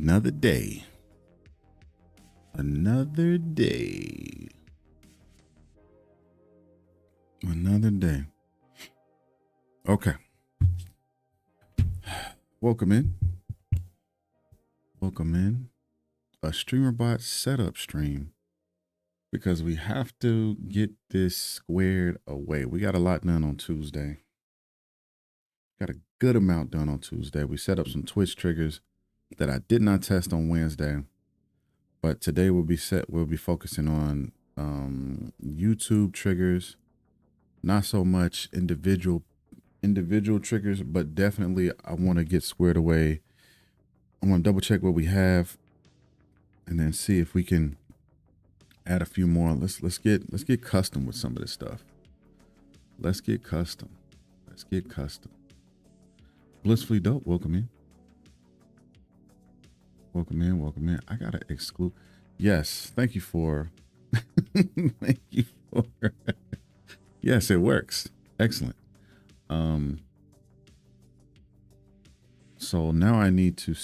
Another day. Another day. Another day. Okay. Welcome in. Welcome in. A Streamerbot setup stream. Because we have to get this squared away. We got a lot done on Tuesday. Got a good amount done on Tuesday. We set up some Twitch triggers that I did not test on Wednesday. But today we'll be focusing on YouTube triggers. Not so much individual triggers, but definitely I want to get squared away. I want to double check what we have and then see if we can add a few more. Let's get custom with some of this stuff. Let's get custom. Blissfully Dope, welcome in. Welcome in. I gotta exclude. Yes, thank you for thank you for yes, it works. Excellent. So now I need to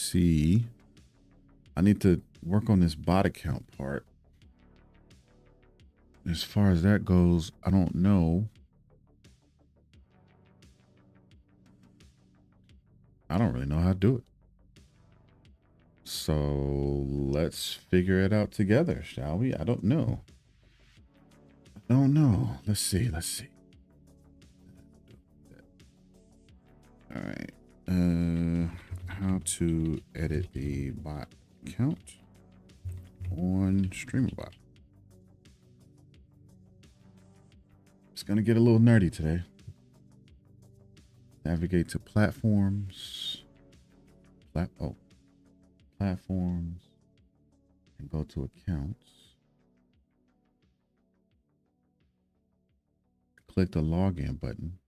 work on this bot account part. As far as that goes, I don't know. I don't really know how to do it. So let's figure it out together, shall we? I don't know. Let's see. All right. How to edit a bot account on Streamerbot. It's gonna get a little nerdy today. Navigate to platforms. Platforms, and go to accounts. Click the login button.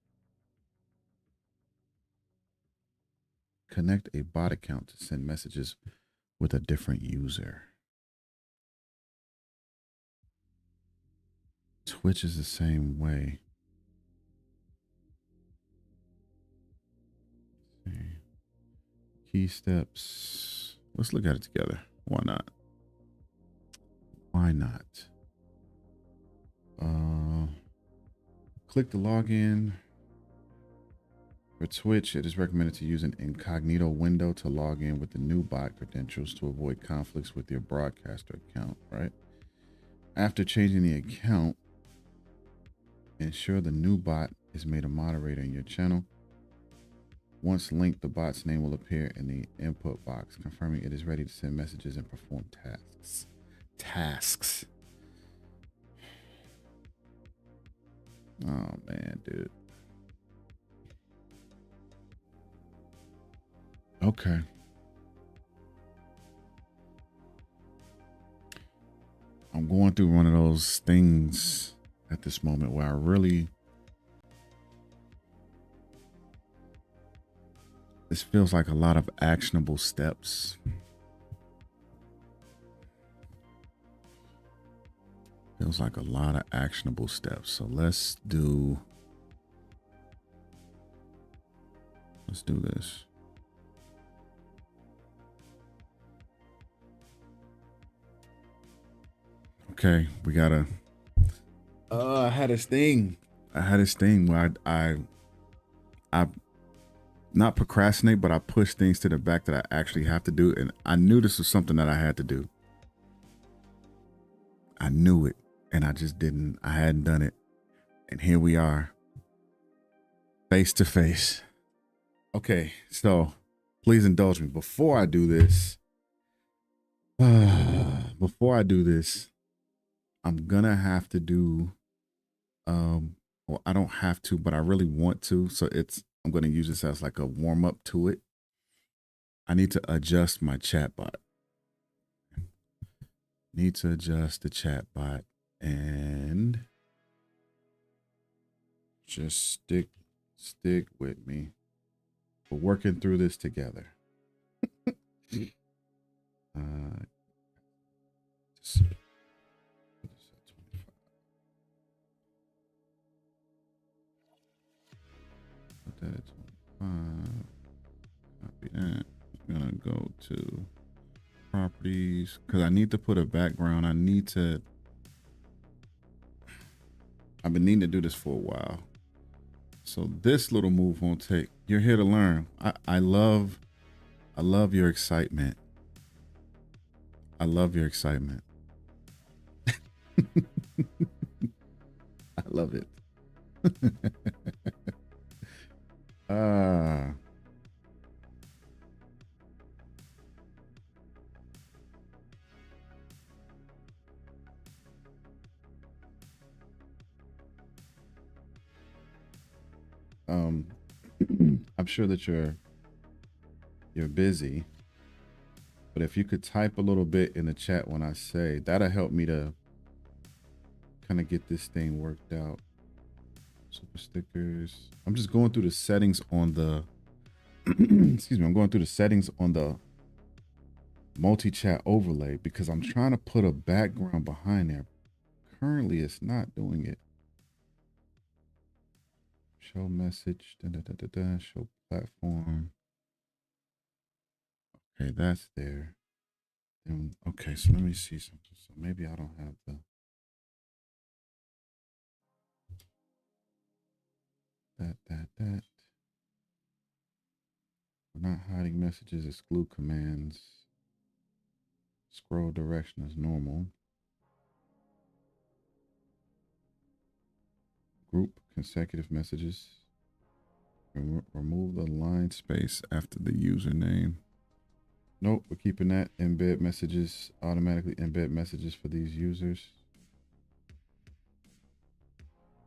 Connect a bot account to send messages with a different user. Twitch is the same way. Let's see. Key steps. Let's look at it together. Why not? Click the login. For Twitch, it is recommended to use an incognito window to log in with the new bot credentials to avoid conflicts with your broadcaster account, right? After changing the account, ensure the new bot is made a moderator in your channel. Once linked, the bot's name will appear in the input box, confirming it is ready to send messages and perform tasks. Oh man, dude. Okay. I'm going through one of those things at this moment where I really... This feels like a lot of actionable steps. Feels like a lot of actionable steps. So let's do this. Okay, we gotta. I had this thing where I not procrastinate, but I push things to the back that I actually have to do. And I knew this was something that I had to do. I knew it, and I just didn't. I hadn't done it. And here we are, face to face. Okay, so please indulge me. Before I do this, I'm gonna have to do, well, I don't have to, but I really want to. So I'm going to use this as like a warm up to it. I need to adjust my chatbot. Need to adjust the chatbot and just stick with me. We're working through this together. Put that at 25. Copy that. I'm gonna go to properties, because I need to put a background. I've been needing to do this for a while. So this little move won't take. You're here to learn. I love your excitement. I love your excitement. I love it. I'm sure that you're busy, but if you could type a little bit in the chat when I say, that'll help me to kind of get this thing worked out. Super stickers. I'm just going through the settings on the excuse me, I'm going through the settings on the multi-chat overlay because I'm trying to put a background behind there. Currently it's not doing it. Show message, show platform. Okay, that's there. And okay, so let me see something. So maybe I don't have the that. We're not hiding messages, exclude commands. Scroll direction is normal. Group consecutive messages. Remove the line space after the username. Nope, we're keeping that. Embed messages, automatically embed messages for these users.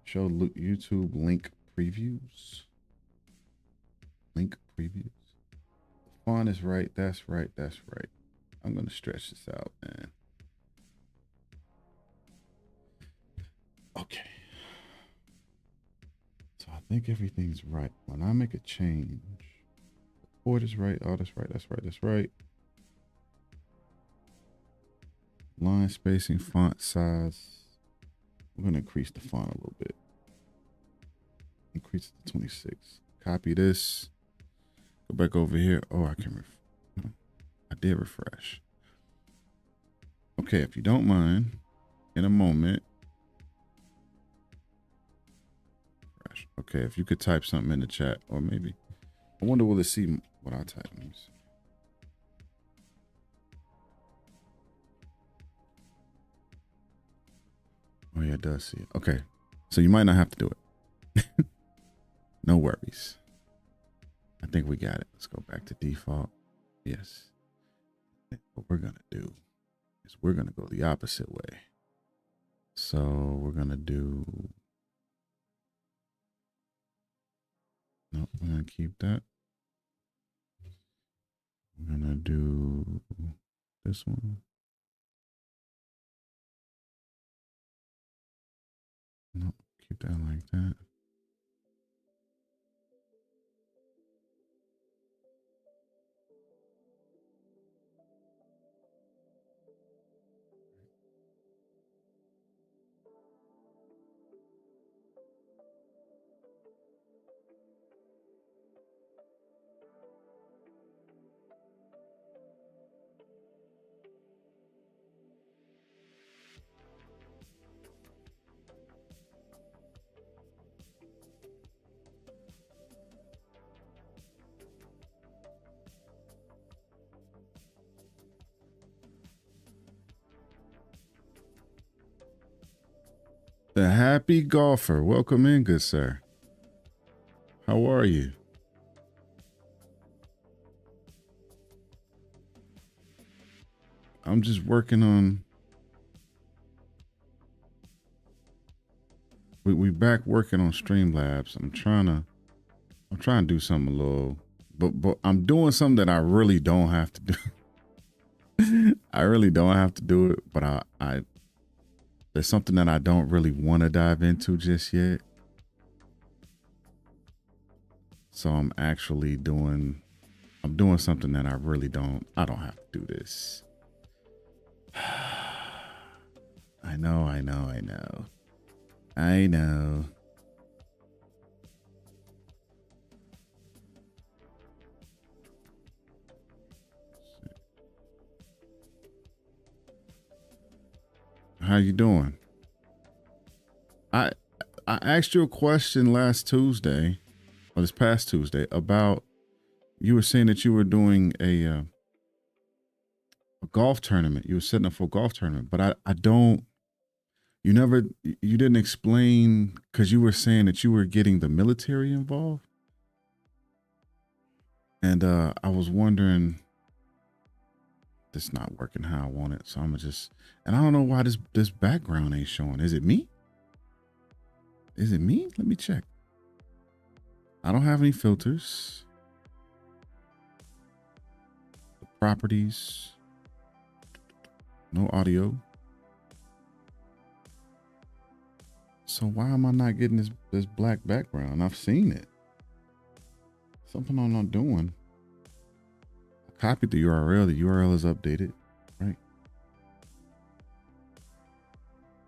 Show YouTube link previews. Link previews. The font is right. That's right. That's right. I'm going to stretch this out, man. Okay. So I think everything's right. When I make a change, the port is right. Oh, that's right. That's right. That's right. Line spacing, font size. I'm going to increase the font a little bit. Increase it to 26. Copy this. Go back over here. Oh, I can I did refresh. Okay, if you don't mind, in a moment. Refresh. Okay, if you could type something in the chat, or maybe. I wonder will it see what I type. Oh yeah, it does see it. Okay, so you might not have to do it. No worries. I think we got it. Let's go back to default. Yes. What we're gonna do is we're gonna go the opposite way. So we're gonna do. Nope, we're gonna keep that. We're gonna do this one. Nope, keep that like that. The happy golfer. Welcome in, good sir. How are you? I'm just working on. We back working on Streamlabs. I'm trying to do something a little, but I'm doing something that I really don't have to do. I really don't have to do it, but I there's something that I don't really want to dive into just yet. So I'm doing something that I don't have to do this. I know. How you doing? I asked you a question last Tuesday, or this past Tuesday, about you were saying that you were doing a golf tournament. You were setting up for a golf tournament, but I don't. You didn't explain, because you were saying that you were getting the military involved, and I was wondering. It's not working how I want it, so I'm gonna just. And I don't know why this background ain't showing. Is it me? Is it me? Let me check. I don't have any filters. The properties. No audio. So why am I not getting this black background? I've seen it. Something I'm not doing. I copied the URL. The URL is updated, right?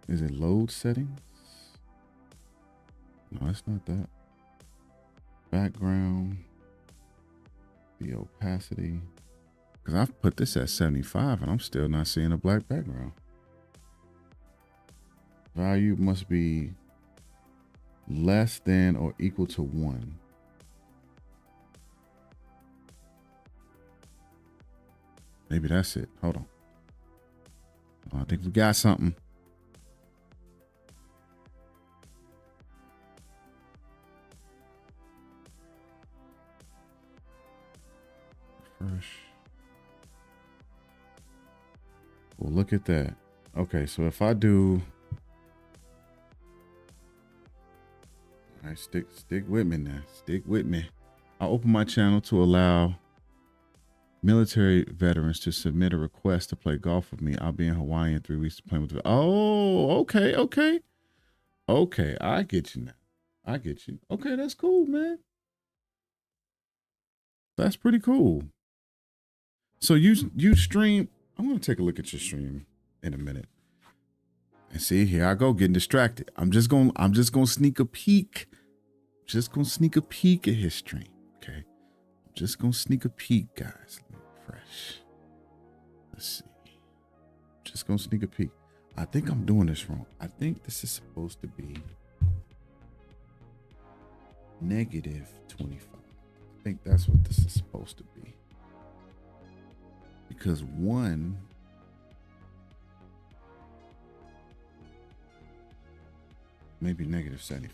Is it load settings? No, it's not that. Background. The opacity. Because I've put this at 75 and I'm still not seeing a black background. Value must be less than or equal to 1. Maybe that's it. Hold on. Oh, I think we got something. Fresh. Well, look at that. Okay, so if I do, all right, stick with me now. Stick with me. I'll open my channel to allow military veterans to submit a request to play golf with me. I'll be in Hawaii in 3 weeks to play with the. Oh, okay. Okay, I get you now. I get you. Okay, that's cool, man. That's pretty cool. So you stream. I'm gonna take a look at your stream in a minute. And see, here I go getting distracted. I'm just gonna sneak a peek. Just gonna sneak a peek at his stream. Okay. I'm just gonna sneak a peek, guys. Let me refresh. Let's see. Just gonna sneak a peek. I think I'm doing this wrong. I think this is supposed to be -25. I think that's what this is supposed to be. Because 1 maybe -75.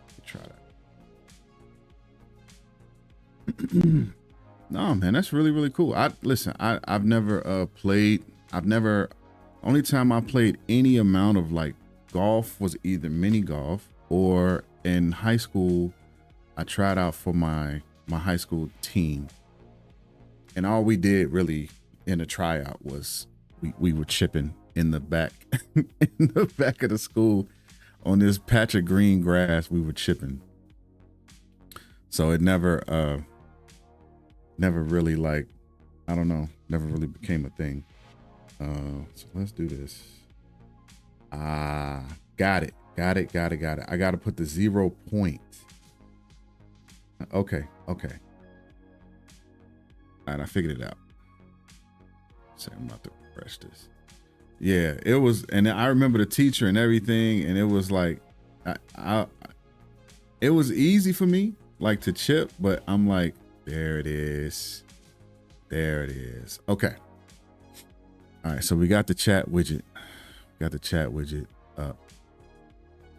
Let's try that. No, man, that's really cool. I've never played. Only time I played any amount of like golf was either mini golf or in high school. I tried out for my high school team, and all we did really in a tryout was we were chipping in the back in the back of the school on this patch of green grass. We were chipping, so it never really, like, I don't know, never really became a thing. So let's do this. Got it. I got to put the 0 point. Okay. All right, I figured it out. So I'm about to refresh this. Yeah, it was, and I remember the teacher and everything, and it was like, it was easy for me, like, to chip, but I'm like, there it is. Okay. All right, so we got the chat widget. Up.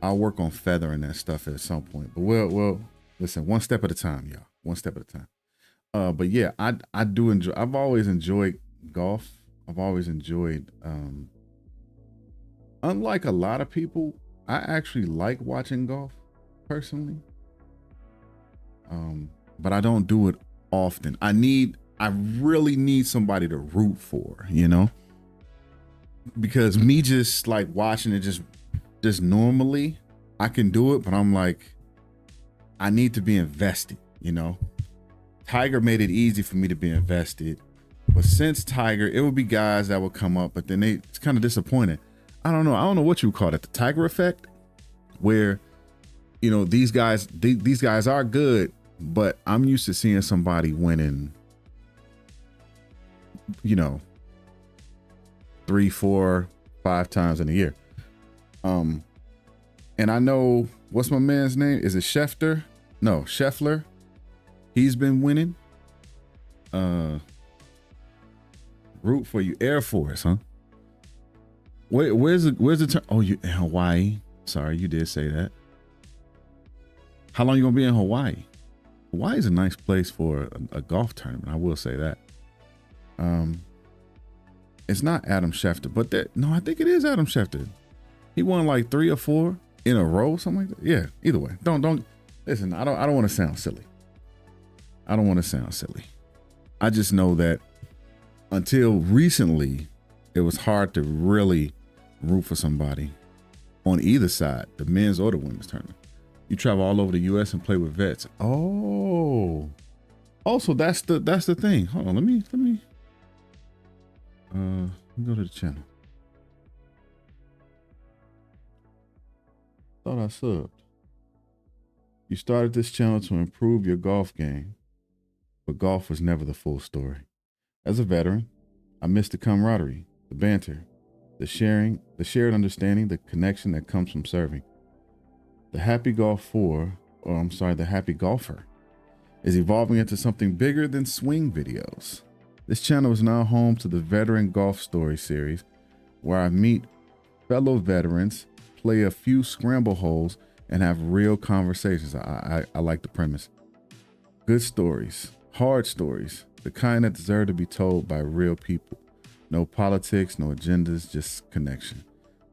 I'll work on feathering that stuff at some point, but we'll listen, one step at a time, y'all. One step at a time. But yeah, I do enjoy. I've always enjoyed golf. I've always enjoyed. Unlike a lot of people, I actually like watching golf personally. But I don't do it often. I really need somebody to root for, you know, because me just like watching it just normally, I can do it, but I'm like, I need to be invested, you know. Tiger made it easy for me to be invested, but since Tiger, it would be guys that would come up, but then it's kind of disappointing. I don't know what you would call it, the Tiger effect, where, you know, these guys are good, but I'm used to seeing somebody winning, you know, 3, 4, 5 times in a year. And I know, what's my man's name? Is it Schefter? No, Scheffler. He's been winning. Root for you, Air Force, huh? Where's the turn? Oh, you in Hawaii? Sorry, you did say that. How long you gonna be in Hawaii? Hawaii is a nice place for a golf tournament. I will say that. It's not Adam Schefter, but no, I think it is Adam Schefter. He won like 3 or 4 in a row, something like that. Yeah. Either way, don't listen. I don't want to sound silly. I just know that until recently, it was hard to really root for somebody on either side, the men's or the women's tournament. You travel all over the U.S. and play with vets. Oh, so that's the thing. Hold on, let me go to the channel. Thought I subbed. You started this channel to improve your golf game, but golf was never the full story. As a veteran, I miss the camaraderie, the banter, the sharing, the shared understanding, the connection that comes from serving. The Happy Golfer is evolving into something bigger than swing videos. This channel is now home to the Veteran Golf Story series, where I meet fellow veterans, play a few scramble holes, and have real conversations. I like the premise. Good stories, hard stories, the kind that deserve to be told by real people. No politics, no agendas, just connection.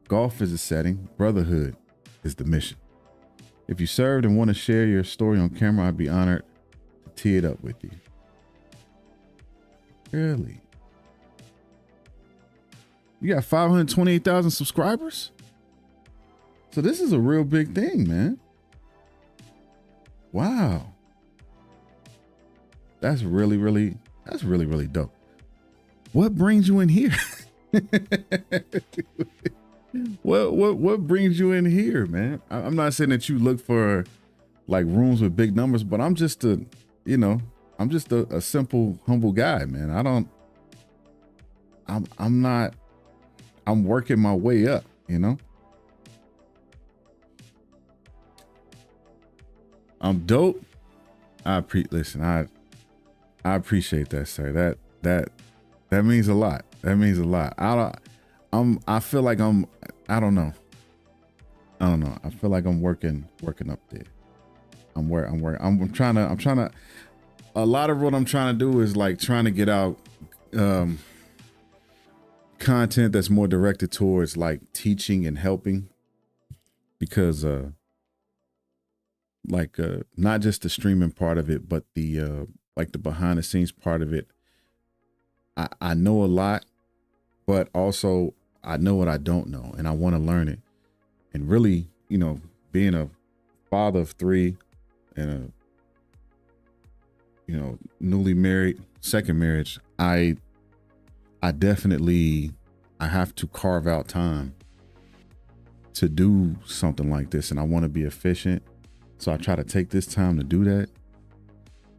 Golf is a setting, brotherhood is the mission. If you served and want to share your story on camera, I'd be honored to tee it up with you. Really? You got 528,000 subscribers? So this is a real big thing, man. Wow. That's really dope. What brings you in here? What brings you in here, man? I'm not saying that you look for like rooms with big numbers, but I'm just a simple, humble guy, man. I'm working my way up, you know? I'm dope. I appreciate that, sir. That means a lot. That means a lot. I feel like I don't know. I feel like I'm working up there. I'm trying to, a lot of what I'm trying to do is like trying to get out content that's more directed towards like teaching and helping, because not just the streaming part of it, but the like the behind the scenes part of it. I know a lot, but also I know what I don't know, and I want to learn it. And really, you know, being a father of 3 and a, you know, newly married, second marriage, I definitely have to carve out time to do something like this, and I want to be efficient. So I try to take this time to do that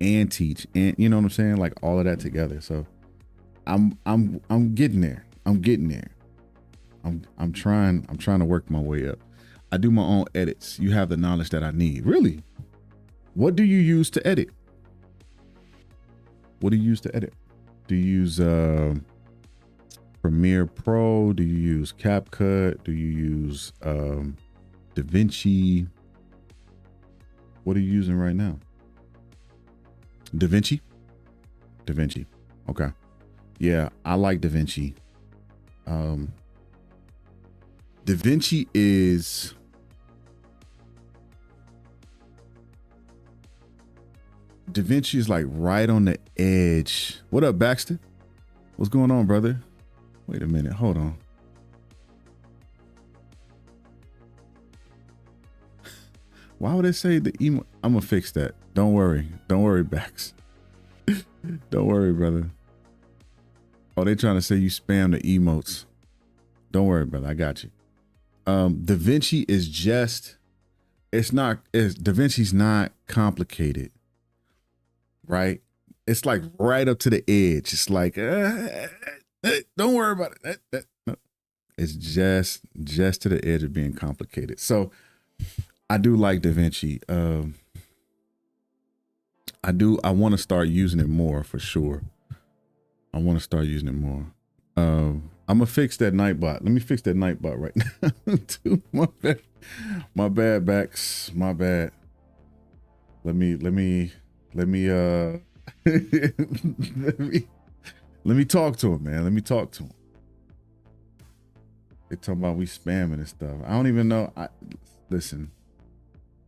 and teach, and you know what I'm saying? Like all of that together. So I'm getting there. I'm trying to work my way up. I do my own edits. You have the knowledge that I need. Really? What do you use to edit? What do you use to edit? Do you use Premiere Pro? Do you use CapCut? Do you use DaVinci? What are you using right now? DaVinci? DaVinci. Okay. Yeah, I like DaVinci. DaVinci is like right on the edge. What up, Baxter? What's going on, brother? Wait a minute. Hold on. Why would it say the emo? I'm gonna fix that. Don't worry. Don't worry, Bax. Don't worry, brother. Oh, they trying to say you spam the emotes. Don't worry, brother. I got you. DaVinci is just, DaVinci's not complicated, right? It's like right up to the edge. It's like, don't worry about it. No. It's just to the edge of being complicated. So I do like DaVinci. I want to start using it more for sure. I want to start using it more. I'm gonna fix that Nightbot. Let me fix that Nightbot right now. Dude, my bad backs. My bad. Let me let me talk to him, man. Let me talk to him. They talking about we spamming and stuff. I don't even know. Listen.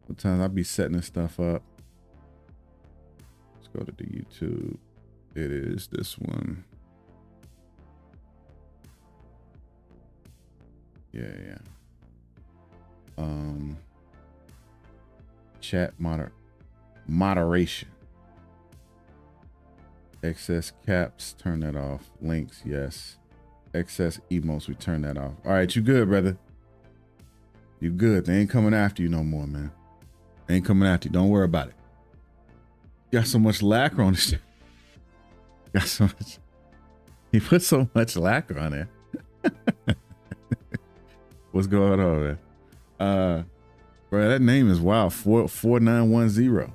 Sometimes I be setting this stuff up. Let's go to the YouTube. It is this one. Yeah. Chat moderation. Excess caps, turn that off. Links, yes. Excess emotes, we turn that off. All right, you good, brother? You good? They ain't coming after you no more, man. They ain't coming after you. Don't worry about it. Got so much lacquer on this shit. Got so much. He put so much lacquer on there. What's going on, man? Bro, that name is wild. 4910.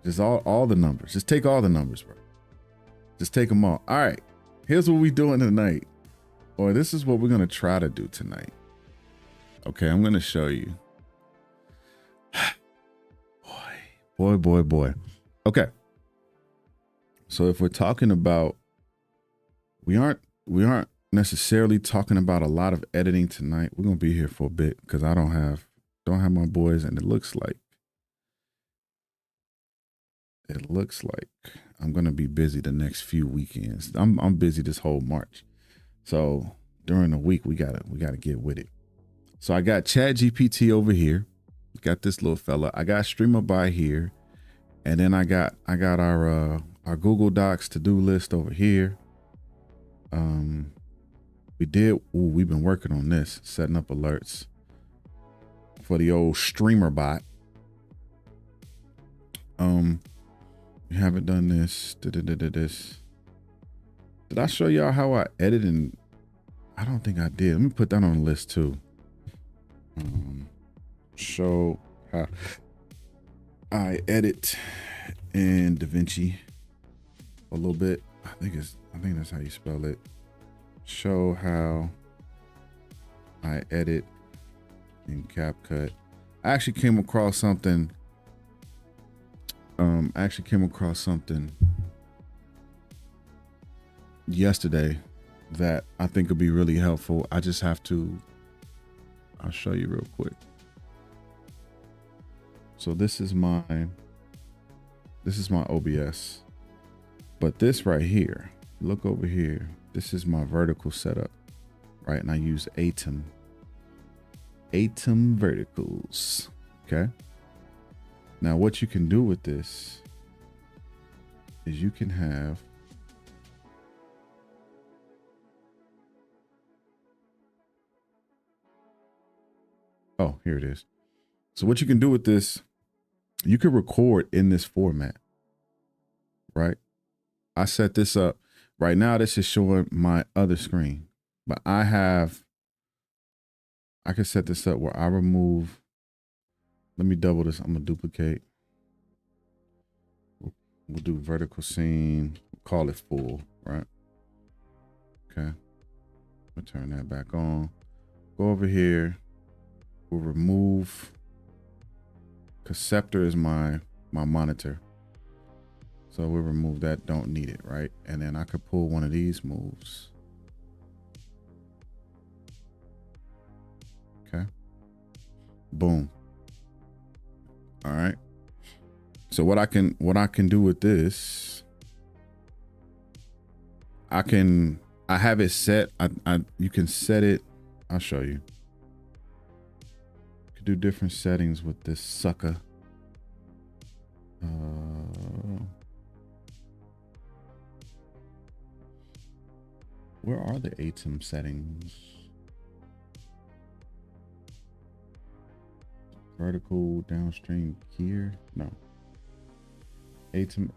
Just all the numbers. Just take all the numbers, bro. Just take them all. All right. Here's what we doing tonight. Or this is what we're gonna try to do tonight. Okay, I'm gonna show you. Boy. Okay. So if we're talking about, we aren't necessarily talking about a lot of editing tonight. We're gonna be here for a bit because I don't have my boys, and it looks like I'm gonna be busy the next few weekends. I'm busy this whole March. So during the week we gotta get with it. So I got ChatGPT over here. Got this little fella. I got Streamerbot here, and then I got our Google Docs to-do list over here. We've been working on this, setting up alerts for the old Streamerbot. We haven't done this. This. Did I show y'all how I edit? And I don't think I did. Let me put that on the list too. Show how I edit in DaVinci a little bit. I think that's how you spell it. Show how I edit in CapCut. I actually came across something. Yesterday that I think would be really helpful. I'll show you real quick. So this is my OBS, but this right here, look over here. This is my vertical setup, right? And I use Atom verticals. Okay. Now what you can do with this is you can have here it is. So what you can do with this, you can record in this format, right? I set this up. Right now, this is showing my other screen, but I can set this up where I remove, let me double this. I'm gonna duplicate. We'll do vertical scene, call it full, right? Okay, we'll turn that back on. Go over here. We'll remove, because Scepter is my monitor. So we'll remove that, don't need it, right? And then I could pull one of these moves. Okay. Boom. All right. So what I can do with this, I have it set. You can set it. I'll show you. You can do different settings with this sucker. Where are the Atom settings? Vertical downstream here? No. Atom.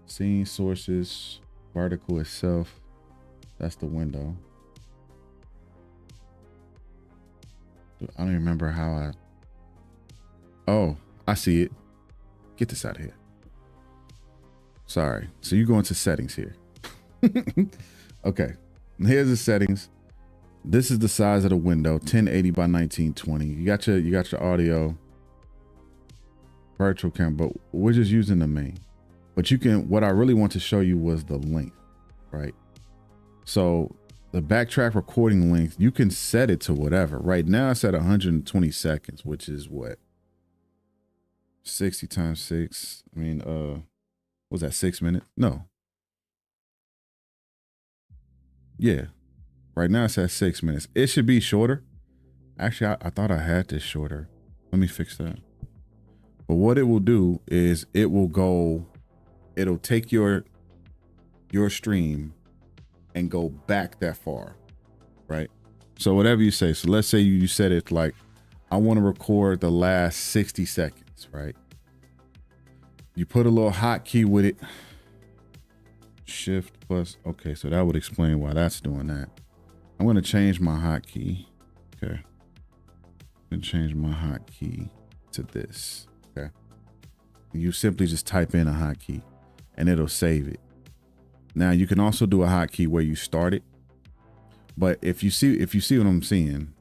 Scene sources. vertical itself, that's the window. I don't even remember how oh, I see it. Get this out of here. Sorry. So you go into settings here. Okay. Here's the settings. This is the size of the window, 1080 by 1920. You got your audio, virtual camera, but we're just using the main. But you can, what I really want to show you was the length, right? So the backtrack recording length, you can set it to whatever. Right now it's at 120 seconds, which is what? 60 times 6. I mean, what was that, 6 minutes? No. Yeah. Right now it's at 6 minutes. It should be shorter. Actually, I thought I had this shorter. Let me fix that. But what it will do is it'll take your stream and go back that far, right? So whatever you say. So let's say you said it like, I want to record the last 60 seconds, right? You put a little hotkey with it. Shift plus, okay, so that would explain why that's doing that. I'm going to change my hotkey. Okay. I'm going to change my hotkey to this. Okay. You simply just type in a hotkey and it'll save it. Now you can also do a hotkey where you start it. But if you see what I'm seeing,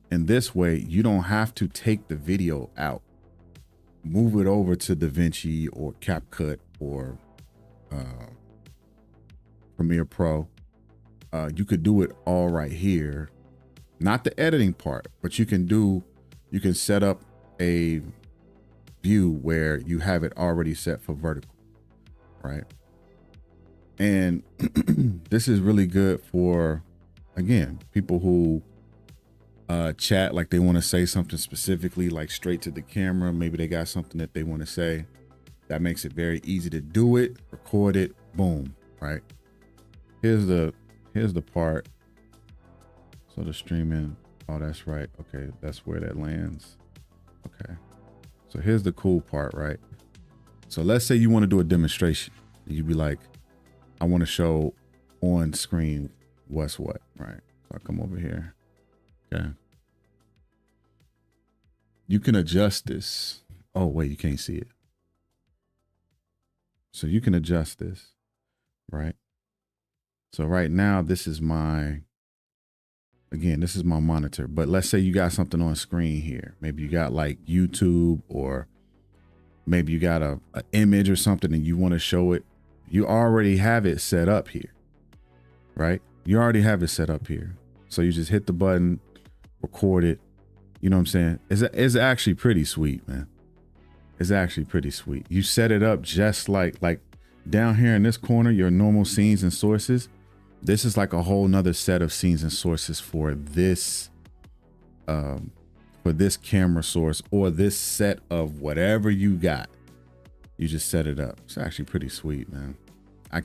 in this way, you don't have to take the video out, move it over to DaVinci or CapCut or Premiere Pro. You could do it all right here, not the editing part, but you can set up a view where you have it already set for vertical, right? And this is really good for, again, people who chat like they want to say something specifically, like straight to the camera. Maybe they got something that they want to say. That makes it very easy to do it, record it, boom, right? Here's the part. So the streaming, oh, that's right. Okay, that's where that lands. Okay. So here's the cool part, right? So let's say you want to do a demonstration. You'd be like, I want to show on screen what's what, right? So I'll come over here. Okay. You can adjust this. Oh, wait, you can't see it. So you can adjust this, right? So right now, this is my monitor, but let's say you got something on screen here. Maybe you got like YouTube, or maybe you got an image or something and you want to show it. You already have it set up here, right? You already have it set up here. So you just hit the button, record it. You know what I'm saying? It's actually pretty sweet, man. It's actually pretty sweet. You set it up just like down here in this corner, your normal scenes and sources. This is like a whole nother set of scenes and sources for this camera source or this set of whatever you got. You just set it up. It's actually pretty sweet, man. I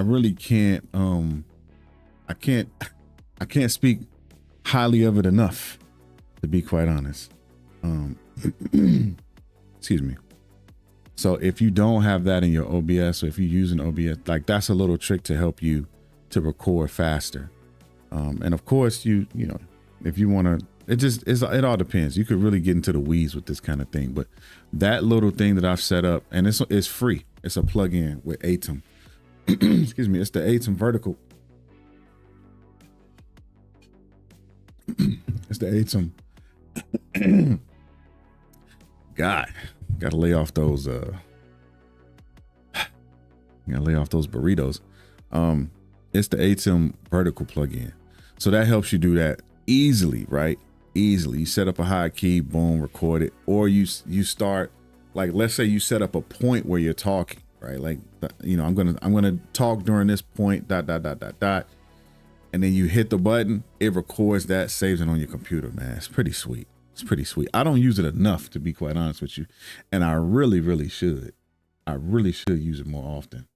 really can't I can't speak highly of it enough, to be quite honest. Excuse me. So if you don't have that in your OBS, or if you're using OBS, like that's a little trick to help you to record faster. And of course, you know, if you want to, it all depends. You could really get into the weeds with this kind of thing, but that little thing that I've set up, and it's free. It's a plugin with Atom. Excuse me. It's the Atom vertical. It's the Atom. God, gotta lay off those burritos. It's the Atom vertical plugin. So that helps you do that easily, right? Easily. You set up a hotkey, boom, record it. Or you start, like, let's say you set up a point where you're talking, right? Like, you know, I'm gonna talk during this point, ... And then you hit the button, it records that, saves it on your computer, man. It's pretty sweet. It's pretty sweet. I don't use it enough, to be quite honest with you. And I really, really should. I really should use it more often.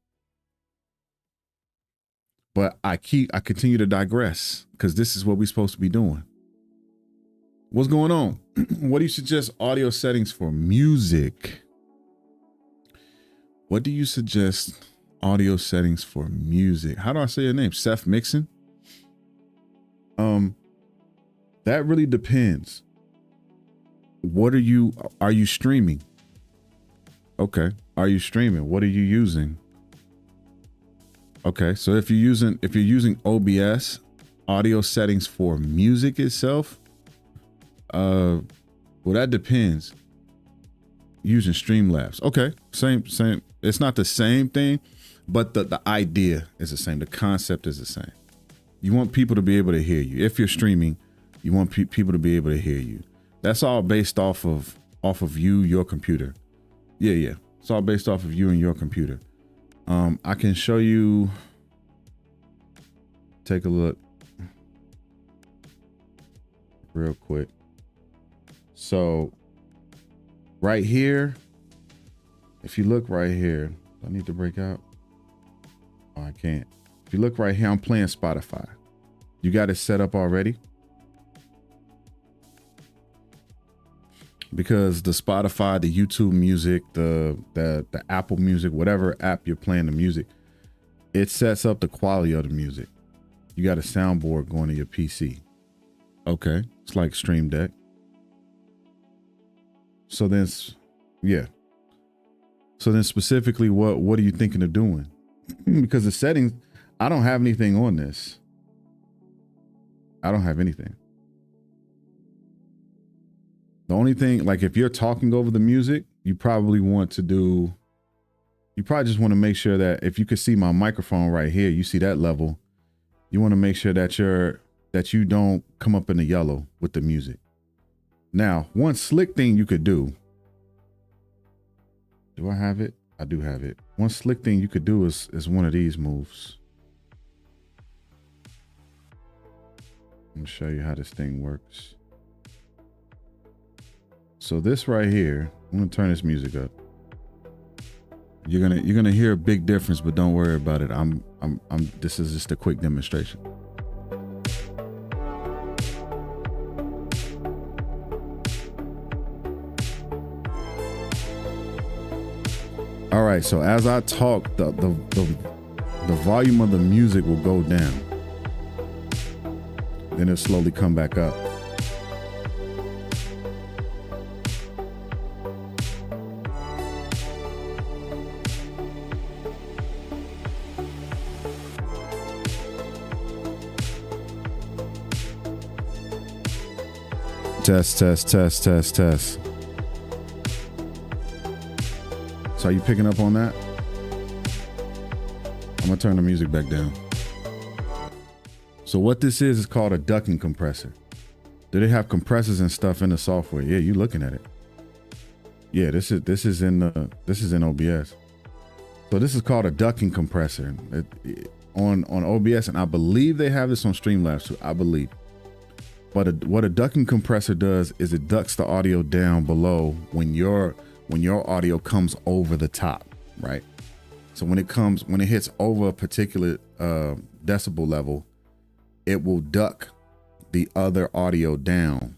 But I continue to digress, because this is what we're supposed to be doing. What's going on? What do you suggest audio settings for music? What do you suggest audio settings for music? How do I say your name? Seth Mixon? That really depends. What are you streaming? Okay. Are you streaming? What are you using? Okay. So if you're using OBS audio settings for music itself, well, that depends. Using Streamlabs. Okay. Same. It's not the same thing, but the idea is the same. The concept is the same. You want people to be able to hear you. If you're streaming, you want people to be able to hear you. That's all based off of you, your computer. Yeah. It's all based off of you and your computer. I can show you. Take a look real quick. So right here, if you look right here, I need to break out. Oh, I can't. If you look right here, I'm playing Spotify. You got it set up already? Because the Spotify, the YouTube music, the Apple Music, whatever app you're playing the music, it sets up the quality of the music. You got a soundboard going to your PC. Okay, it's like Stream Deck. So then, yeah. So then specifically, what are you thinking of doing? Because the settings, I don't have anything on this. I don't have anything. The only thing, like if you're talking over the music, you probably just want to make sure that if you could see my microphone right here, you see that level, you want to make sure that you don't come up in the yellow with the music. Now, one slick thing you could do. Do I have it? I do have it. One slick thing you could do is one of these moves. Let me show you how this thing works. So this right here, I'm gonna turn this music up. You're gonna hear a big difference, but don't worry about it. This is just a quick demonstration. All right, so as I talk, the volume of the music will go down. Then it'll slowly come back up. Test. So are you picking up on that? I'm gonna turn the music back down. So what this is called a ducking compressor. Do they have compressors and stuff in the software? Yeah, you looking at it. Yeah, this is in OBS. So this is called a ducking compressor on OBS, and I believe they have this on Streamlabs too. I believe. But what a ducking compressor does is it ducks the audio down below when your audio comes over the top, right? So when it hits over a particular decibel level, it will duck the other audio down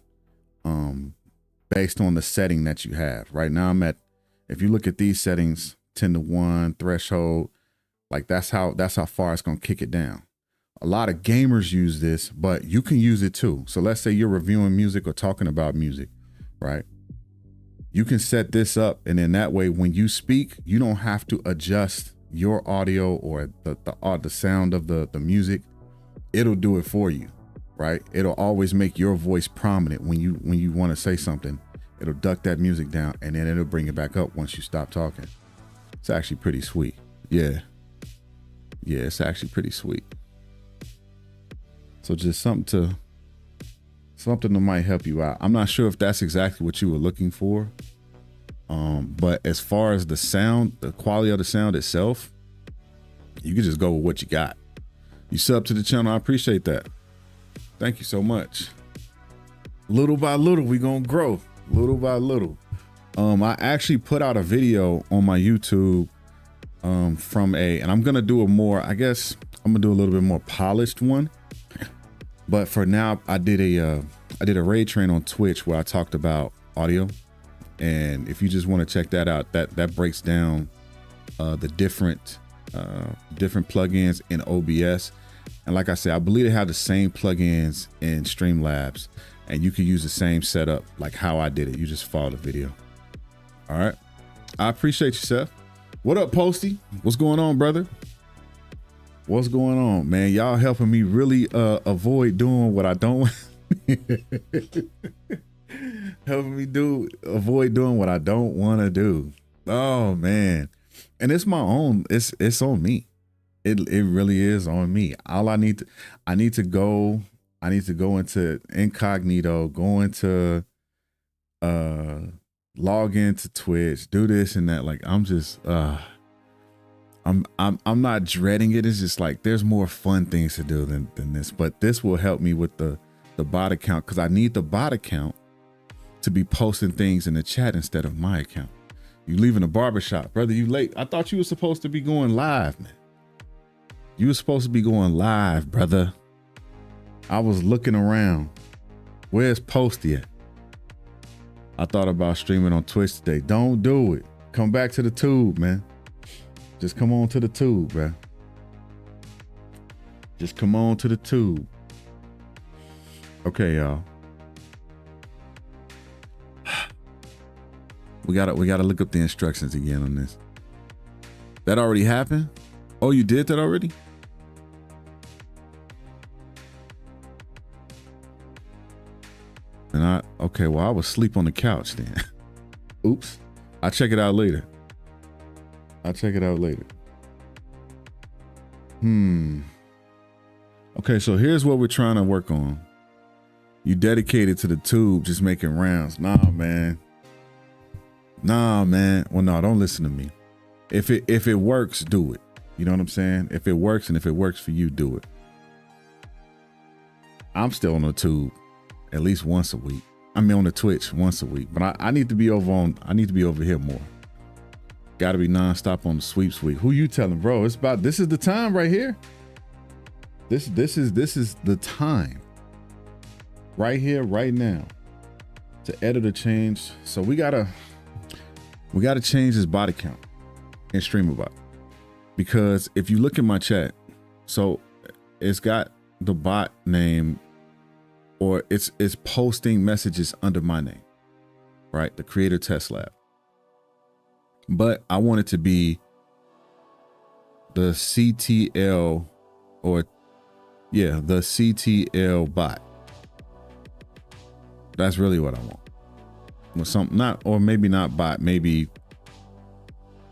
based on the setting that you have. Right now if you look at these settings, 10:1 threshold, like that's how far it's gonna kick it down. A lot of gamers use this, but you can use it too. So let's say you're reviewing music or talking about music, right? You can set this up, and then that way when you speak, you don't have to adjust your audio or the sound of the music. It'll do it for you, right? It'll always make your voice prominent when you want to say something. It'll duck that music down, and then it'll bring it back up once you stop talking. It's actually pretty sweet. Yeah, it's actually pretty sweet. So just something that might help you out. I'm not sure if that's exactly what you were looking for. But as far as the sound, the quality of the sound itself, you can just go with what you got. You sub to the channel, I appreciate that. Thank you so much. Little by little, we gonna grow. Little by little. I actually put out a video on my YouTube and I'm gonna do I'm gonna do a little bit more polished one. But for now, I did a raid train on Twitch where I talked about audio. And if you just want to check that out, that breaks down the different plugins in OBS. And like I said, I believe they have the same plugins in Streamlabs, and you can use the same setup like how I did it. You just follow the video. All right. I appreciate you, Seth. What up, Posty? What's going on, brother? What's going on, man? Y'all helping me really avoid doing what I don't helping me avoid doing what I don't want to do. Oh man. And it's my own, it's on me. It really is on me. All I need to go into incognito, go into log into Twitch, do this and that. Like I'm just I'm not dreading it. It's just like there's more fun things to do than this. But this will help me with the bot account, because I need the bot account to be posting things in the chat instead of my account. You leaving the barbershop, brother, you late. I thought you were supposed to be going live, man. You were supposed to be going live, brother. I was looking around. Where's Posty at? I thought about streaming on Twitch today. Don't do it. Come back to the tube, man. Just come on to the tube, bro. Just come on to the tube. Okay, y'all. We gotta look up the instructions again on this. That already happened? Oh, you did that already? And okay, well, I was asleep on the couch then. Oops. I'll check it out later. Okay, so here's what we're trying to work on. You dedicated to the tube, just making rounds. Nah, man. Well, no, don't listen to me. If it works, do it. You know what I'm saying? If it works, and if it works for you, do it. I'm still on the tube at least once a week. I mean, on the Twitch once a week, but I need to be over here more. Got to be nonstop on the sweep. Who you telling, bro? This is the time right here. This is the time right here, right now, to edit or change. So we gotta change this bot account in Streamerbot, because if you look at my chat, so it's got the bot name, or it's posting messages under my name, right? The Creator Test Lab. But I want it to be the CTL, the CTL bot. That's really what I want. With something, maybe not bot, maybe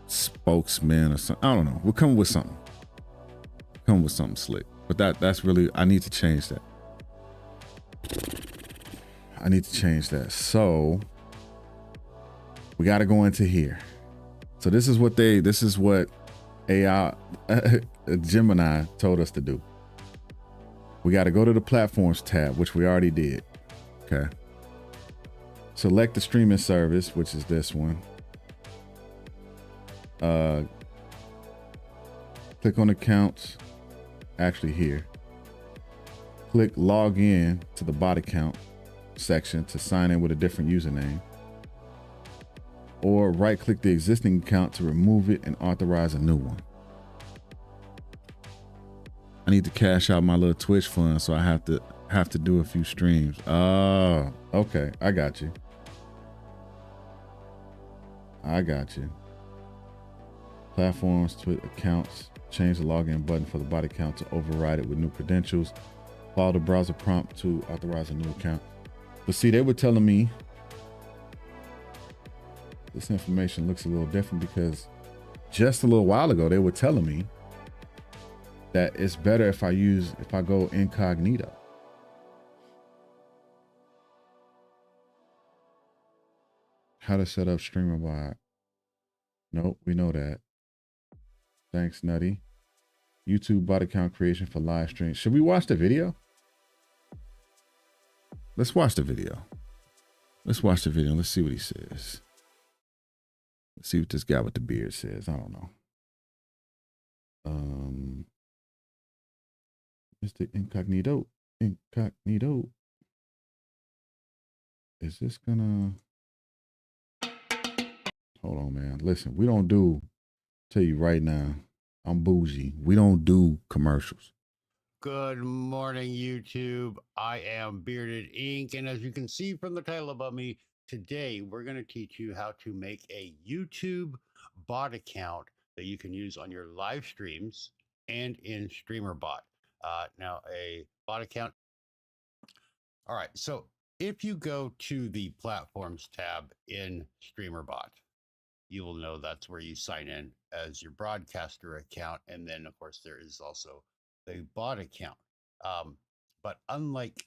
spokesman or something. I don't know. We'll come with something. Come with something slick. But that's really, I need to change that. So we got to go into here. So this is what AI Gemini told us to do. We got to go to the platforms tab, which we already did. Okay. Select the streaming service, which is this one. Click on accounts, actually here. Click log in to the bot account section to sign in with a different username. Or right click the existing account to remove it and authorize a new one. I need to cash out my little Twitch fund, so I have to do a few streams. Oh, okay. I got you. Platforms, Twitch accounts, change the login button for the bot account to override it with new credentials. Follow the browser prompt to authorize a new account. But see, they were telling me this information looks a little different, because just a little while ago, they were telling me that it's better if I go incognito. How to set up Streamerbot. Nope, we know that. Thanks, Nutty. YouTube bot account creation for live stream. Should we watch the video? Let's watch the video. Let's see what he says. Let's see what this guy with the beard says. I don't know. Mr. Incognito. Is this gonna... Hold on, man. Listen, we don't do Tell you right now, I'm bougie. We don't do commercials. Good morning, YouTube. I am Bearded Ink, and as you can see from the title above me, today we're going to teach you how to make a YouTube bot account that you can use on your live streams and in Streamerbot. Now, a bot account. All right, so if you go to the Platforms tab in Streamerbot, you will know that's where you sign in as your broadcaster account. And then, of course, there is also the bot account. But unlike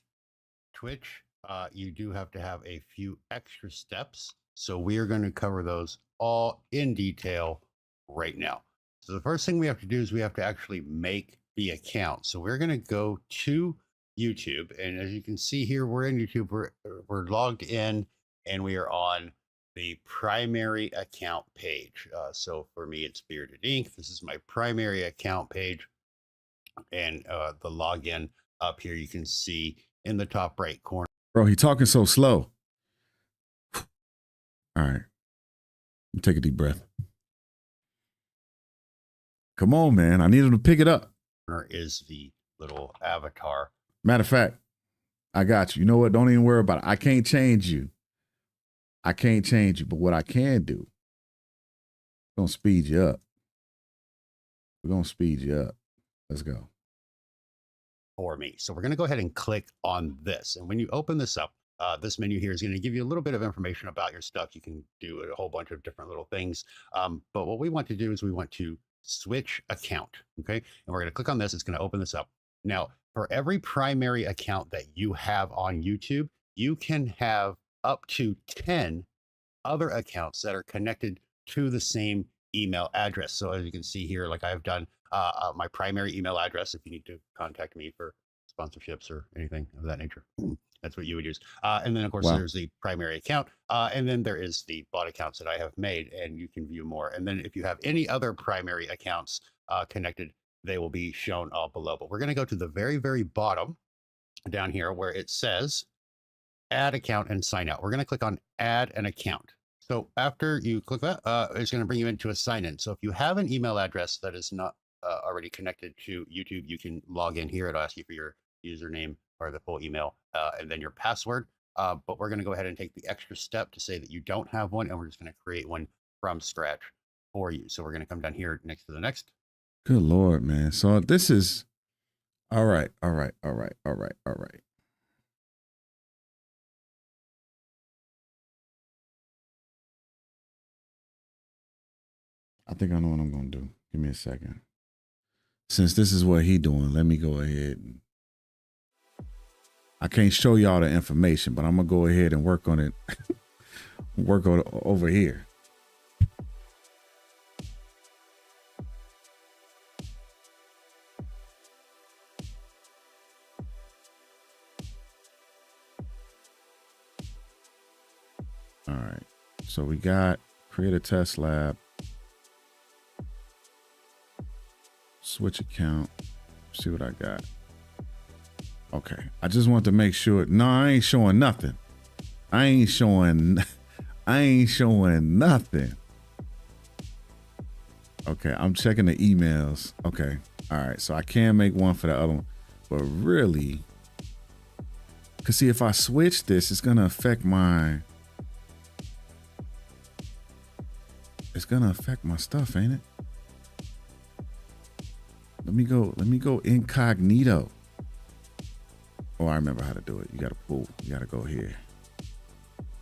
Twitch, you do have to have a few extra steps. So we are going to cover those all in detail right now. So the first thing we have to do is we have to actually make the account. So we're going to go to YouTube. And as you can see here, we're in YouTube. We're logged in and we are on the primary account page. So for me, it's Bearded Ink. This is my primary account page. And the login up here, you can see in the top right corner. Bro, he talking so slow. All right. Take a deep breath. Come on, man. I need him to pick it up. Is the little avatar. Matter of fact, I got you. You know what? Don't even worry about it. I can't change you. I can't change you. But what I can do, I'm going to speed you up. We're going to speed you up. Let's go. For me. So we're going to go ahead and click on this. And when you open this up, this menu here is going to give you a little bit of information about your stuff. You can do a whole bunch of different little things. But what we want to do is we want to switch account. Okay. And we're going to click on this. It's going to open this up. Now, for every primary account that you have on YouTube, you can have up to 10 other accounts that are connected to the same email address. So as you can see here, like I've done my primary email address, if you need to contact me for sponsorships or anything of that nature, that's what you would use. And then of course, there's the primary account. And then there is the bot accounts that I have made, and you can view more. And then if you have any other primary accounts connected, they will be shown all below. But we're going to go to the very, very bottom down here where it says add account and sign out. We're going to click on add an account. So after you click that, it's going to bring you into a sign in. So if you have an email address that is not already connected to YouTube, you can log in here. It'll ask you for your username or the full email and then your password. But we're going to go ahead and take the extra step to say that you don't have one, and we're just going to create one from scratch for you. So we're going to come down here next to the next. Good Lord, man. So this is all right. I think I know what I'm going to do. Give me a second. Since this is what he doing, let me go ahead and I can't show y'all the information, but I'm going to go ahead and work on it. Work on it over here. All right. So we got create a test lab. Switch account. See what I got. Okay. I just want to make sure. No, I ain't showing nothing. I ain't showing nothing. Okay. I'm checking the emails. Okay. All right. So I can make one for the other one. But really, because see, if I switch this, it's going to affect my. It's going to affect my stuff, ain't it? Let me go incognito. Oh, I remember how to do it. You got to go here.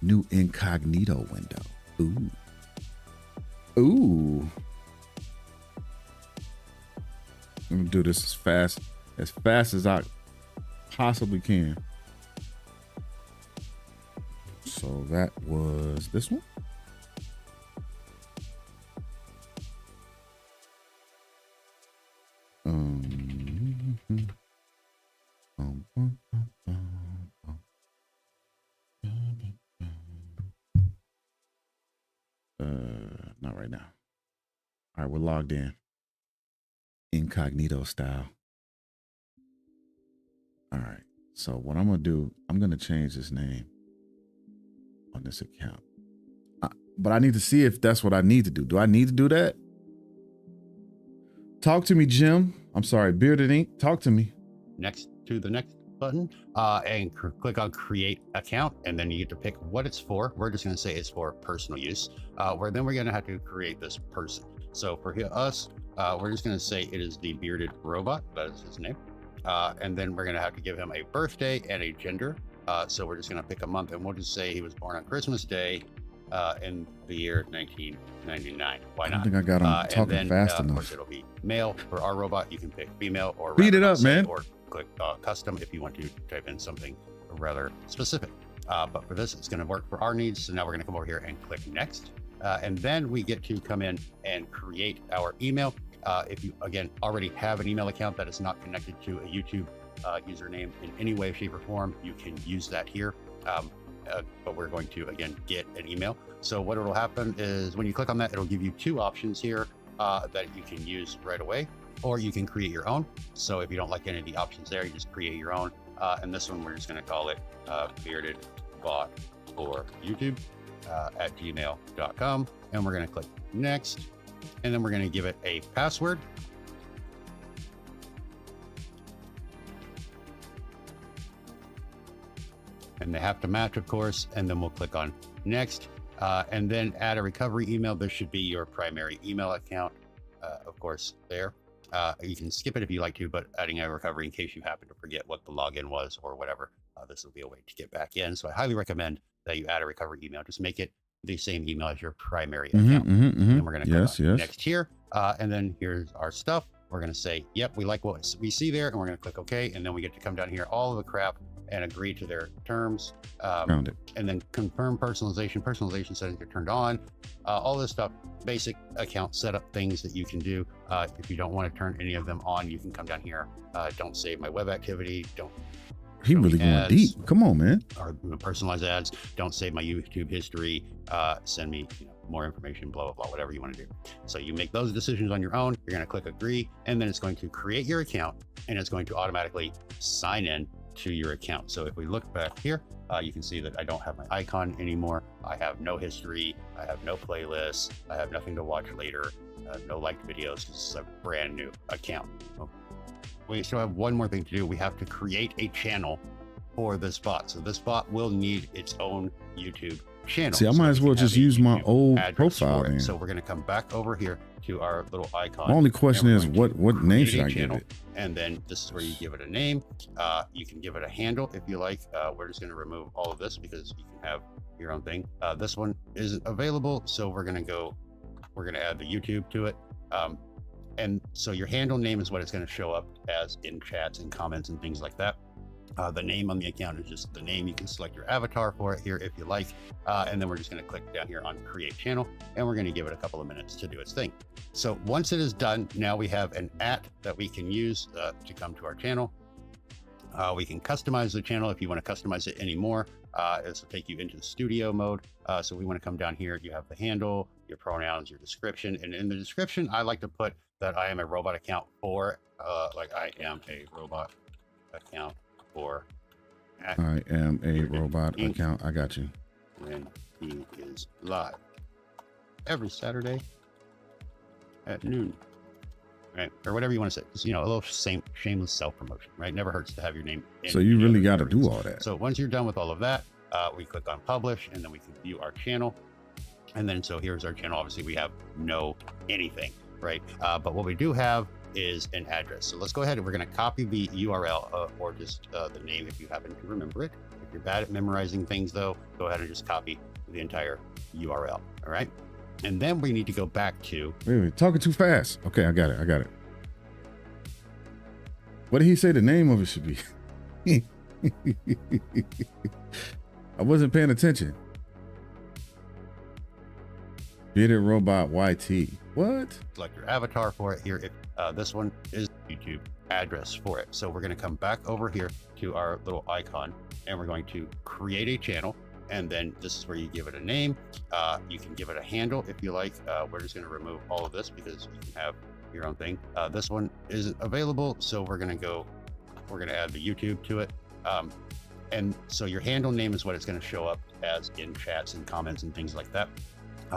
New incognito window. Ooh. I'm gonna do this as fast as I possibly can. So that was this one. Not right now. All right, we're logged in. Incognito style. All right. So what I'm gonna do, I'm gonna change this name on this account. But I need to see if that's what I need to do. Do I need to do that? Talk to me, Jim. I'm sorry, Bearded Ink. Talk to me. Next to the next button and click on create account, and then you get to pick what it's for. We're just going to say it's for personal use, where then we're going to have to create this person. So for us, we're just going to say it is the Bearded Robot. That is his name. And then we're going to have to give him a birthday and a gender. So we're just going to pick a month, and we'll just say he was born on Christmas Day in the year 1999. Why not? I think I got him talking then, fast Of enough. course, it'll be male for our robot. You can pick female or Beat it up, man. Or click custom if you want to type in something rather specific. But for this, it's going to work for our needs. So now we're going to come over here and click next. And then we get to come in and create our email. If you, again, already have an email account that is not connected to a YouTube username in any way, shape, or form, you can use that here. But we're going to, again, get an email. So what will happen is when you click on that, it'll give you two options here that you can use right away, or you can create your own. So if you don't like any of the options there, you just create your own. And this one, we're just going to call it Bearded Bot for YouTube at gmail.com. And we're going to click next. And then we're going to give it a password. And they have to match, of course. And then we'll click on next. And then add a recovery email. This should be your primary email account, of course, there. You can skip it if you like to, but adding a recovery in case you happen to forget what the login was or whatever, this will be a way to get back in. So I highly recommend that you add a recovery email. Just make it the same email as your primary account. And we're going to click next here. And then here's our stuff. We're going to say, yep, we like what we see there. And we're going to click OK. And then we get to come down here, all of the crap, and agree to their terms. Found it. And then confirm personalization. Personalization settings are turned on. All this stuff, basic account setup things that you can do. If you don't want to turn any of them on, you can come down here. Don't save my web activity. Don't. He really going deep. Come on, man. Or personalized ads. Don't save my YouTube history. Send me more information, blah, blah, blah, whatever you want to do. So you make those decisions on your own. You're going to click agree, and then it's going to create your account, and it's going to automatically sign in to your account. So if we look back here, you can see that I don't have my icon anymore. I have no history. I have no playlists. I have nothing to watch later. No liked videos because this is a brand new account. We still have one more thing to do. We have to create a channel for this bot. So this bot will need its own YouTube channel. See, I might as well just use my old profile then. So we're going to come back over here to our little icon. My only question is what name should I give it? And then this is where you give it a name. You can give it a handle if you like. We're just going to remove all of this because you can have your own thing. This one isn't available. So we're going to add the YouTube to it. And so your handle name is what it's going to show up as in chats and comments and things like that. The name on the account is just the name. You can select your avatar for it here if you like. And then we're just going to click down here on create channel, and we're going to give it a couple of minutes to do its thing. So once it is done, now we have an that we can use to come to our channel. We can customize the channel if you want to customize it anymore. This will take you into the studio mode. So we want to come down here. You have the handle, your pronouns, your description. And in the description, I like to put that I am a robot account for, like I am a robot account for. I am a robot account. I got you. When he is live every Saturday at noon. Right, or whatever you want to say. Just, a little shameless self-promotion, right? Never hurts to have your name in. So you really got to do all that. So once you're done with all of that, we click on publish, and then we can view our channel. And then, so here's our channel. Obviously, we have no anything, right? But what we do have is an address. So let's go ahead and we're going to copy the URL or just the name if you happen to remember it. If you're bad at memorizing things, though, go ahead and just copy the entire URL. All right. And then we need to go back to. Wait, talking too fast. Okay, I got it. What did he say the name of it should be? I wasn't paying attention. Bearded Robot YT. What? Select your avatar for it here. This one is YouTube address for it. So we're going to come back over here to our little icon, and we're going to create a channel. And then this is where you give it a name. You can give it a handle if you like. We're just going to remove all of this because you can have your own thing. This one isn't available. So we're going to add the YouTube to it. And so your handle name is what it's going to show up as in chats and comments and things like that.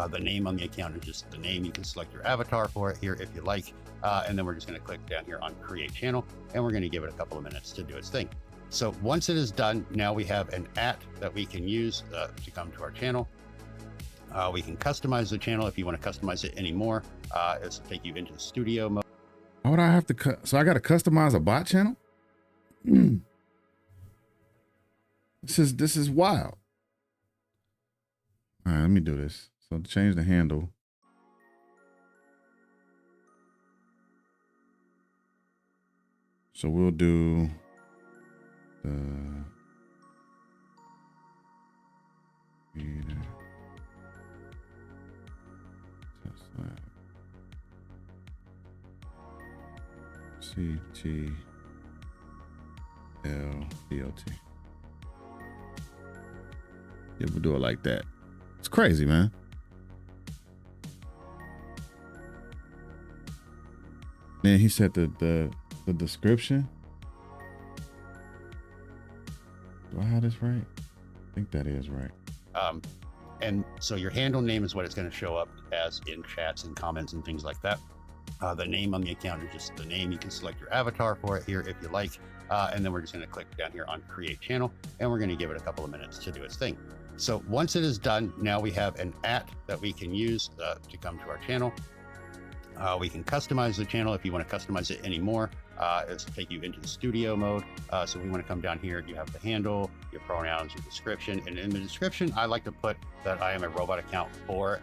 The name on the account is just the name. You can select your avatar for it here if you like. And then we're just going to click down here on create channel, and we're going to give it a couple of minutes to do its thing. So once it is done, now we have an that we can use to come to our channel. We can customize the channel if you want to customize it anymore. This will take you into the studio mode. How would I have to so I got to customize a bot channel? This is wild. All right, let me do this. So change the handle. So we'll do the CTLBOT. Yeah, we'll do it like that. It's crazy, man. Then he said the description. Do I have this right? I think that is right. And so your handle name is what it's going to show up as in chats and comments and things like that. The name on the account is just the name. You can select your avatar for it here if you like. And then we're just going to click down here on create channel, and we're going to give it a couple of minutes to do its thing. So once it is done, now we have an that we can use to come to our channel. We can customize the channel if you want to customize it anymore. This will take you into the studio mode. So we want to come down here. You have the handle, your pronouns, your description. And in the description, I like to put that I am a robot account for,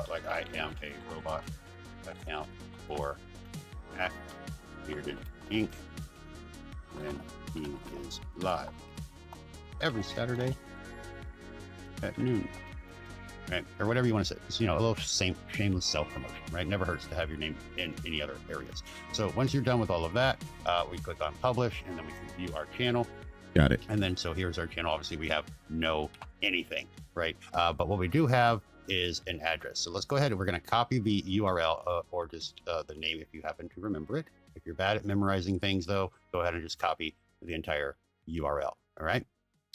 like I am a robot account for Bearded Inc. when he is live every Saturday at noon. Right, or whatever you want to say. It's, a little shameless self-promotion, right? Never hurts to have your name in any other areas. So once you're done with all of that, we click on publish, and then we can view our channel. Got it. And then, so here's our channel. Obviously, we have no anything, right? But what we do have is an address. So let's go ahead and we're going to copy the URL or just the name if you happen to remember it. If you're bad at memorizing things, though, go ahead and just copy the entire URL. All right.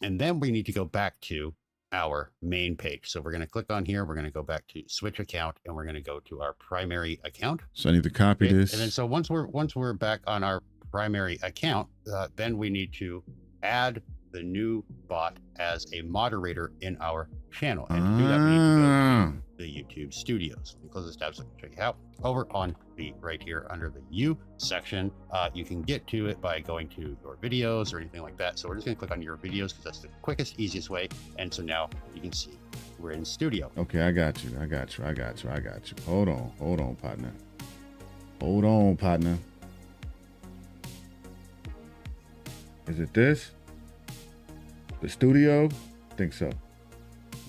And then we need to go back to our main page. So we're going to click on here. We're going to go back to switch account, and we're going to go to our primary account. So I need to copy this. And then so once we're back on our primary account, then we need to add the new bot as a moderator in our channel. And to do that, we need to go to the YouTube studios. Let me close this tab so I can check it out. Over on the right here under the U section, you can get to it by going to your videos or anything like that. So we're just going to click on your videos because that's the quickest, easiest way. And so now you can see we're in studio. Okay, I got you. Hold on, partner. Hold on, partner. Is it this? The studio? I think so.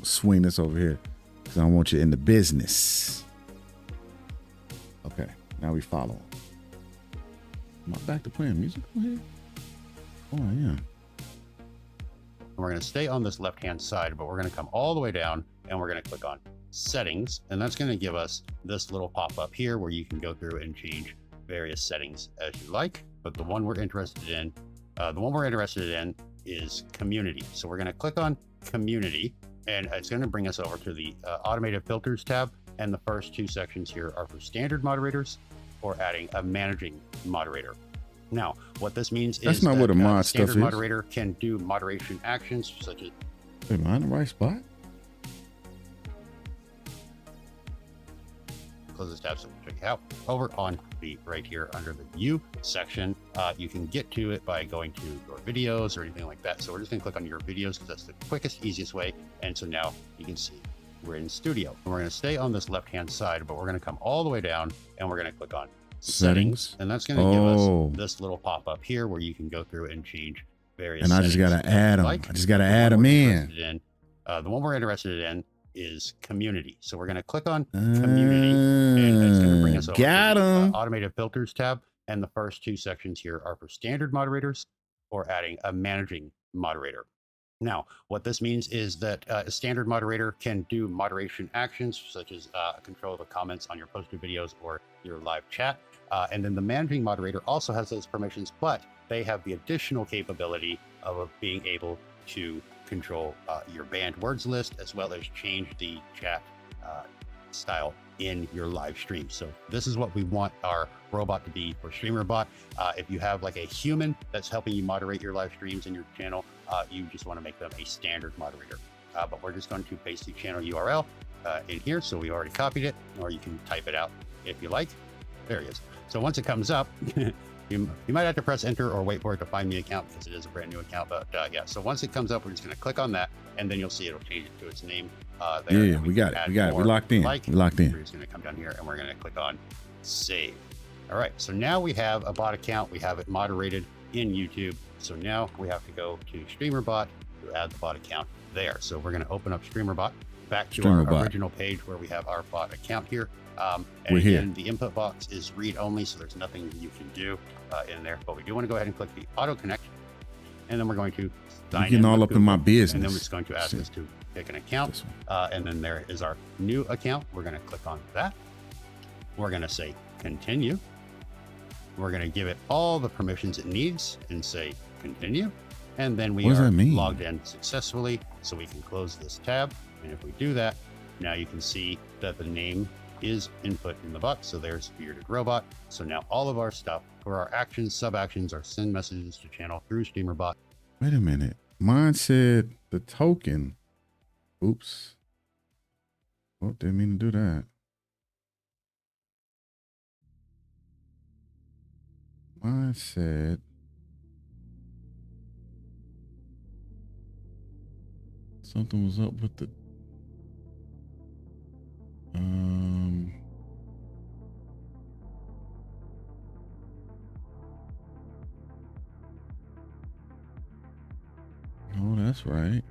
Swing this over here because I don't want you in the business. Okay, now we follow. Am I back to playing music over here? Oh, I am. We're going to stay on this left-hand side, but we're going to come all the way down, and we're going to click on settings, and that's going to give us this little pop-up here where you can go through and change various settings as you like. But the one we're interested in, is community. So we're going to click on community, and it's going to bring us over to the automated filters tab. And the first two sections here are for standard moderators or adding a managing moderator. Now, what this means That's is not that what a mod stuff standard is. moderator can do moderation actions such as. Wait, am I in the right spot? Close this tab so we can check it out. Over on the right here under the U section, you can get to it by going to your videos or anything like that. So we're just going to click on your videos because that's the quickest, easiest way. And so now you can see we're in studio. And we're going to stay on this left-hand side, but we're going to come all the way down, and we're going to click on settings. And that's going to give us this little pop-up here where you can go through and change various And I just got to add them. I just got to add them in. The one we're interested in is community. So we're going to click on community, and it's going to bring us over to the automated filters tab. And the first two sections here are for standard moderators or adding a managing moderator. Now, what this means is that a standard moderator can do moderation actions such as control the comments on your posted videos or your live chat. And then the managing moderator also has those permissions, but they have the additional capability of being able to control your banned words list, as well as change the chat style in your live stream. So this is what we want our robot to be for Streamerbot. If you have like a human that's helping you moderate your live streams in your channel, you just want to make them a standard moderator. But we're just going to paste the channel URL in here. So we already copied it, or you can type it out if you like. There it is. So once it comes up, you might have to press enter or wait for it to find the account because it is a brand new account. But yeah, so once it comes up, we're just going to click on that, and then you'll see it'll change it to its name. There. Yeah, we got it. We got it. We locked in. We locked in. We're just going to come down here and we're going to click on save. All right. So now we have a bot account. We have it moderated in YouTube. So now we have to go to Streamerbot to add the bot account there. So we're going to open up Streamerbot back to our original page where we have our bot account here. And again, the input box is read only, so there's nothing you can do in there. But we do want to go ahead and click the auto connect, and then we're going to sign in all up in my business. And then it's going to ask us to pick an account, and then there is our new account. We're going to click on that. We're going to say continue. We're going to give it all the permissions it needs and say continue. And then we are logged in successfully, so we can close this tab. And if we do that, now you can see that the name is input in the bot. So there's Bearded Robot. So now all of our stuff for our actions, sub actions, our send messages to channel through Streamerbot. Wait a minute. Mine said the token. Oops. Oh, didn't mean to do that. Mine said something was up with the oh, that's right.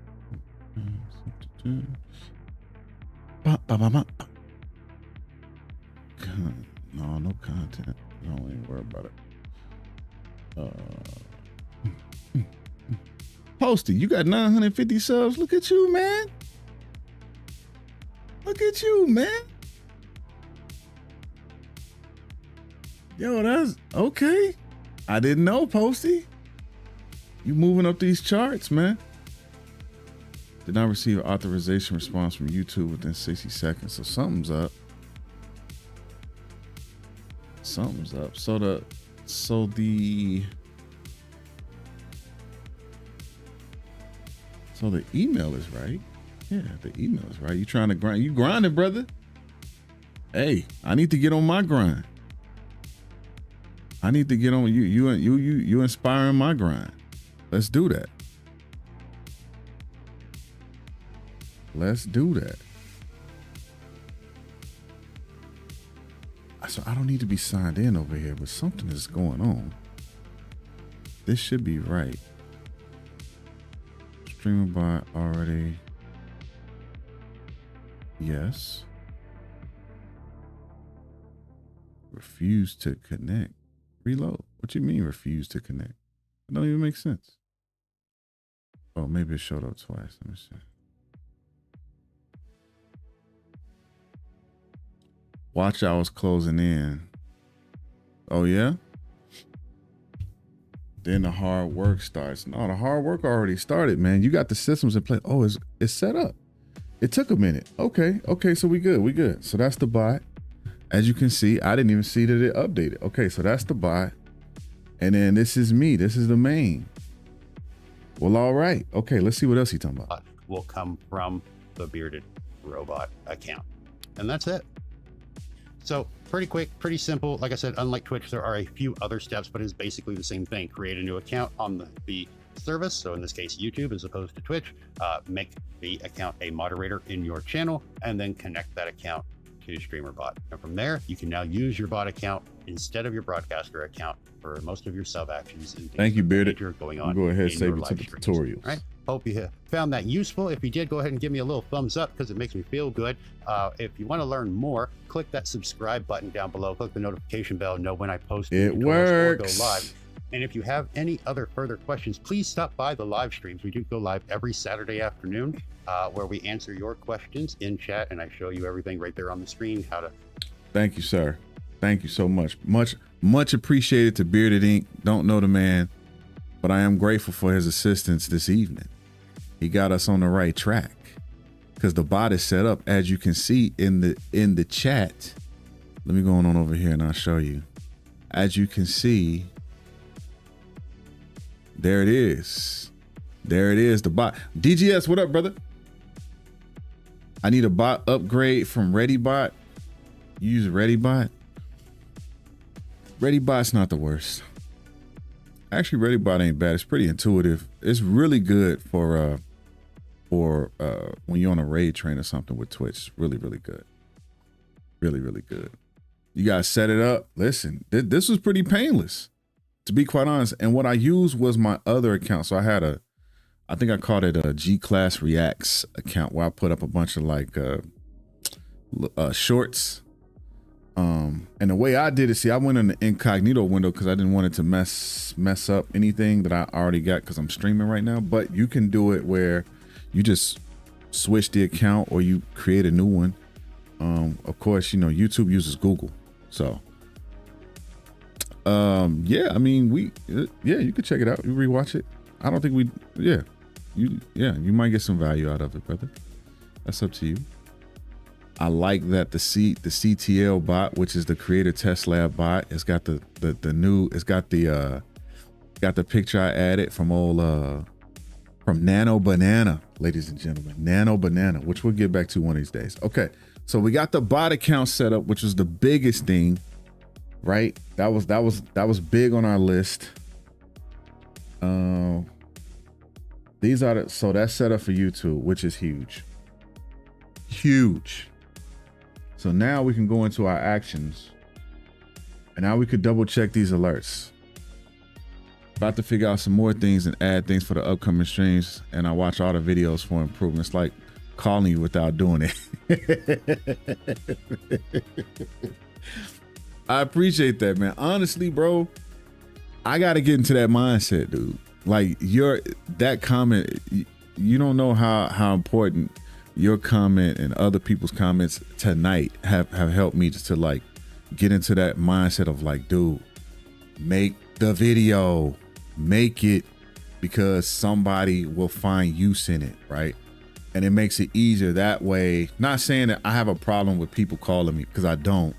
No, no content. Don't even worry about it. Posty, you got 950 subs. Look at you, man. Look at you, man. Yo, that's okay. I didn't know, Posty. You moving up these charts, man. Did not receive authorization response from YouTube within 60 seconds. So something's up. Something's up. So the email is right. Yeah, the email is right. You trying to grind? You grinding, brother? Hey, I need to get on my grind. I need to get on you inspiring my grind. Let's do that. Let's do that. So I don't need to be signed in over here, but something is going on. This should be right. Streamerbot already. Yes. Refuse to connect. Reload. What you mean refuse to connect? It don't even make sense. Oh, maybe it showed up twice. Let me see. Watch hours closing in. Oh, yeah? Then the hard work starts. No, the hard work already started, man. You got the systems in place. Oh, it's set up. It took a minute. Okay, so we good. So that's the bot. As you can see, I didn't even see that it updated. Okay, so that's the bot. And then this is me. This is the main. Well, all right. Okay, let's see what else he's talking about. Will come from the Bearded Robot account. And that's it. So pretty quick, pretty simple. Like I said, unlike Twitch, there are a few other steps, but it's basically the same thing. Create a new account on the service. So in this case, YouTube as opposed to Twitch. Make the account a moderator in your channel, and then connect that account to Streamerbot. And from there, you can now use your bot account instead of your broadcaster account for most of your sub actions and things. Thank you, Bearded. Going on. Go ahead, save it to the tutorials. All right. Hope you found that useful. If you did, go ahead and give me a little thumbs up because it makes me feel good. If you want to learn more, click that subscribe button down below. Click the notification bell. Know when I post it works. Or go live. And if you have any other further questions, please stop by the live streams. We do go live every Saturday afternoon where we answer your questions in chat, and I show you everything right there on the screen. How to. Thank you, sir. Thank you so much. Much appreciated to Bearded Inc. Don't know the man, but I am grateful for his assistance this evening. He got us on the right track. because the bot is set up, as you can see in the chat. Let me go on over here and I'll show you. As you can see, there it is. There it is, the bot. DGS, what up, brother? I need a bot upgrade from ReadyBot. Use ReadyBot. ReadyBot's not the worst. Actually, ReadyBot ain't bad. It's pretty intuitive. It's really good for when you're on a raid train or something with Twitch. Really, really good. Really, really good. You guys set it up. Listen, this was pretty painless, to be quite honest. And what I used was my other account. So I had I think I called it a G-Class Reacts account, where I put up a bunch of like shorts. And the way I did it, see, I went in the incognito window because I didn't want it to mess up anything that I already got because I'm streaming right now. But you can do it where you just switch the account or you create a new one. Of course, you know, YouTube uses Google. So, yeah, I mean, you could check it out. You rewatch it. I don't think you might get some value out of it, brother. That's up to you. I like that the CTL bot, which is the Creator Test Lab bot, it's got the new, it's got the picture I added from from Nano Banana, ladies and gentlemen, Nano Banana, which we'll get back to one of these days. Okay, so we got the bot account set up, which was the biggest thing, right? That was big on our list. These are so that's set up for YouTube, which is huge. So now we can go into our actions, and now we could double check these alerts. About to figure out some more things and add things for the upcoming streams, and I watch all the videos for improvements, like calling you without doing it. I appreciate that, man. Honestly, bro, I got to get into that mindset, dude. Like that comment, you don't know how important your comment and other people's comments tonight have helped me just to like get into that mindset of like, dude, make the video, make it, because somebody will find use in it, right? And it makes it easier that way. Not saying that I have a problem with people calling me, because I don't,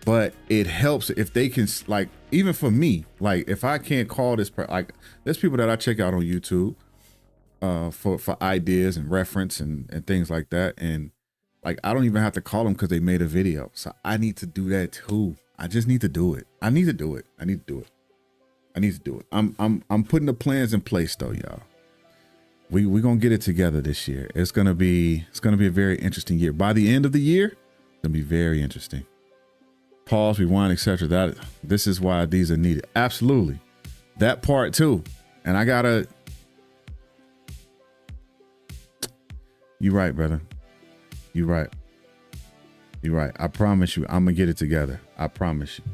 but it helps if they can, like, even for me, like if I can't call this, like there's people that I check out on YouTube for ideas and reference and things like that, and like I don't even have to call them because they made a video. So I need to do that too. I just need to do it. I need to do it. I'm putting the plans in place though, y'all. We're gonna get it together this year. It's gonna be a very interesting year. By the end of the year, it's gonna be very interesting. Pause, rewind, etc. This is why these are needed. Absolutely, that part too. And I gotta. You're right, brother. You're right. I promise you, I'm gonna get it together. I promise you.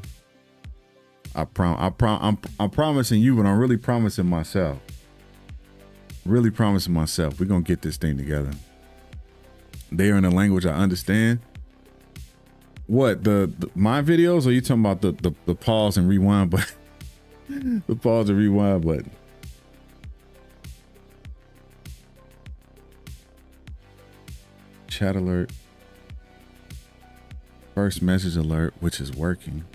I'm promising you, but I'm really promising myself. We're gonna get this thing together. They are in a language I understand. What, my videos, or are you talking about the pause and rewind button? The pause and rewind button. Chat alert, first message alert, which is working.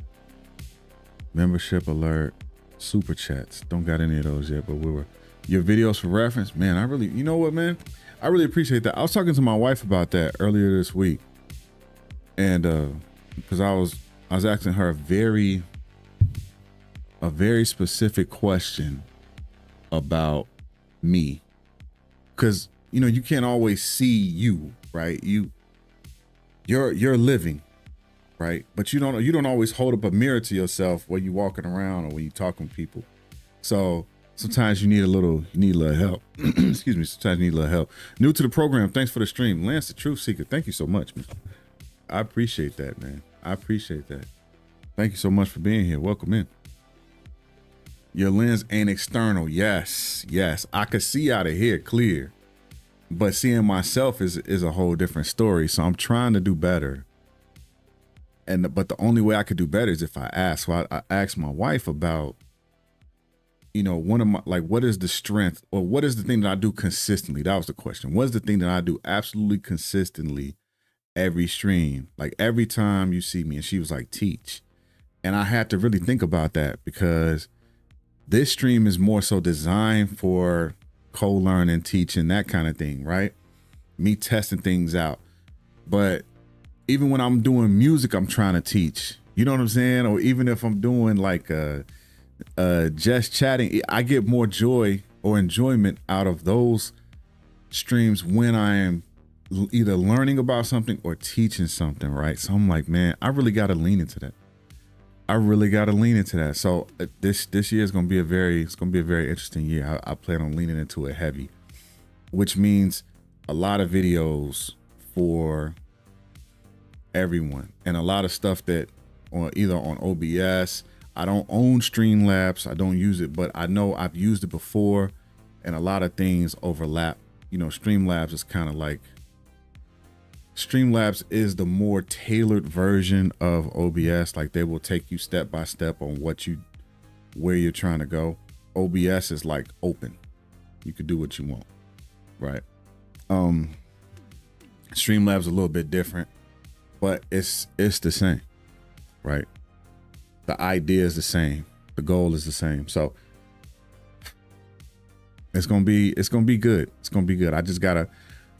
Membership alert, super chats. Don't got any of those yet, but your videos for reference, man. You know what, man? I really appreciate that. I was talking to my wife about that earlier this week, and because I was asking her a very specific question about me, because you know you can't always see you, right? You're living, right? But you don't always hold up a mirror to yourself when you're walking around or when you're talking to people. So sometimes you need a little help. Excuse me. Sometimes you need a little help. New to the program, thanks for the stream, Lance the Truth Seeker. Thank you so much, man. I appreciate that, man. I appreciate that. Thank you so much for being here. Welcome in. Your lens ain't external. Yes. I could see out of here clear. But seeing myself is a whole different story. So I'm trying to do better. But the only way I could do better is if I ask. So I asked my wife about you know, one of my, like, what is the strength, or what is the thing that I do consistently? That was the question. What is the thing that I do absolutely consistently every stream? Like every time you see me? And she was like, teach. And I had to really think about that, because this stream is more so designed for co-learning, teaching, that kind of thing, right? Me testing things out. But even when I'm doing music, I'm trying to teach. You know what I'm saying? Or even if I'm doing like just chatting, I get more joy or enjoyment out of those streams when I am either learning about something or teaching something, right? So I'm like, man, I really got to lean into that. So this year is going to be a very interesting year. I plan on leaning into it heavy, which means a lot of videos for everyone, and a lot of stuff that either on OBS. I don't own Streamlabs. I don't use it, but I know I've used it before, and a lot of things overlap. You know, Streamlabs is kind of like, Streamlabs is the more tailored version of OBS. Like they will take you step by step on where you're trying to go. OBS is like open. You could do what you want, right? Streamlabs a little bit different, but it's the same, right? The idea is the same. The goal is the same. So it's gonna be good. It's gonna be good. I just gotta,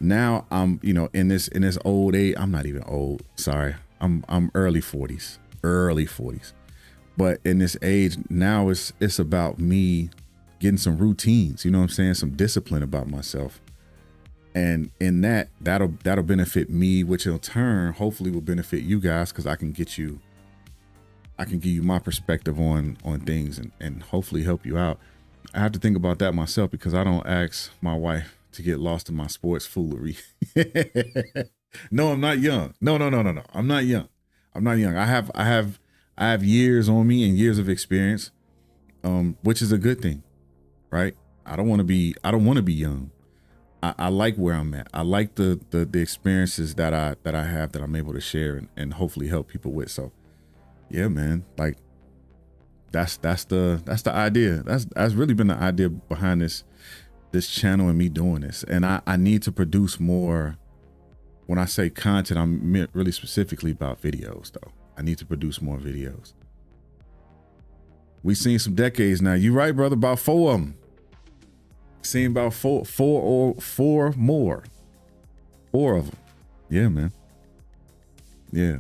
now I'm, you know, in this old age. I'm not even old. Sorry. I'm early 40s. But in this age now, it's about me getting some routines. You know what I'm saying? Some discipline about myself. And in that'll benefit me, which in turn hopefully will benefit you guys, because I can give you my perspective on things and hopefully help you out. I have to think about that myself, because I don't ask my wife to get lost in my sports foolery. No, I'm not young. No. I'm not young. I have years on me and years of experience, which is a good thing, right? I don't want to be young. I like where I'm at. I like the experiences that I have, that I'm able to share and hopefully help people with. So yeah, man, like that's the idea. That's really been the idea behind this channel and me doing this. And I need to produce more. When I say content, I'm really specifically about videos though. I need to produce more videos. We've seen some decades now. You right, brother, about 4 of them. Seen about four more. 4 of them. Yeah, man. Yeah.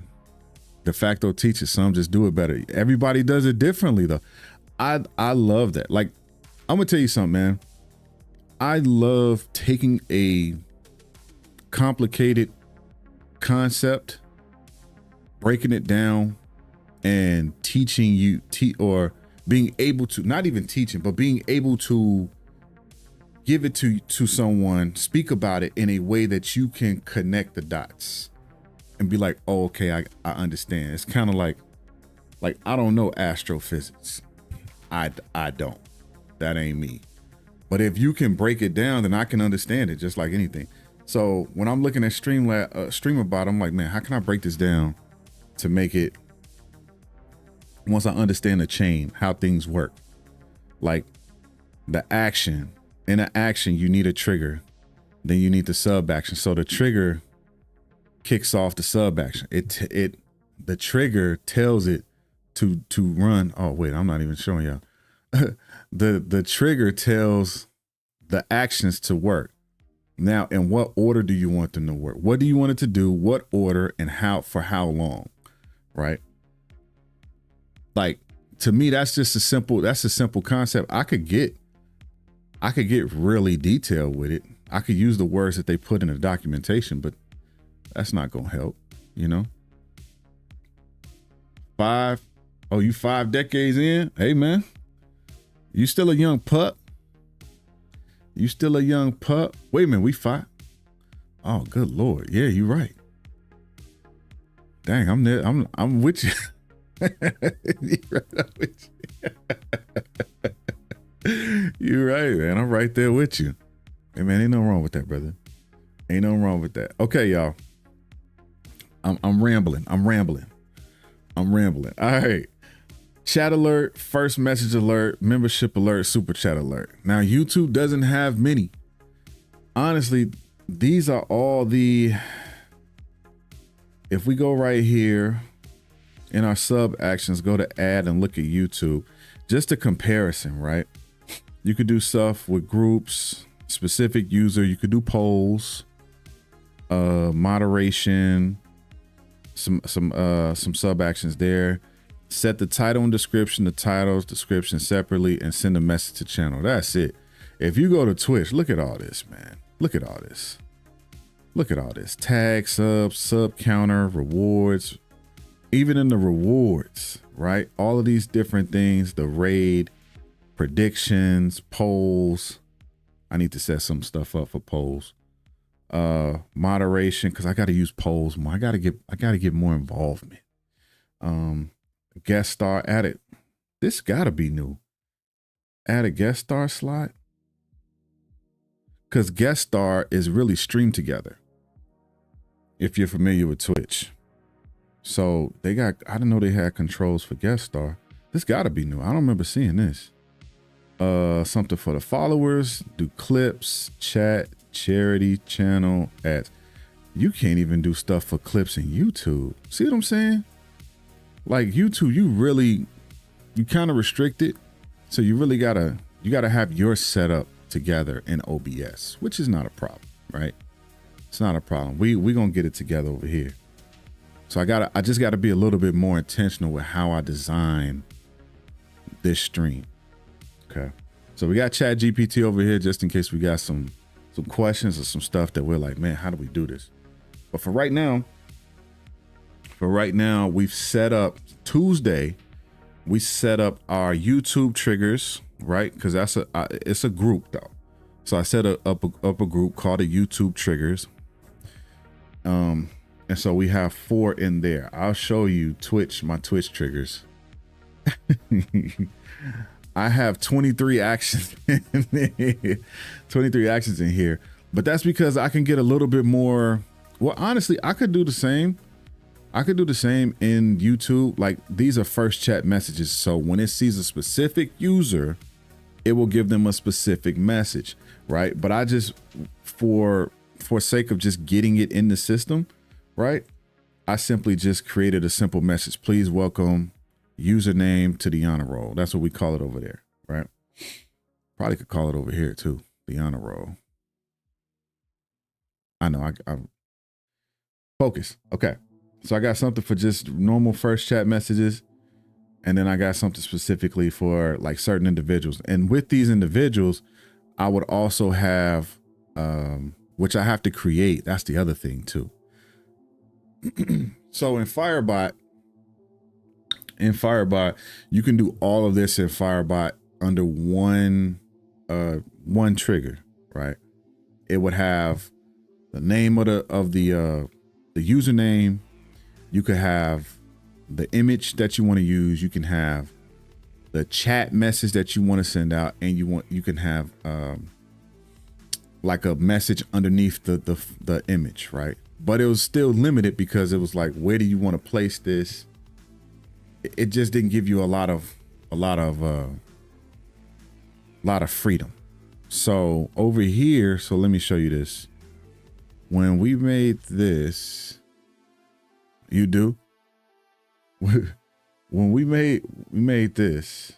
De facto teachers, some just do it better. Everybody does it differently though. I love that. Like, I'm gonna tell you something, man. I love taking a complicated concept, breaking it down, and teaching you, or being able to, not even teaching, but being able to give it to someone, speak about it in a way that you can connect the dots and be like, oh, okay, I understand. It's kind of like I don't know astrophysics. I don't. That ain't me. But if you can break it down, then I can understand it just like anything. So when I'm looking at Streamerbot, I'm like, man, how can I break this down to make it, once I understand the chain, how things work? Like the action. In an action, you need a trigger. Then you need the sub action. So the trigger kicks off the sub action. The trigger tells it to run. Oh wait, I'm not even showing y'all. the trigger tells the actions to work. Now, in what order do you want them to work? What do you want it to do? What order, and for how long? Right? Like, to me, that's a simple concept. I could get really detailed with it. I could use the words that they put in the documentation, but that's not gonna help, you know? You 5 decades in? Hey man, you still a young pup? Wait a minute, we 5? Oh, good Lord. Yeah, you're right. Dang, I'm there. I'm with you. You're right, man. I'm right there with you. Hey man, ain't nothing wrong with that, brother. Ain't nothing wrong with that. Okay, y'all. I'm rambling. All right. Chat alert, first message alert, membership alert, super chat alert. Now, YouTube doesn't have many. Honestly, these are all the, if we go right here in our sub actions, go to add and look at YouTube, just a comparison, right? You could do stuff with groups, specific user. You could do polls, moderation, some sub actions there. Set the title and description, the titles, description separately, and send a message to channel. That's it. If you go to Twitch, look at all this, man. Look at all this. Look at all this. Tag, sub counter, rewards. Even in the rewards, right? All of these different things, the raid, predictions, polls. I need to set some stuff up for polls. Moderation, because I got to use polls more. I gotta get more involvement. Guest star added. This gotta be new. Add a guest star slot. Because guest star is really streamed together. If you're familiar with Twitch. So they got, I didn't know they had controls for guest star. This gotta be new. I don't remember seeing this. Something for the followers, do clips, chat, charity, channel, ads. You can't even do stuff for clips in YouTube. See what I'm saying? Like YouTube, you kind of restricted. So you really gotta have your setup together in OBS, which is not a problem, right? It's not a problem. We gonna get it together over here. So I just gotta be a little bit more intentional with how I design this stream. Okay. So we got Chat GPT over here just in case we got some questions or some stuff that we're like, man, how do we do this? But for right now, we've set up Tuesday. We set up our YouTube triggers, right? Because it's a group though. So I set up a group called the YouTube triggers. And so we have 4 in there. I'll show you my Twitch triggers. I have 23 actions in here. 23 actions in here. But that's because I can get a little bit more. Well, honestly, I could do the same. I could do the same in YouTube. Like these are first chat messages. So when it sees a specific user, it will give them a specific message, right? But I just, for sake of just getting it in the system, right? I simply just created a simple message. Please welcome username to the honor roll. That's what we call it over there, right? Probably could call it over here too, the honor roll. I know, I focus. Okay. So I got something for just normal first chat messages. And then I got something specifically for like certain individuals. And with these individuals, I would also have, which I have to create. That's the other thing too. So in Firebot, you can do all of this in Firebot under one trigger, right? It would have the name of the username. You could have the image that you want to use. You can have the chat message that you want to send out, and you can have like a message underneath the image, right? But it was still limited because it was like, where do you want to place this? It just didn't give you a lot of freedom. So over here, so let me show you this. When we made this, you do. When we made this.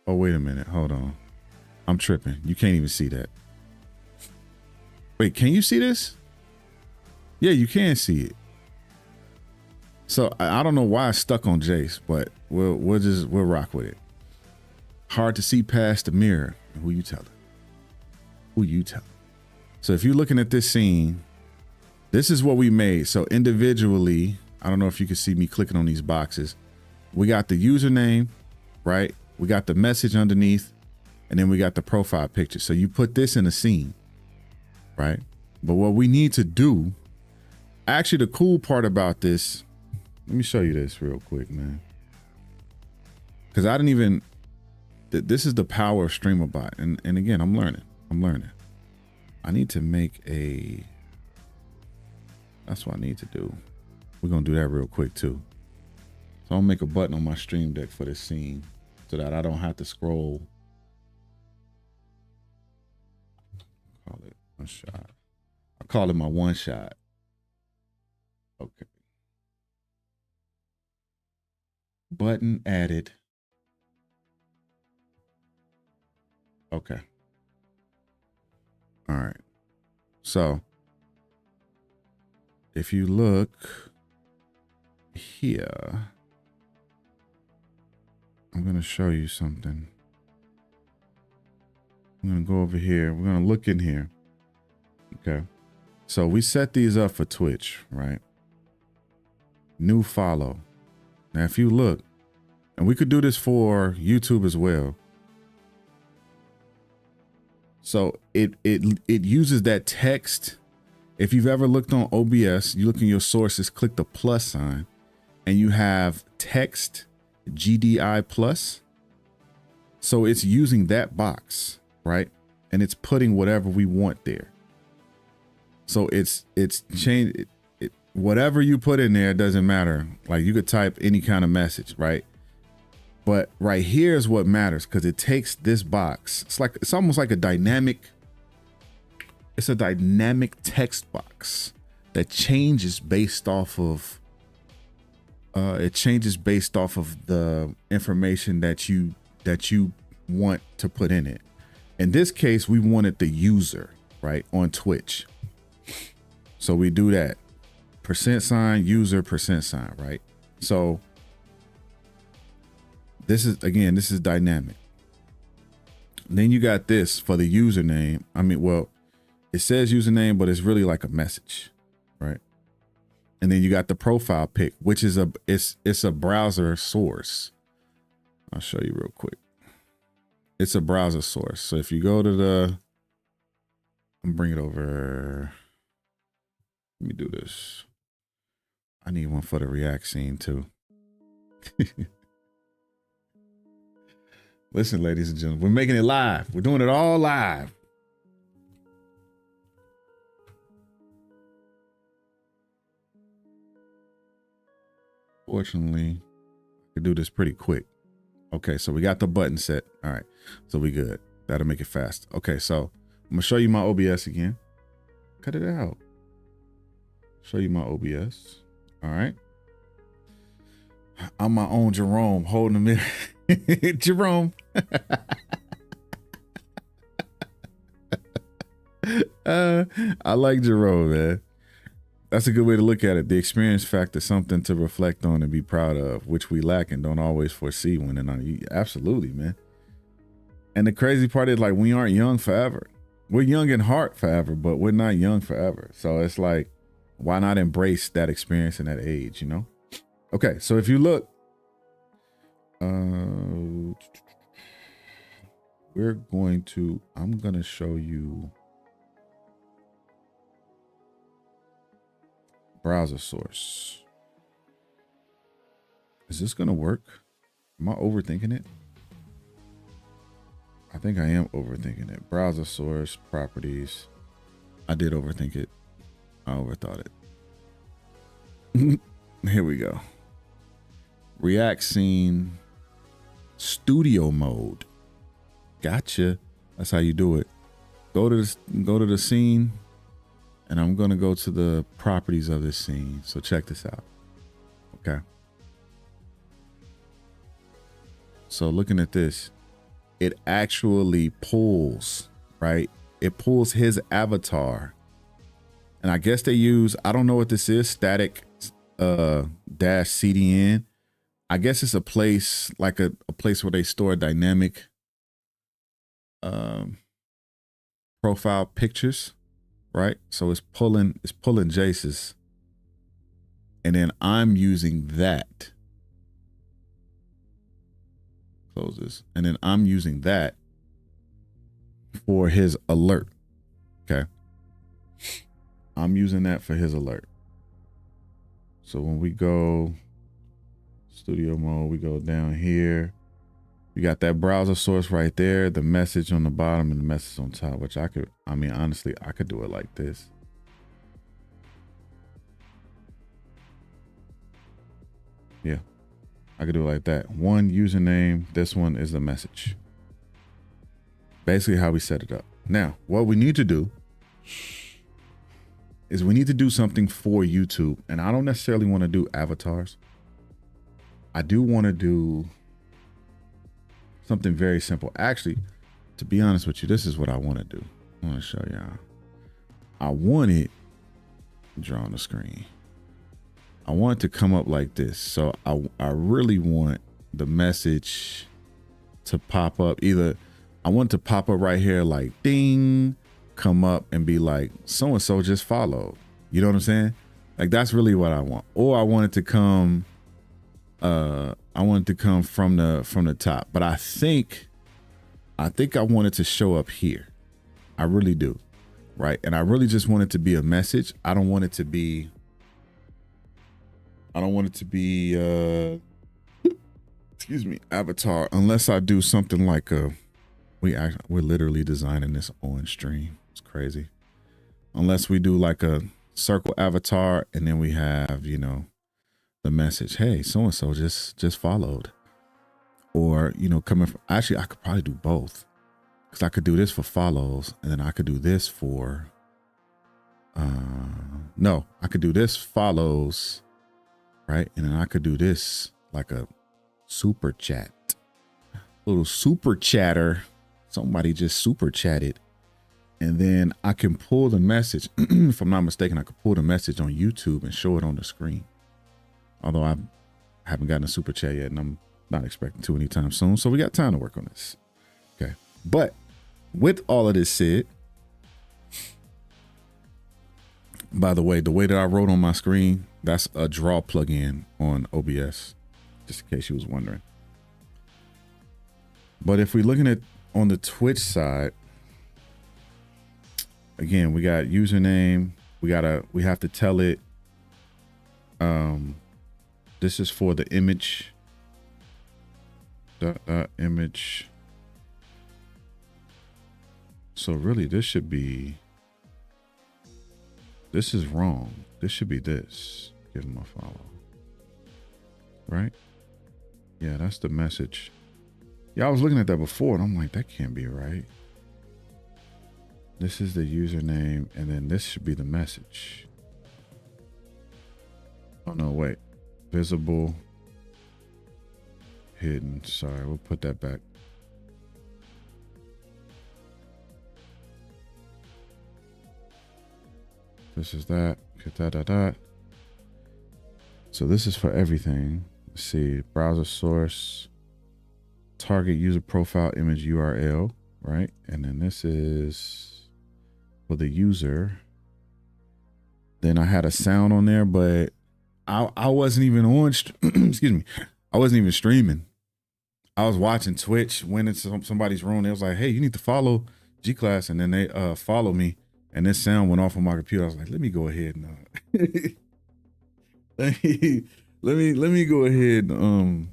Oh, wait a minute. Hold on. I'm tripping. You can't even see that. Wait, can you see this? Yeah, you can see it. So I don't know why it's stuck on Jace, but we'll rock with it. Hard to see past the mirror. Who you telling? Who you telling? So if you're looking at this scene, this is what we made. So individually, I don't know if you can see me clicking on these boxes. We got the username, right? We got the message underneath, and then we got the profile picture. So you put this in a scene, right? But what we need to do, actually the cool part about this, let me show you this real quick, man. Because I didn't even, this is the power of Streamerbot. And again, I'm learning. I need to make that's what I need to do. We're going to do that real quick too. So I'll make a button on my Stream Deck for this scene so that I don't have to scroll. Call it one shot. I call it my one shot. Okay. Button added. Okay. All right. So if you look here, I'm going to show you something. I'm going to go over here. We're going to look in here. Okay. So we set these up for Twitch, right? New follow. Now, if you look, and we could do this for YouTube as well. So it uses that text. If you've ever looked on OBS, you look in your sources, click the plus sign, and you have text GDI plus. So it's using that box, right? And it's putting whatever we want there. So it's changed. Whatever you put in there, it doesn't matter. Like you could type any kind of message, right? But right here is what matters because it takes this box. It's almost like a dynamic. It's a dynamic text box that changes based off of. It changes based off of the information that you want to put in it. In this case, we wanted the user, right, on Twitch. So we do that. %, user, %, right? So this is dynamic. Then you got this for the username. I mean, well, it says username, but it's really like a message, right? And then you got the profile pic, which is it's a browser source. I'll show you real quick. It's a browser source. So if you go to the, I'm bring it over. Let me do this. I need one for the React scene too. Listen, ladies and gentlemen, we're making it live. We're doing it all live. Fortunately, I can do this pretty quick. Okay, so we got the button set. All right, so we good. That'll make it fast. Okay, so I'm gonna show you my OBS again. Cut it out. Show you my OBS. All right. I'm my own Jerome holding the mirror. Jerome. I like Jerome, man. That's a good way to look at it. The experience factor, something to reflect on and be proud of, which we lack and don't always foresee when and on. Absolutely, man. And the crazy part is, like, we aren't young forever. We're young in heart forever, but we're not young forever. So it's like, why not embrace that experience and that age, you know? Okay, so if you look, I'm gonna show you browser source. Is this gonna work? Am I overthinking it? I think I am overthinking it. Browser source, properties. I did overthink it. I overthought it. Here we go. React scene, studio mode. Gotcha. That's how you do it. Go to the scene, and I'm gonna go to the properties of this scene. So check this out. Okay. So looking at this, it actually pulls, right? It pulls his avatar. And I guess they use, I don't know what this is, static dash CDN. I guess it's a place, like a place where they store dynamic profile pictures, right? So it's pulling Jace's. And then I'm using that. Close this. And then I'm using that for his alert. Okay. I'm using that for his alert. So when we go studio mode, we go down here. We got that browser source right there, the message on the bottom and the message on top, which honestly, I could do it like this. Yeah. I could do it like that. One username, this one is the message. Basically how we set it up. Now, what we need to do is we need to do something for YouTube. And I don't necessarily want to do avatars. I do want to do something very simple. Actually, to be honest with you, this is what I want to do. I want to show y'all. I want it drawn on the screen. I want it to come up like this. So I really want the message to pop up. Either I want it to pop up right here like ding, come up and be like so-and-so just followed. You know what I'm saying? Like that's really what I want. Or I want it to come from the top. But I think I want it to show up here. I really do. Right? And I really just want it to be a message. I don't want it to be excuse me, avatar, unless I do something like we're literally designing this on stream. It's crazy. Unless we do like a circle avatar and then we have, you know, the message, hey, so-and-so just followed. Or, you know, coming from, actually I could probably do both. Because I could do this for follows and then I could do this for no, I could do this follows, right? And then I could do this like a super chat, little super chatter. Somebody just super chatted. And then I can pull the message. If I'm not mistaken, I could pull the message on YouTube and show it on the screen. Although I haven't gotten a super chat yet and I'm not expecting to anytime soon. So we got time to work on this. Okay. But with all of this said, by the way that I wrote on my screen, that's a draw plugin on OBS, just in case you was wondering. But if we're looking at on the Twitch side, again, we got username. We have to tell it. This is for the image. Image. So really, this should be. This is wrong. This should be this. Give him a follow. Right? Yeah, that's the message. Yeah, I was looking at that before and I'm like, that can't be right. This is the username and then this should be the message. Oh no, wait. Visible. Hidden. Sorry, we'll put that back. This is that. So this is for everything. Let's see. Browser source. Target user profile image URL. Right? And then this is for the user. Then I had a sound on there, but I wasn't even on. Excuse me. I wasn't even streaming. I was watching Twitch, went into somebody's room. They was like, hey, you need to follow G-Class. And then they follow me. And this sound went off on my computer. I was like, let me go ahead and let me go ahead and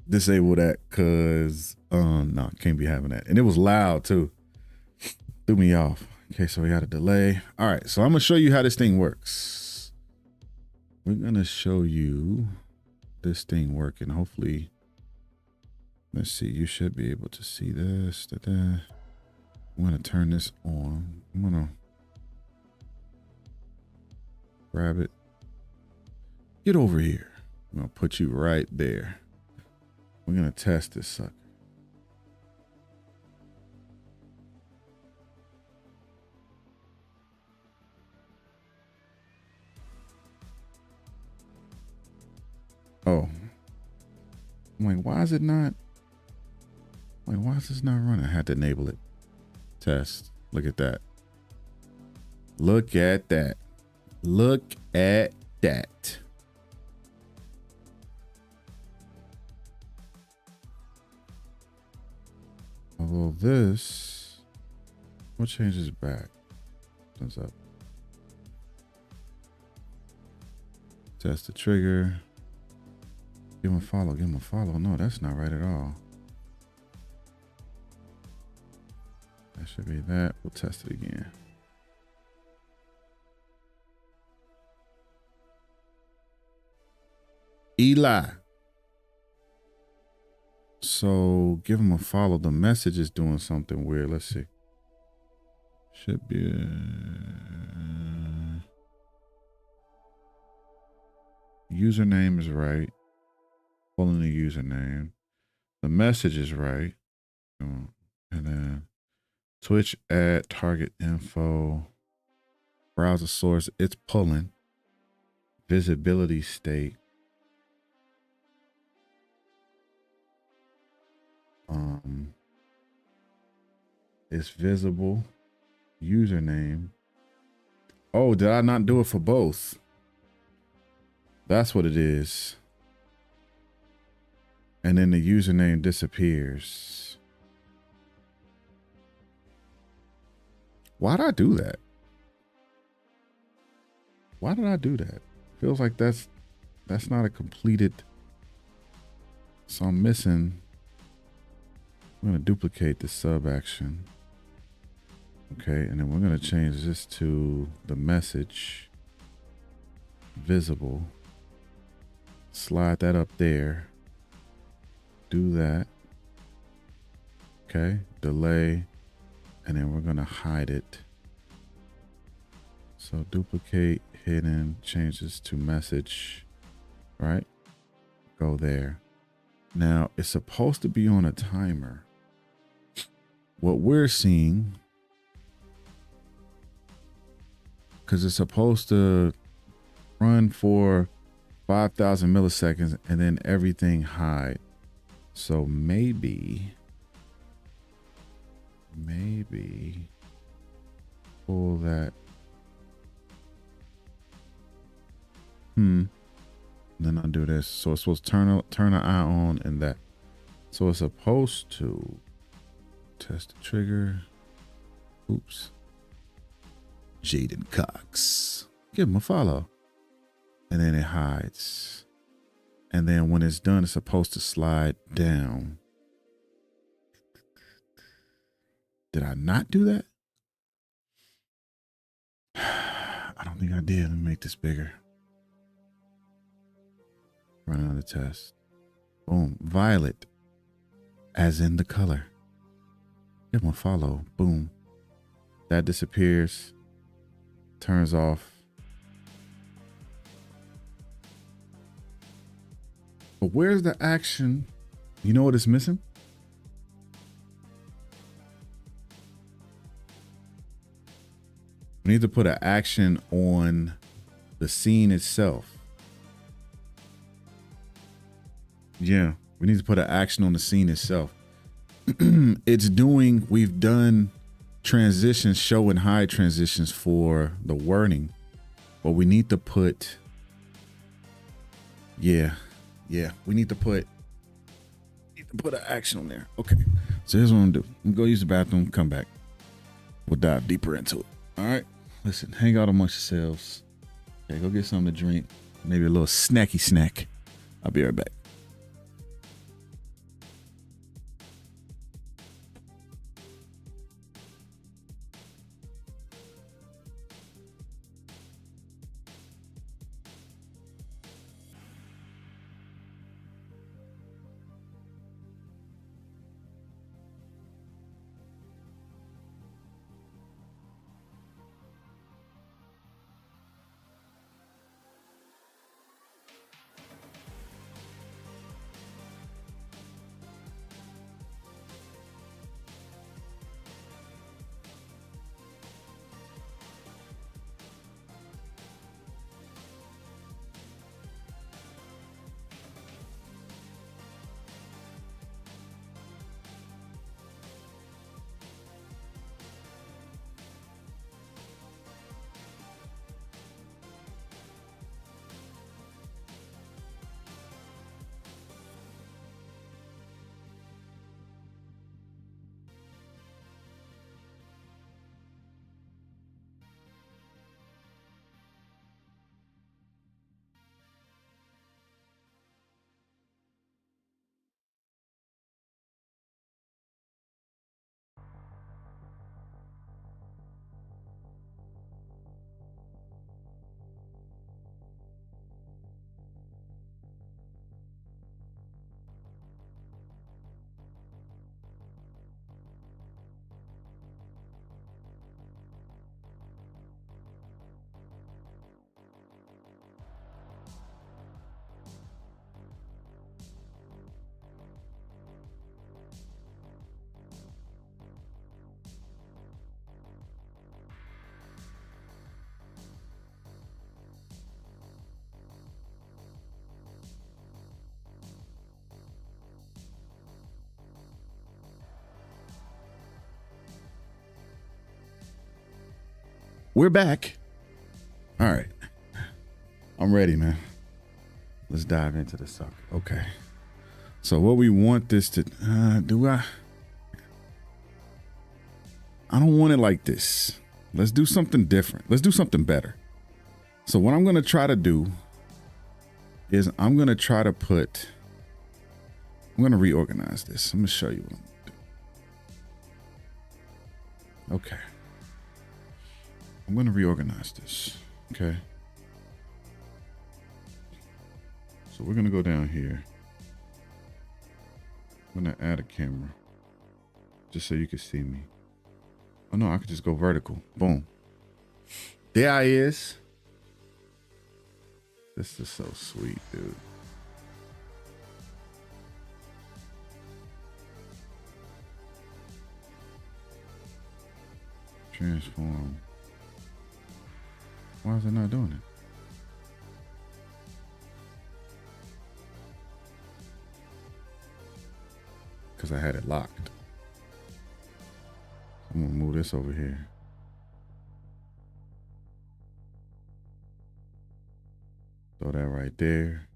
disable that because no, can't be having that. And it was loud too. Threw me off. Okay, so we got a delay. All right, so I'm gonna show you how this thing works. We're gonna show you this thing working. Hopefully, let's see, you should be able to see this. I'm gonna turn this on. I'm gonna grab it. Get over here. I'm gonna put you right there. We're gonna test this sucker. Oh. I'm like, why is it not? Like, why is this not running? I had to enable it. Test. Look at that. Look at that. Look at that. Although this, what changes back? Thumbs up. Test the trigger. Give him a follow. Give him a follow. No, that's not right at all. That should be that. We'll test it again. Eli. So give them a follow. The message is doing something weird. Let's see. Should be username is right. Pulling the username. The message is right. And then Twitch ad target info. Browser source. It's pulling. Visibility state. It's visible. Username. Oh, did I not do it for both? That's what it is. And then the username disappears. Why did I do that? Why did I do that? Feels like that's not a completed. So I'm missing. I'm going to duplicate the sub action. Okay, and then we're going to change this to the message. Visible. Slide that up there. Do that. Okay, delay. And then we're going to hide it. So duplicate, hidden, change this to message. Right? Go there. Now, it's supposed to be on a timer. What we're seeing, because it's supposed to run for 5,000 milliseconds and then everything hide. So maybe pull that. Then I'll do this. So it's supposed to turn an eye on and that. So it's supposed to test the trigger. Oops. Jaden Cox. Give him a follow. And then it hides. And then when it's done, it's supposed to slide down. Did I not do that? I don't think I did. Let me make this bigger. Run another test. Boom. Violet. As in the color. Give him a follow. Boom. That disappears. Turns off. But where's the action? You know what it's missing? We need to put an action on the scene itself. Yeah, we need to put an action on the scene itself. We've done transitions, show and hide transitions for the wording, but we need to put, we need to put an action on there. Okay, so here's what I'm gonna do. I'm gonna go use the bathroom, come back. We'll dive deeper into it. All right, listen, hang out amongst yourselves. Okay, go get something to drink, maybe a little snacky snack. I'll be right back. we're back. All right. I'm ready, man. Let's dive into the sucker. Okay. So what we want this to I don't want it like this. Let's do something different. Let's do something better. So what I'm going to try to do is I'm going to reorganize this. I'm going to show you what I'm going to do. Okay. I'm going to reorganize this. Okay. So we're going to go down here. I'm going to add a camera just so you can see me. Oh no, I could just go vertical. Boom. There I is. This is so sweet, dude. Transform. Why is it not doing it? Because I had it locked. I'm gonna move this over here. Throw that right there.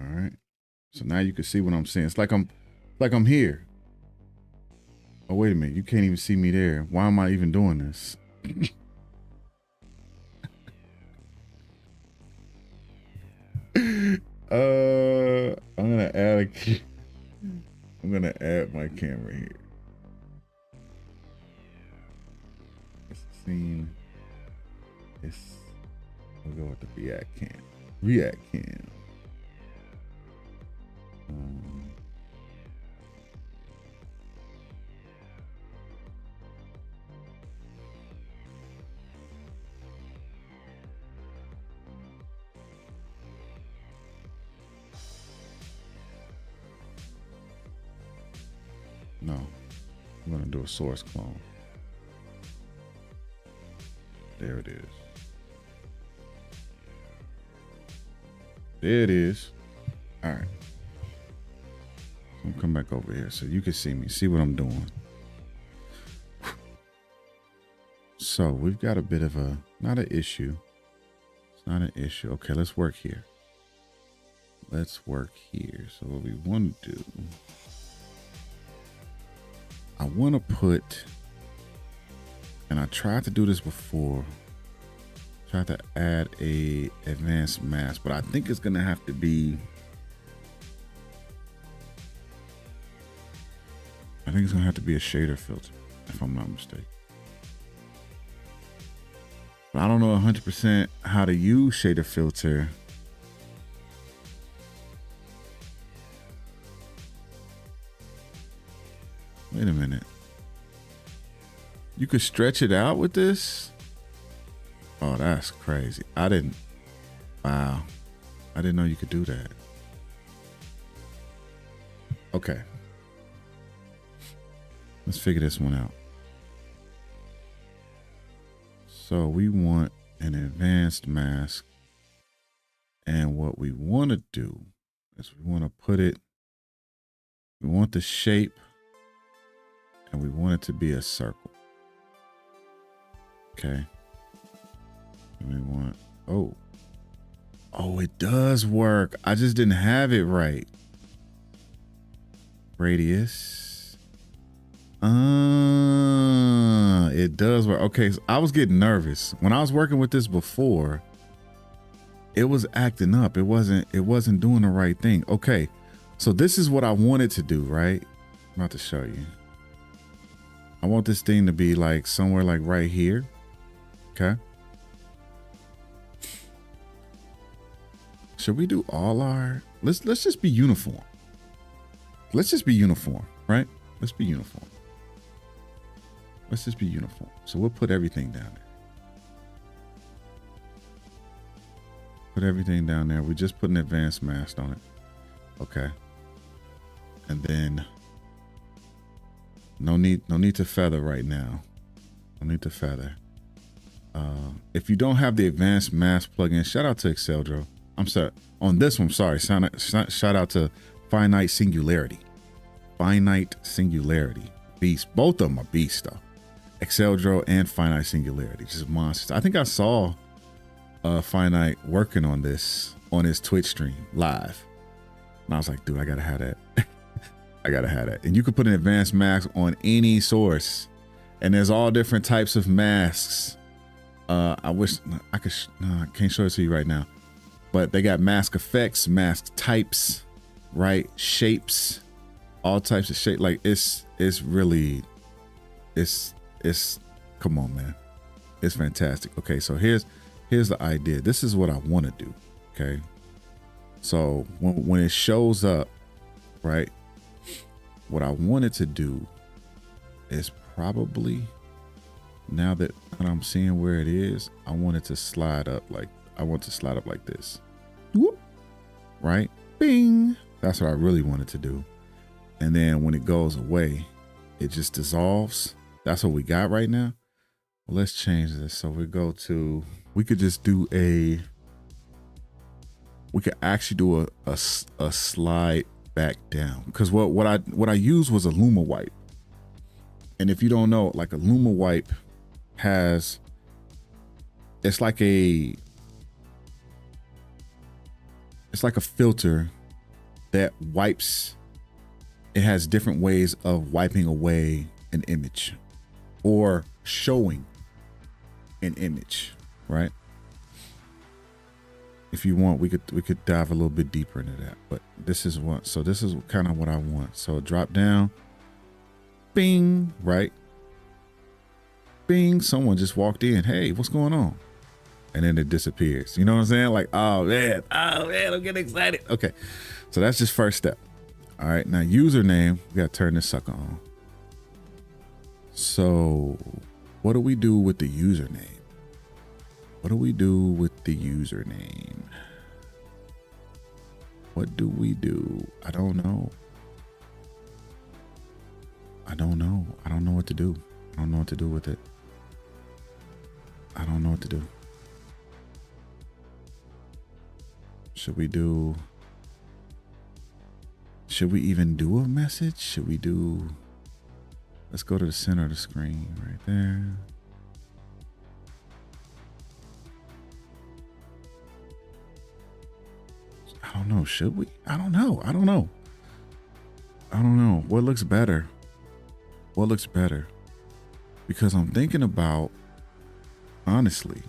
All right. So now you can see what I'm saying. It's like I'm here. Oh, wait a minute. You can't even see me there. Why am I even doing this? I'm gonna add my camera here. Scene. We'll go with the React cam. React cam. No, I'm gonna do a source clone. There it is. There it is. All right. I'm gonna come back over here so you can see me, see what I'm doing. So we've got a bit of a, not an issue. It's not an issue. Okay, let's work here. Let's work here. So what we want to do, I want to put, and I tried to do this before, tried to add a advanced mask, but I think it's going to have to be, I think it's going to have to be a shader filter, if I'm not mistaken. But I don't know 100% how to use shader filter. Wait a minute. You could stretch it out with this? Oh, that's crazy. Wow. I didn't know you could do that. Okay. Let's figure this one out. So we want an advanced mask. And what we want to do is we want to put it, we want the shape, and we want it to be a circle. Okay. And we want, oh, it does work. I just didn't have it right. Radius. It does work. Okay, so I was getting nervous. When I was working with this before, it was acting up. It wasn't doing the right thing. Okay, so this is what I wanted to do, right? I'm about to show you. I want this thing to be like somewhere like right here. Okay. Should we do all our, let's just be uniform. Let's just be uniform, right? Let's be uniform. Let's just be uniform. So we'll put everything down there. Put everything down there. We just put an advanced mask on it. Okay. And then no need to feather right now. No need to feather. If you don't have the advanced mask plugin, shout out to Exceldro. I'm sorry. On this one, sorry. Shout out to Finite Singularity. Finite Singularity. beast. Both of them are beasts though. Excel Draw and Finite Singularity, just monsters. I think I saw Finite working on this on his Twitch stream live. And I was like, dude, I gotta have that. I gotta have that. And you could put an advanced mask on any source. And there's all different types of masks. I wish I could, no, I can't show it to you right now. But they got mask effects, mask types, right? Shapes, all types of shape. Like it's really, it's, come on, man. It's fantastic. Okay, so here's the idea. This is what I want to do, okay? So when it shows up, right, what I wanted to do is probably, now that I'm seeing where it is, I want it to slide up like, I want to slide up like this. Whoop, right? Bing. That's what I really wanted to do. And then when it goes away, it just dissolves. That's what we got right now. Well, let's change this. So we go to, we could just do a, we could actually do a slide back down. Because what I used was a Luma wipe. And if you don't know, like a Luma wipe has, it's like a filter that wipes. It has different ways of wiping away an image or showing an image, right? If you want, we could dive a little bit deeper into that, but this is what, so this is kind of what I want. So drop down, bing, right? Bing, someone just walked in. Hey, what's going on? And then it disappears. You know what I'm saying? Like, oh man, I'm getting excited. Okay, so that's just first step. All right, now username, we gotta turn this sucker on. So what do we do with the username? What do we do with the username? What do we do? I don't know. I don't know. I don't know what to do. I don't know what to do with it. I don't know what to do. Should we even do a message? Should we do, let's go to the center of the screen right there. I don't know. Should we? I don't know. I don't know. What looks better? What looks better? Because I'm thinking about, honestly,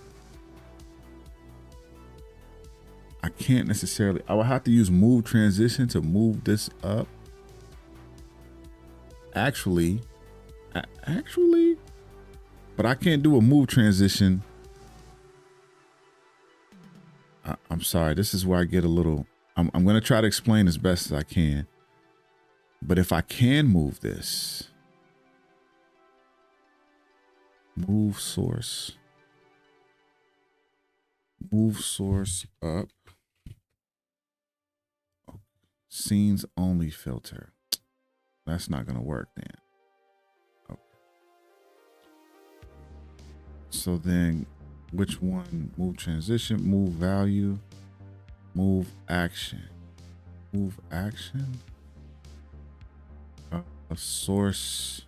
I can't necessarily, I would have to use move transition to move this up. Actually, but I can't do a move transition. I'm sorry. This is where I get a little, I'm going to try to explain as best as I can. But if I can move this, move source up, scenes only filter. That's not going to work then. Okay. So then which one? Move transition, move value, move action, a source.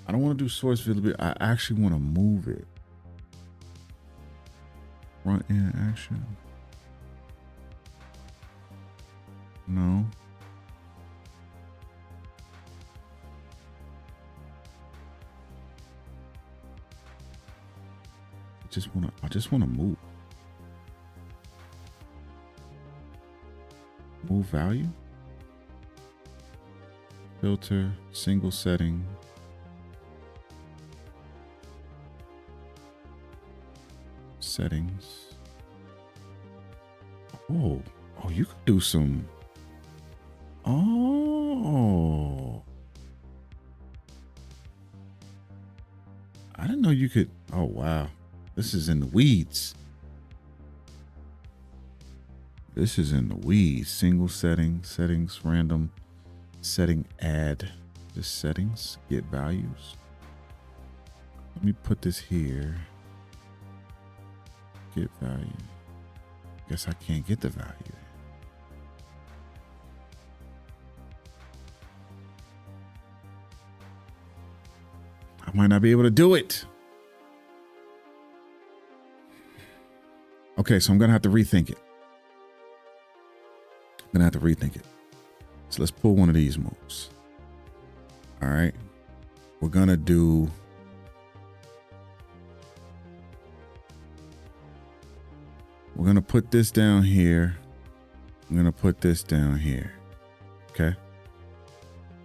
I don't want to do source visibility. I actually want to move it. Front end action. No. I just want to move. Move value. Filter, single setting. Settings. Oh, you could do some. Oh, I didn't know you could. Oh, wow. This is in the weeds. This is in the weeds. Single setting, settings, random setting, add. Just settings, get values. Let me put this here. Get value. Guess I can't get the value. I might not be able to do it. Okay, so I'm gonna have to rethink it. So let's pull one of these moves. All right. We're gonna put this down here. I'm gonna put this down here. Okay.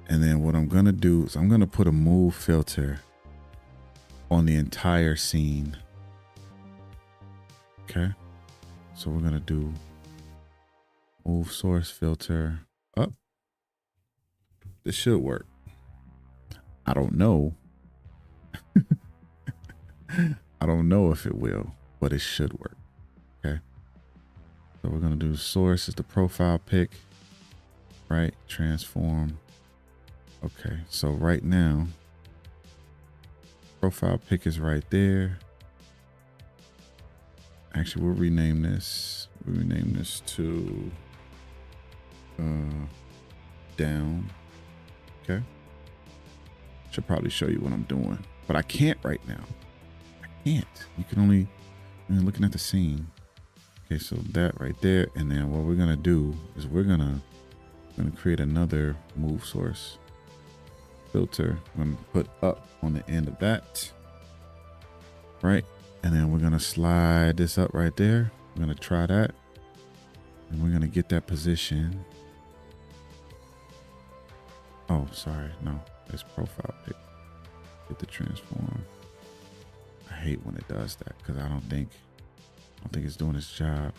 And then what I'm gonna do is I'm gonna put a move filter on the entire scene. Okay. So we're gonna do move source filter up. This should work. I don't know. I don't know if it will, but it should work. Okay. So we're gonna do source is the profile pic, right? Transform. Okay. So right now, profile pic is right there. Actually, we'll rename this. We'll rename this to down. Okay. Should probably show you what I'm doing, but I can't right now. I can't. You can only, you're looking at the scene. Okay, so that right there, and then what we're gonna do is we're gonna create another move source filter. I'm gonna put up on the end of that, right? And then we're gonna slide this up right there. We're gonna try that, and we're gonna get that position. Oh, sorry, no. That's profile pic. Get the transform. I hate when it does that because I don't think it's doing its job.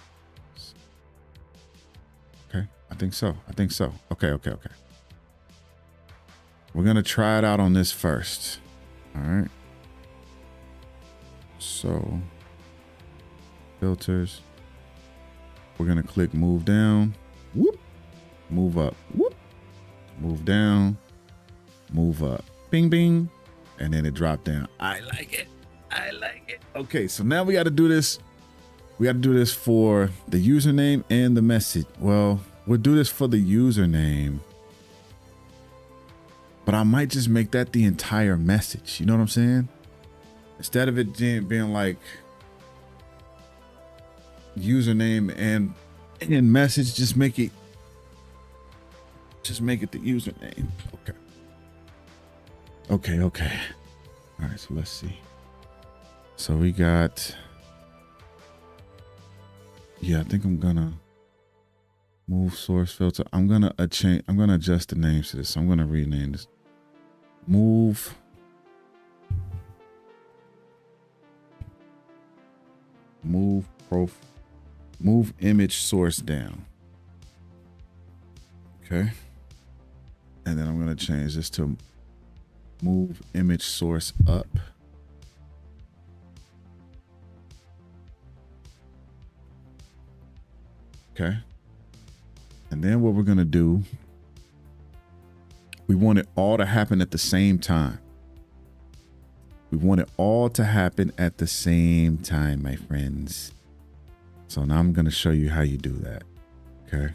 Okay, I think so. Okay. We're gonna try it out on this first. All right. So filters. We're gonna click move down. Whoop. Move up. Whoop. Move down. Move up, bing, bing, and then it dropped down. I like it. Okay, so now we got to do this. We got to do this for the username and the message. Well, we'll do this for the username, but I might just make that the entire message. You know what I'm saying? Instead of it being like username and message, just make it the username. Okay. All right, so let's see. So we got, I think I'm gonna move source filter. I'm gonna adjust the names to this. So I'm gonna rename this. Move image source down. Okay. And then I'm gonna change this to move image source up. Okay. And then what we're going to do, we want it all to happen at the same time. My friends. So now I'm going to show you how you do that. Okay.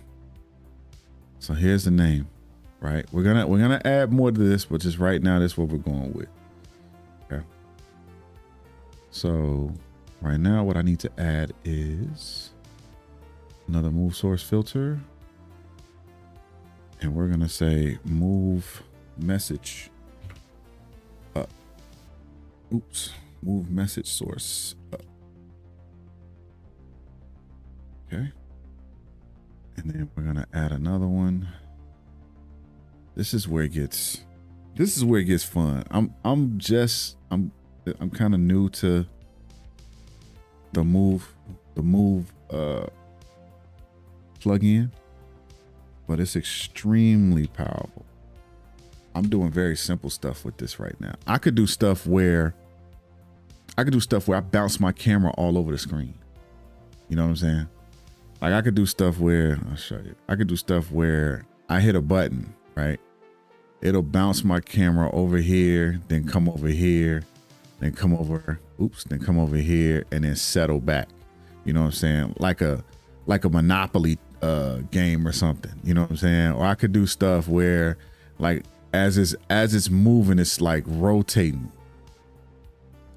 So here's the name. Right, we're gonna add more to this, but just right now, that's what we're going with. Okay. So right now, what I need to add is another move source filter, and we're gonna say move message up. Move message source up. Okay. And then we're gonna add another one. This is where it gets fun. I'm kind of new to the move plugin, but it's extremely powerful. I'm doing very simple stuff with this right now. I could do stuff where I bounce my camera all over the screen. You know what I'm saying? Like I could do stuff where I'll show you. I could do stuff where I hit a button. Right, it'll bounce my camera over here, then come over here, then come over here, and then settle back. You know what I'm saying? Like a Monopoly game or something. You know what I'm saying? Or I could do stuff where, like, as it's moving, it's like rotating.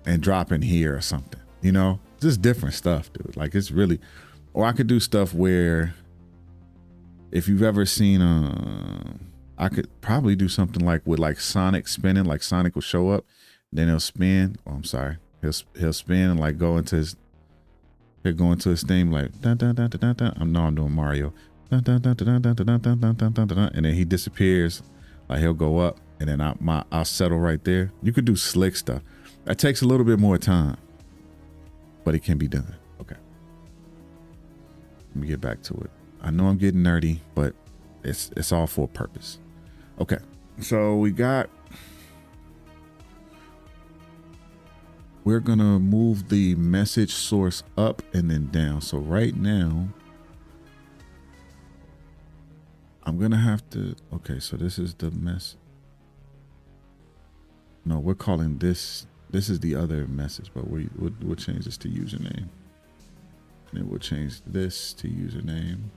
and drop in here or something, you know, just different stuff, dude. Like it's really, or I could do stuff where if you've ever seen, I could probably do something like with like Sonic spinning, like Sonic will show up, then he'll spin. Oh, I'm sorry. He'll spin and like go into his, he'll go into his theme like, dun, dun, dun, dun, dun, dun. I'm doing Mario. Dun, dun, dun, dun, dun, dun, dun, dun, dun, dun, dun, dun, and then he disappears. Like he'll go up and then I'll settle right there. You could do slick stuff. That takes a little bit more time, but it can be done. Okay. Let me get back to it. I know I'm getting nerdy, but it's all for a purpose. Okay. So we're gonna move the message source up and then down. So right now, I'm gonna have to, okay, so this is the mess. No, we're calling this is the other message, but we'll change this to username. And then we'll change this to username.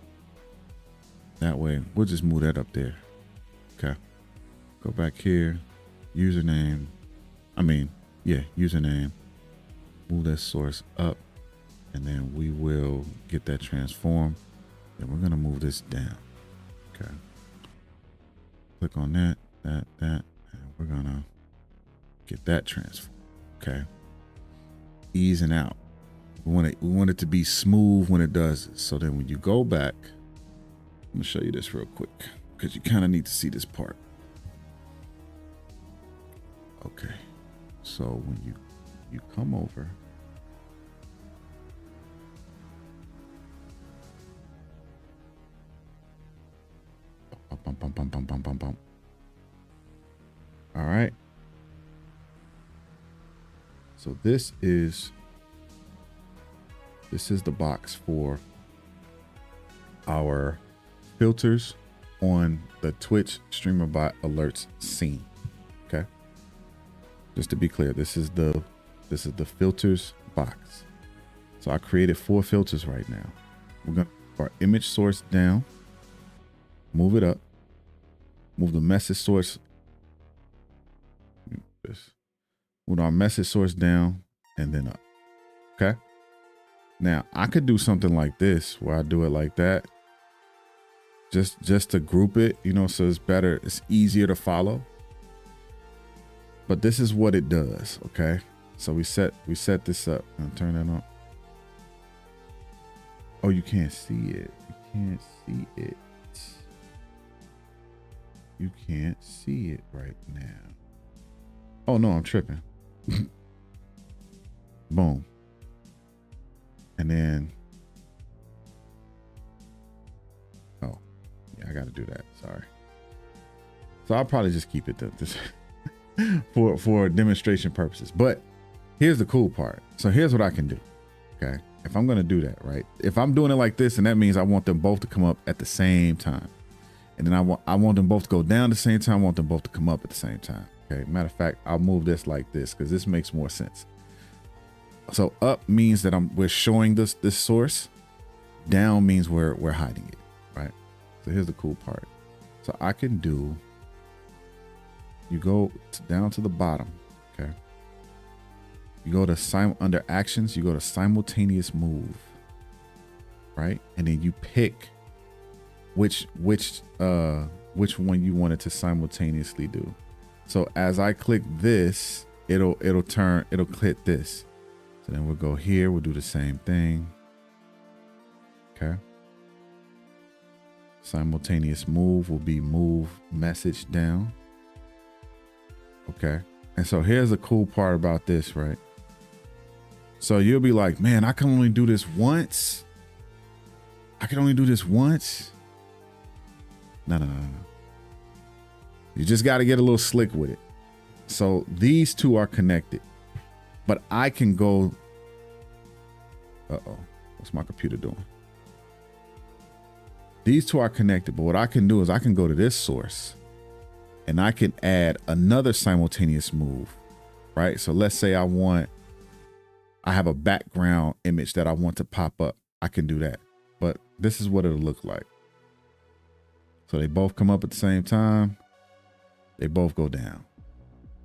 That way, we'll just move that up there. Okay. Go back here, username. Username. Move that source up, and then we will get that transform. And we're gonna move this down. Okay. Click on that, and we're gonna get that transform. Okay. Easing out. We want it to be smooth when it does it. So then when you go back, I'm gonna show you this real quick because you kind of need to see this part. Okay. So when you come over, all right. So this is the box for our filters on the Twitch Streamerbot Alerts scene. Okay. Just to be clear, this is the filters box. So I created 4 filters right now. We're gonna put our image source down, move it up, move the message source. Move our message source down and then up. Okay. Now I could do something like this where I do it like that. Just to group it, you know, so it's better, it's easier to follow. But this is what it does. Okay. So we set this up and turn that on. Oh, you can't see it. You can't see it. You can't see it right now. Oh no, I'm tripping. Boom. And then, oh yeah, I got to do that. Sorry. So I'll probably just keep it this for demonstration purposes. But here's the cool part. So here's what I can do. Okay. If I'm going to do that, right? If I'm doing it like this, and that means I want them both to come up at the same time. And then I want them both to go down at the same time. I want them both to come up at the same time. Okay. Matter of fact, I'll move this like this because this makes more sense. So up means that we're showing this source. Down means we're hiding it, right? So here's the cool part. So I can do, you go down to the bottom, okay? You go to under actions, you go to simultaneous move, right? And then you pick which one you want it to simultaneously do. So as I click this, it'll click this. So then we'll go here, we'll do the same thing. Okay. Simultaneous move will be move message down. Okay. And so here's the cool part about this, right? So you'll be like, man, I can only do this once. I can only do this once. No. You just got to get a little slick with it. So these two are connected, but I can go, uh-oh, what's my computer doing? These two are connected, but what I can do is I can go to this source and I can add another simultaneous move, right? So let's say I have a background image that I want to pop up. I can do that, but this is what it'll look like. So they both come up at the same time. They both go down.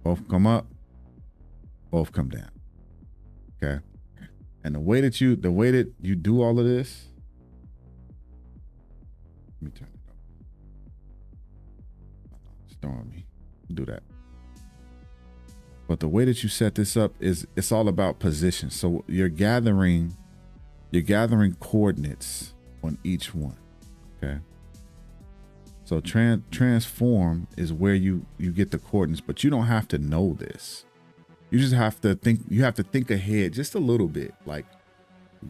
Both come up, both come down. Okay. And the way that you do all of this, let me turn it up. It's throwing me. Do that. But the way that you set this up is it's all about position. So you're gathering coordinates on each one. Okay. So transform is where you get the coordinates, but you don't have to know this. You just have to think. You have to think ahead just a little bit. Like,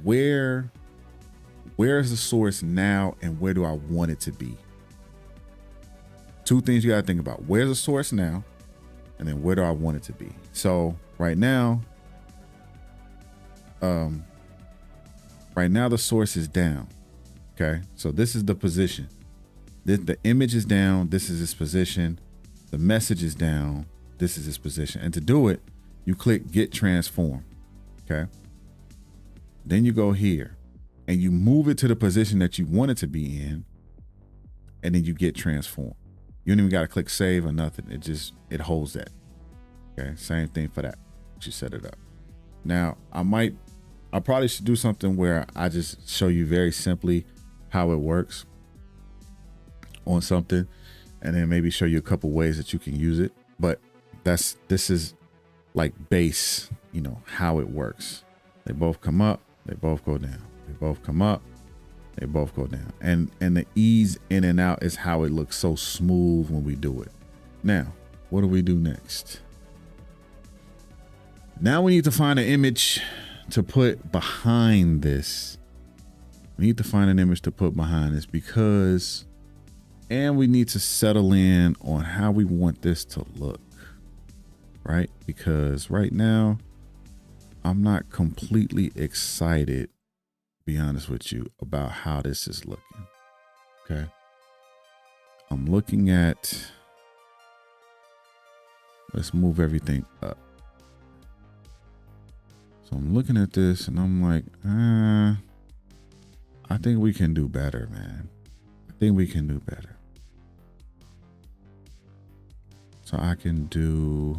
where is the source now, and where do I want it to be? Two things you got to think about: where's the source now, and then where do I want it to be? So right now, the source is down. Okay, so this is the position. The image is down. This is its position. The message is down. This is its position. And to do it, you click Get Transform. Okay. Then you go here and you move it to the position that you want it to be in. And then you get Transform. You don't even got to click Save or nothing. It holds that. Okay. Same thing for that. You set it up. Now, I probably should do something where I just show you very simply how it works on something, and then maybe show you a couple ways that you can use it. But this is like base, how it works. They both come up, they both go down. They both come up, they both go down. And the ease in and out is how it looks so smooth when we do it. Now, what do we do next? Now we need to find an image to put behind this. We need to find an image to put behind this and we need to settle in on how we want this to look, right? Because right now, I'm not completely excited, to be honest with you, about how this is looking, okay? I'm looking at, let's move everything up. So I'm looking at this and I'm like, I think we can do better, man. I think we can do better. So I can do,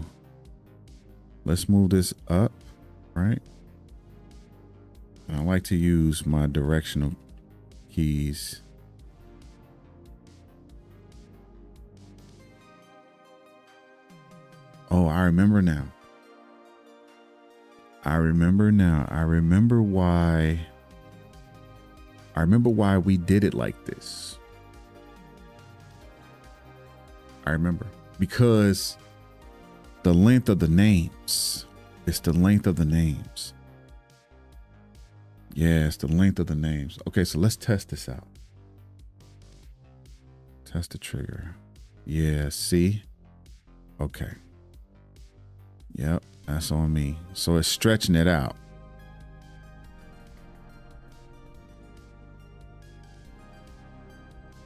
let's move this up, right? And I like to use my directional keys. Oh, I remember now. I remember why we did it like this. I remember. Because the length of the names. It's the length of the names. Yeah, it's the length of the names. Okay, so let's test this out. Test the trigger. Yeah, see? Okay. Yep, that's on me. So it's stretching it out.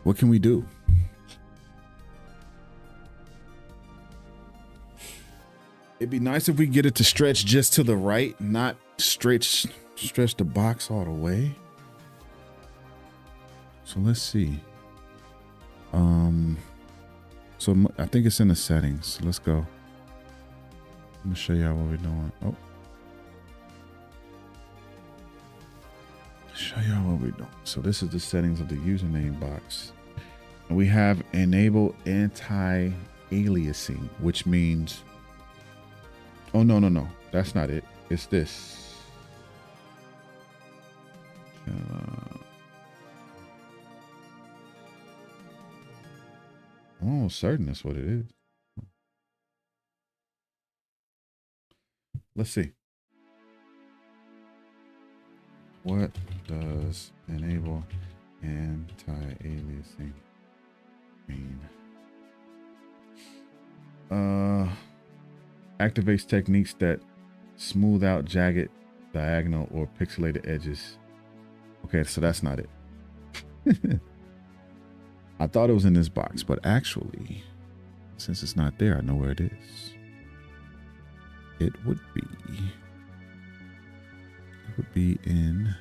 What can we do? It'd be nice if we get it to stretch just to the right, not stretch the box all the way. So let's see. So I think it's in the settings. So let's go. Let me show y'all what we're doing. Oh. Show y'all what we're doing. So this is the settings of the username box. And we have enable anti-aliasing, which means, oh, no. That's not it. It's this. I'm almost certain that's what it is. Let's see. What does enable anti-aliasing mean? Activates techniques that smooth out jagged, diagonal, or pixelated edges. Okay, so that's not it. I thought it was in this box, but actually, since it's not there, I know where it is. It would be in,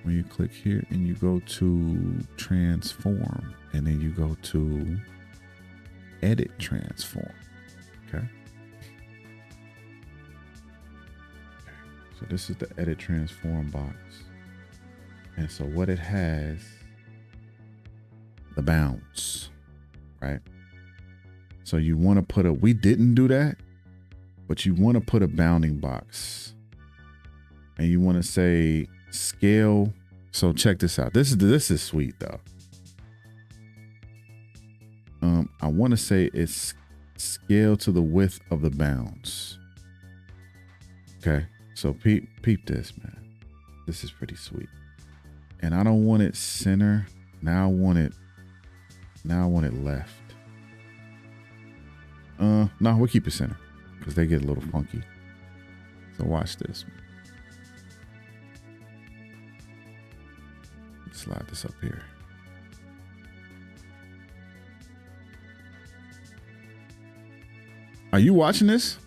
when you click here and you go to transform, and then you go to edit transform. Okay. So this is the edit transform box. And so what it has, the bounds, right? So you want to put we didn't do that, but you want to put a bounding box. And you want to say scale. So check this out. This is sweet though. I want to say it's scale to the width of the bounds. Okay. So peep this, man. This is pretty sweet. And I don't want it center. Now I want it left. No, we'll keep it center because they get a little funky. So watch this. Slide this up here. Are you watching this?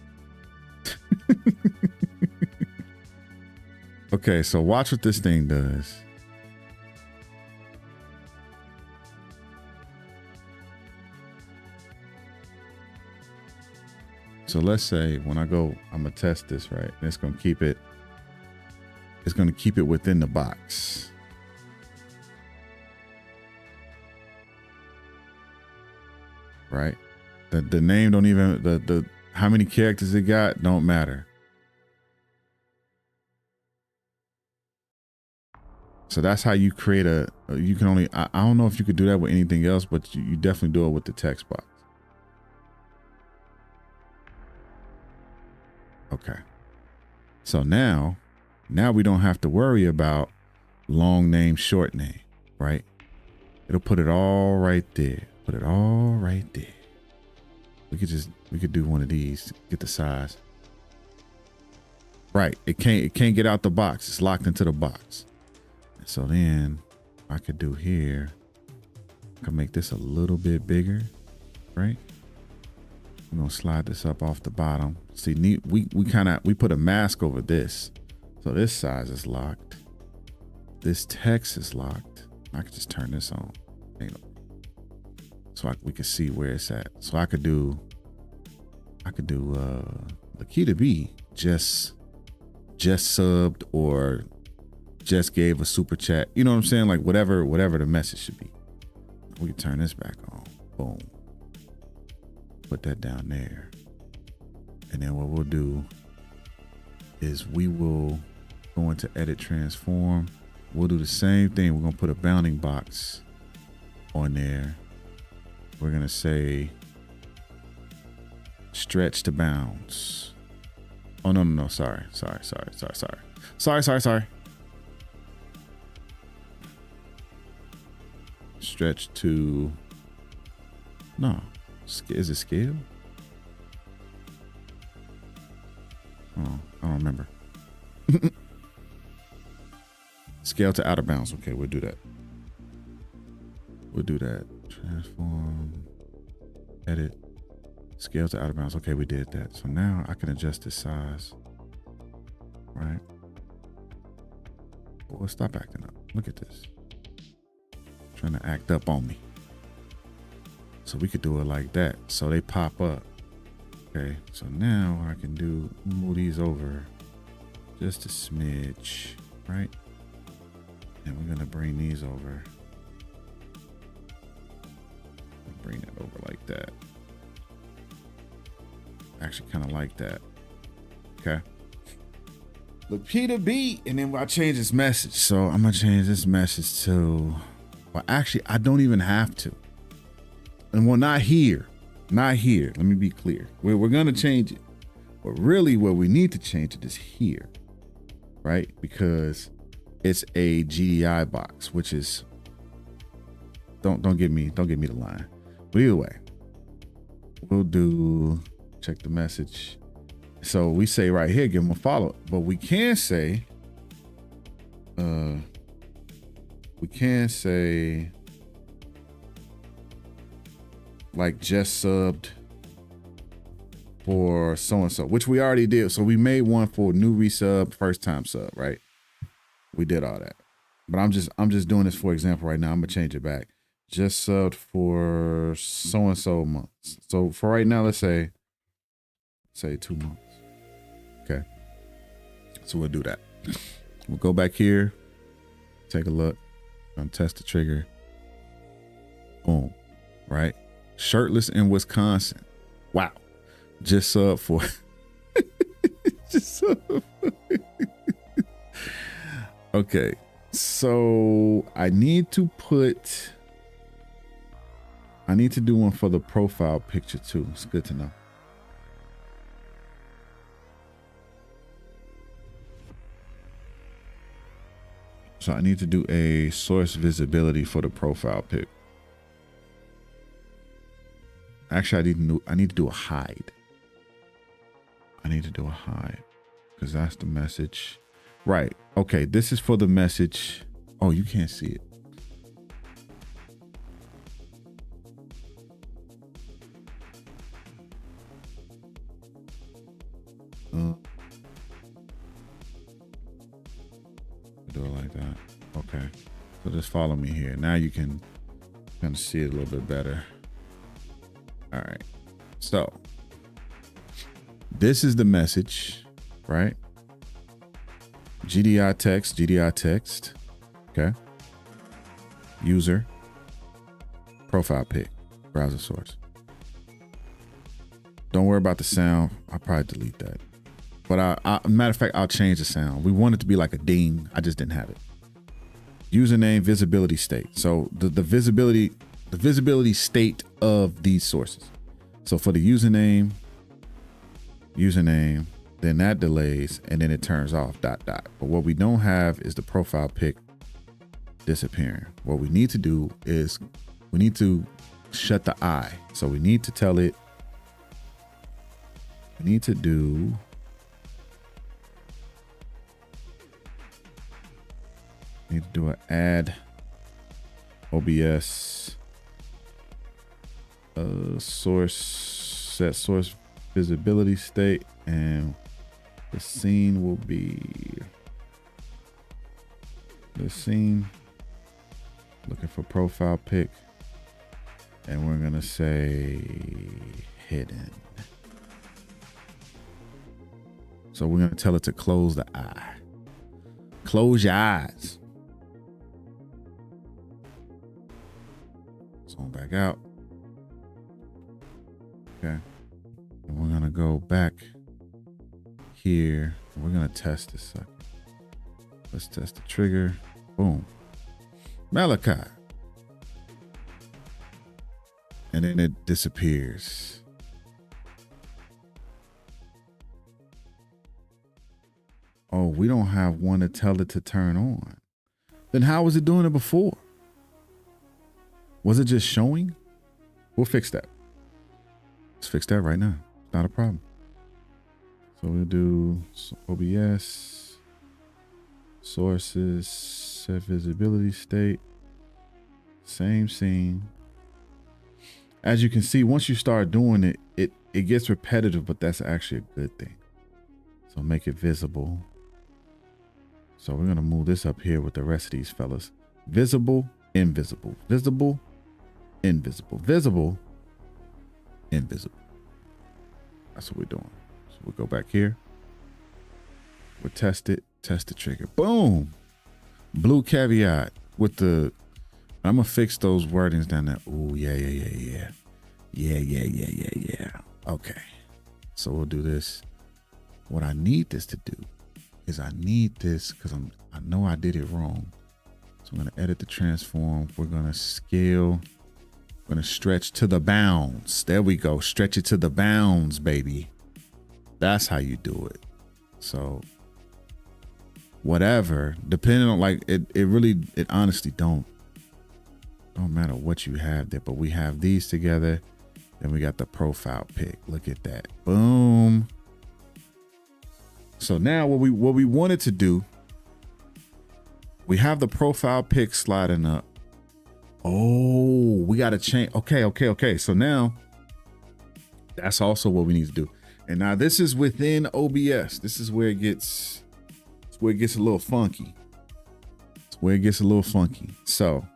Okay, so watch what this thing does. So let's say when I go, I'm gonna test this, right? And it's gonna keep it within the box. Right? The name don't even, the how many characters it got don't matter. So that's how you create you can only, I don't know if you could do that with anything else, but you definitely do it with the text box. Okay. So now we don't have to worry about long name, short name, right? It'll put it all right there. Put it all right there. We could do one of these, get the size. Right. It can't get out the box. It's locked into the box. So then I could do here, I could make this a little bit bigger, right? I'm gonna slide this up off the bottom. See, we put a mask over this. So this size is locked. This text is locked. I could just turn this on. So we can see where it's at. So I could do the key to be just subbed or just gave a super chat. You know what I'm saying? Like whatever the message should be. We can turn this back on. Boom. Put that down there. And then what we'll do is we will go into edit transform. We'll do the same thing. We're going to put a bounding box on there. We're going to say stretch to bounds. Oh, no. Sorry. Stretch to, no, is it scale? Oh, I don't remember. Scale to outer bounds. Okay, we'll do that. Transform, edit, scale to outer bounds. Okay, we did that. So now I can adjust the size. Right. Well, stop acting up. Look at this. Trying to act up on me. So we could do it like that. So they pop up. Okay. So now I can move these over just a smidge, right? And we're gonna bring these over. Bring it over like that. Actually kind of like that. Okay. Look, Peter B. And then I change this message. So I'm gonna change this message to, well, actually, I don't even have to. And well, not here. Let me be clear. We're gonna change it. But really what we need to change it is here. Right? Because it's a GDI box, which is, don't give me the line. But either way, we'll do, check the message. So we say right here, give them a follow. But we can say, like just subbed for so-and-so, which we already did. So we made one for new resub, first time sub, right? We did all that. But I'm just doing this for example right now. I'm gonna change it back. Just subbed for so-and-so months. So for right now, let's say 2 months. Okay. So we'll do that. We'll go back here, take a look, test the trigger. Boom, right? Shirtless in Wisconsin. Wow. Just sub for just sub. Okay, so I need to do one for the profile picture too. It's good to know. So I need to do a source visibility for the profile pic. Actually, I need to do a hide. I need to do a hide because that's the message. Right. Okay. This is for the message. Oh, you can't see it. Do it like that. Okay. So just follow me here. Now you can kind of see it a little bit better. All right. So this is the message, right? GDI text. Okay. User, profile pic, browser source. Don't worry about the sound. I'll probably delete that. But matter of fact, I'll change the sound. We want it to be like a ding. I just didn't have it. Username, visibility state. So the visibility state of these sources. So for the username, then that delays, and then it turns off, ... But what we don't have is the profile pic disappearing. What we need to do is we need to shut the eye. So we need to tell it, we need to do an add OBS source, set source visibility state, and the scene will be the scene looking for profile pic, and we're gonna say hidden. So we're gonna tell it to close the eye. Close your eyes. Zoom back out. Okay. And we're gonna go back here. We're gonna test this sucker. Let's test the trigger. Boom. Malachi. And then it disappears. Oh, we don't have one to tell it to turn on. Then how was it doing it before? Was it just showing? We'll fix that. Let's fix that right now. Not a problem. So we'll do OBS, sources, set visibility state, same scene. As you can see, once you start doing it, it gets repetitive, but that's actually a good thing. So make it visible. So we're gonna move this up here with the rest of these fellas. Visible, invisible, visible, invisible, visible, invisible. That's what we're doing. So we'll go back here. We'll test it, test the trigger. Boom. Blue caveat with the, I'm gonna fix those wordings down there. Ooh, yeah. Okay. So we'll do this. What I need this to do is I need this because I know I did it wrong. So I'm gonna edit the transform. We're gonna scale. We're gonna stretch to the bounds. There we go. Stretch it to the bounds, baby. That's how you do it. So whatever, depending on like it honestly don't matter what you have there, but we have these together. Then we got the profile pic. Look at that. Boom. So now what we wanted to do, we have the profile pic sliding up. Oh, we got to change. Okay. So now that's also what we need to do. And now this is within OBS. This is where it gets a little funky. It's where it gets a little funky. So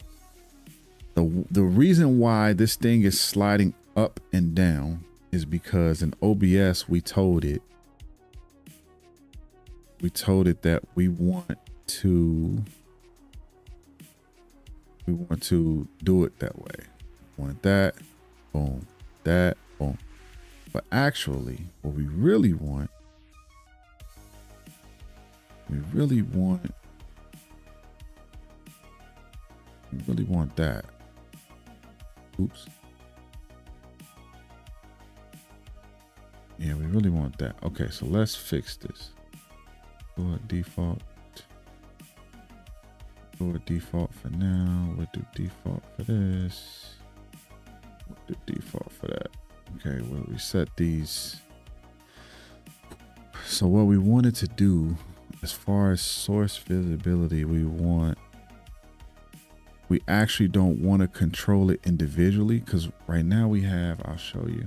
the reason why this thing is sliding up and down is because in OBS we told it we told it that we want to do it that way. Want that, boom, that, boom. But actually, what we really want that. Oops. Yeah, we really want that. Okay, so let's fix this. Go at default. Go with default for now. We'll do default for this. We'll do default for that. Okay, we'll reset these. So what we wanted to do as far as source visibility, we actually don't want to control it individually, because right now we have, I'll show you.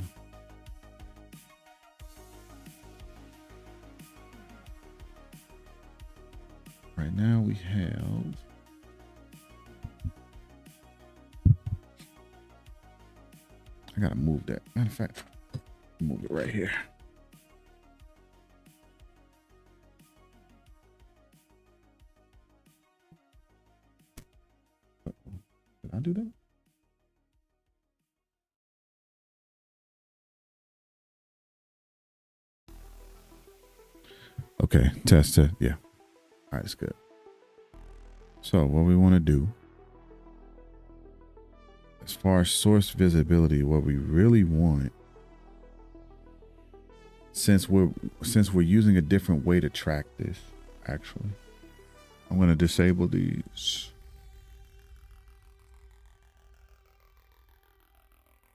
Right now we have, I gotta move that. Matter of fact, move it right here. Did I do that? Okay, test it. Yeah. All right, it's good. So what we want to do, as far as source visibility, what we really want, since we're using a different way to track this, actually, I'm going to disable these.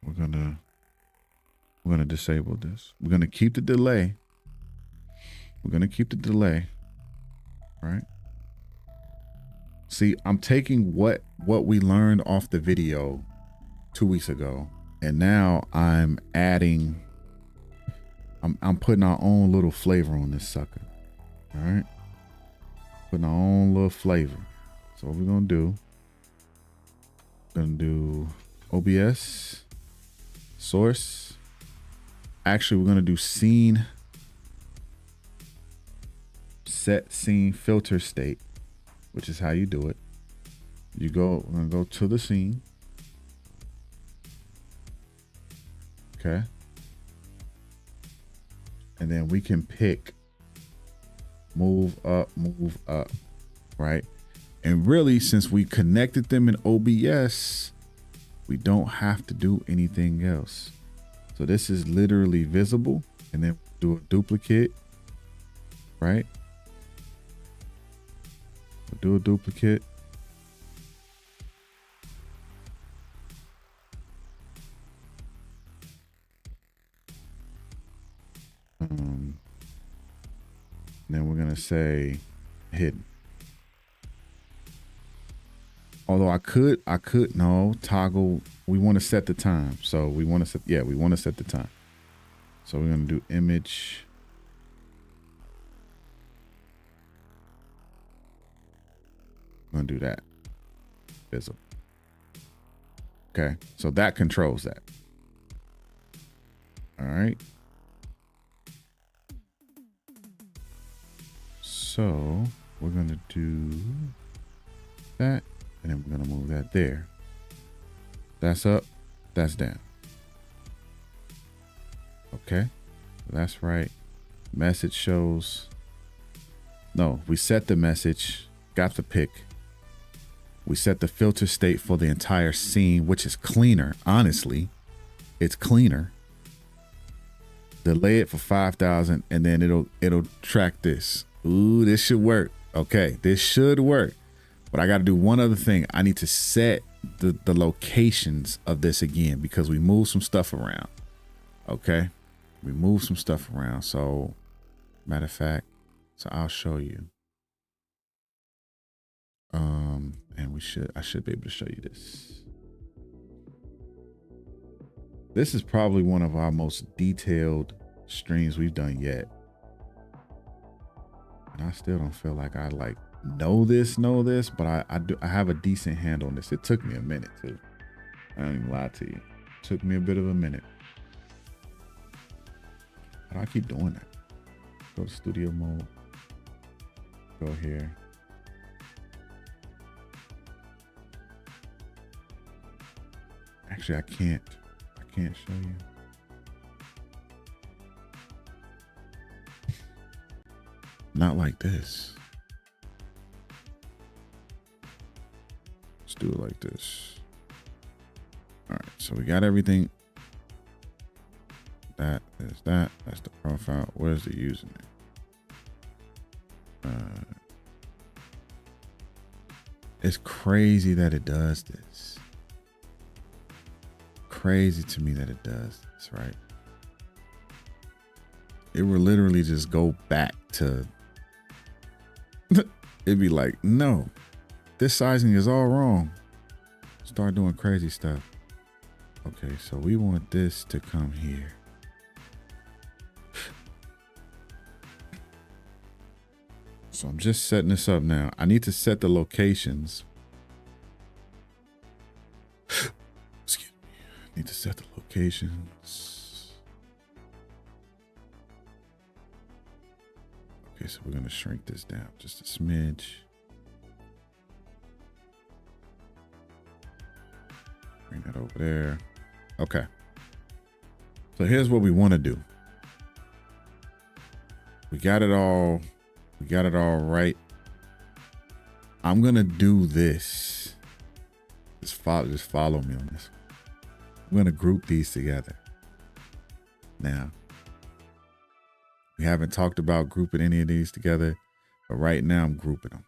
We're gonna disable this. We're gonna keep the delay. Right? See, I'm taking what we learned off the video 2 weeks ago, and now I'm adding. I'm putting our own little flavor on this sucker. All right, putting our own little flavor. So what we're gonna do? We're gonna do OBS. Source. Actually, we're going to do scene, set scene filter state, which is how you do it. We're going to go to the scene. Okay. And then we can pick move up, right? And really, since we connected them in OBS, we don't have to do anything else. So this is literally visible, and then do a duplicate, right? We'll do a duplicate. And then we're gonna say hidden. Although I could no toggle. We want to set the time. So we want to set the time. So we're going to do image. I'm going to do that. Visible. Okay. So that controls that. All right. So we're going to do that. And then we're going to move that there. That's up. That's down. Okay. That's right. Message shows. No, we set the message. Got the pick. We set the filter state for the entire scene, which is cleaner. Honestly, it's cleaner. Delay it for 5,000, and then it'll track this. Ooh, this should work. Okay, this should work. But I got to do one other thing. I need to set the locations of this again, because we moved some stuff around. Okay, we moved some stuff around. So, matter of fact, so I'll show you. And I should be able to show you this. This is probably one of our most detailed streams we've done yet. And I still don't feel like I know this, but I have a decent handle on this. It took me a minute too. I don't even lie to you. It took me a bit of a minute. How do I keep doing that? Go to studio mode. Go here. Actually, I can't show you. Not like this. Let's do it like this. All right, so we got everything. That is that. That's the profile. Where's the username? It's crazy that it does this. Crazy to me that it does this, right? It will literally just go back to, it'd be like, no, this sizing is all wrong. Start doing crazy stuff. Okay, so we want this to come here. So I'm just setting this up now. I need to set the locations. Excuse me. I need to set the locations. Okay, so we're going to shrink this down just a smidge. Bring that over there. Okay. So here's what we want to do. We got it all. We got it all right. I'm going to do this. Just follow me on this. I'm going to group these together. Now, we haven't talked about grouping any of these together, but right now I'm grouping them.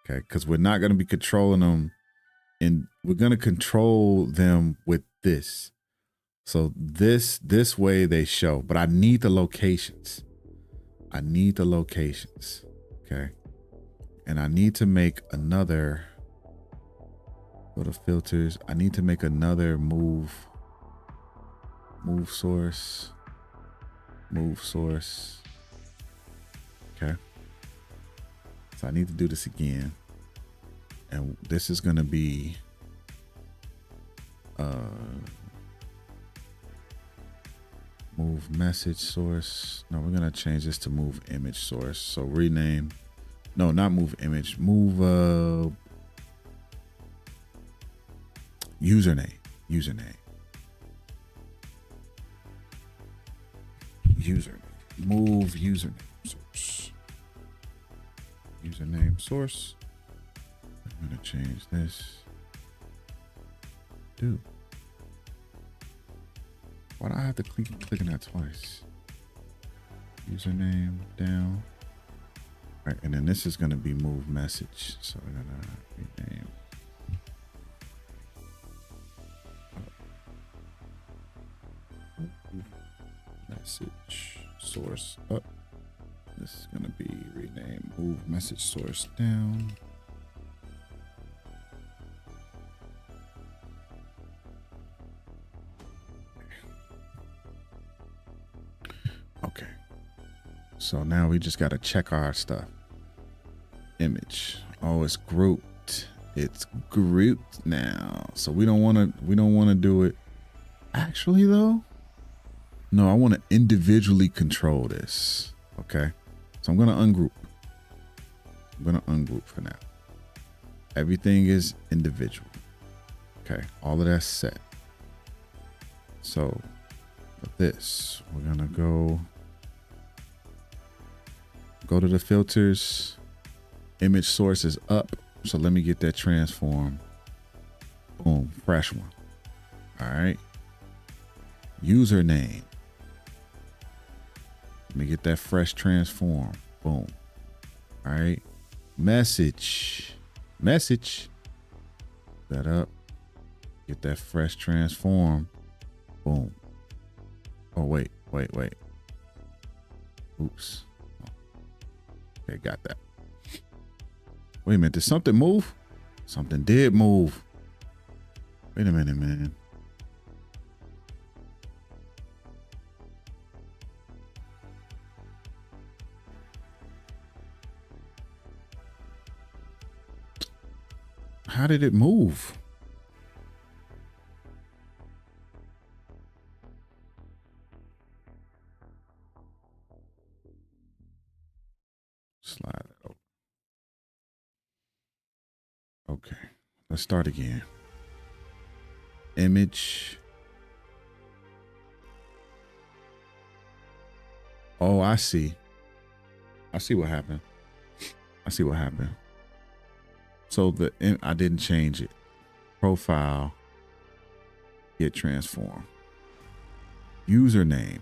Okay. Because we're not going to be controlling them, and we're going to control them with this. So this way they show, but I need the locations. I need the locations. Okay. And I need to make another, go to filters. I need to make another move source. Okay. So I need to do this again. And this is going to be, move message source. No, we're going to change this to move image source. So rename, no, not move image, move, username, move username source, username source. I'm going to change this. Dude. Why do I have to click on that twice? Username down. All right, and then this is going to be move message. So we're going to rename. Message source up. This is going to be rename move message source down. Okay. So now we just got to check our stuff. Image. Oh, it's grouped. It's grouped now. So we don't want to do it. Actually though, no, I want to individually control this. Okay. So I'm going to ungroup. I'm going to ungroup for now. Everything is individual. Okay. All of that's set. So for this, we're going to go to the filters. Image source is up. So let me get that transform. Boom. Fresh one. All right. Username. Let me get that fresh transform. Boom. All right. Message. That up. Get that fresh transform. Boom. Oh, wait. Oops. Okay, got that. Wait a minute. Did something move? Something did move. Wait a minute, man. How did it move? Slide it over. Okay, let's start again. Image. Oh, I see. I see what happened. I see what happened. So I didn't change it. Profile. Get transform. Username.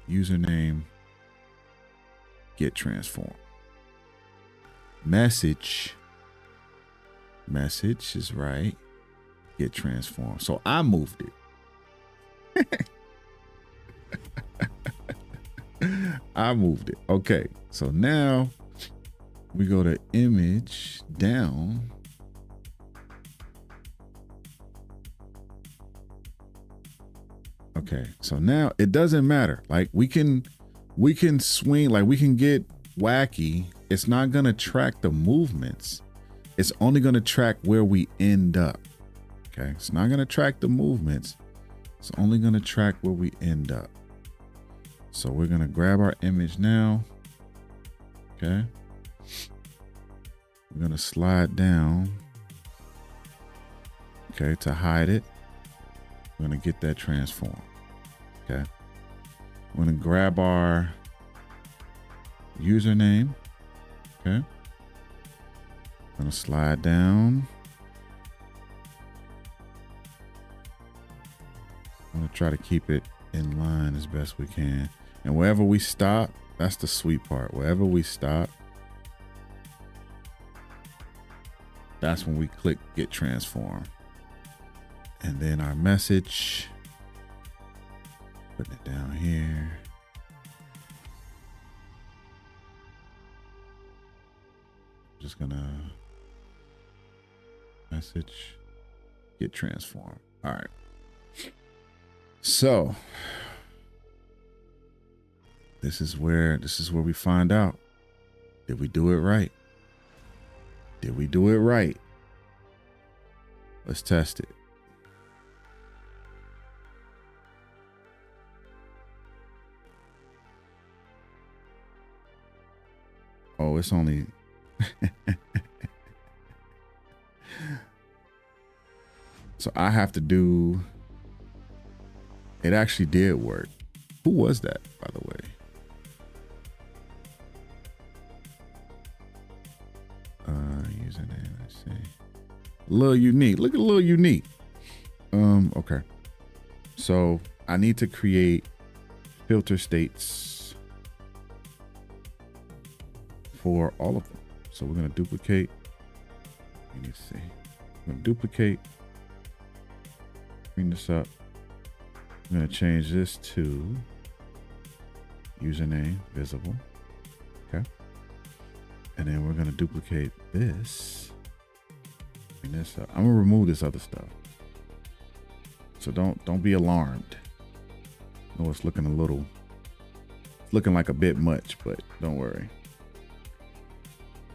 Username. Get transform. Message. Message is right. Get transformed. So I moved it. I moved it. Okay. So now we go to image down. Okay. So now it doesn't matter. Like we can swing, like we can get wacky. It's not going to track the movements. It's only going to track where we end up. Okay. It's not going to track the movements. It's only going to track where we end up. So we're going to grab our image now. Okay. We're going to slide down. Okay. To hide it. We're going to get that transform. Okay. We're going to grab our username. Okay. I'm going to slide down. I'm going to try to keep it in line as best we can. And wherever we stop, that's the sweet part. Wherever we stop, that's when we click get transform. And then our message, putting it down here. Just gonna message, get transformed. All right. So this is where we find out. Did we do it right? Did we do it right? Let's test it. Oh, it's only so I have to do, it actually did work. Who was that, by the way? Username, let's see. Little Unique. Look at Little Unique. Okay. So I need to create filter states for all of them. So we're going to duplicate. You need to see. I'm going to duplicate. Bring this up. I'm going to change this to username visible. Okay. And then we're going to duplicate this. Bring this up. I'm going to remove this other stuff. So don't be alarmed. No, it's looking it's looking like a bit much, but don't worry.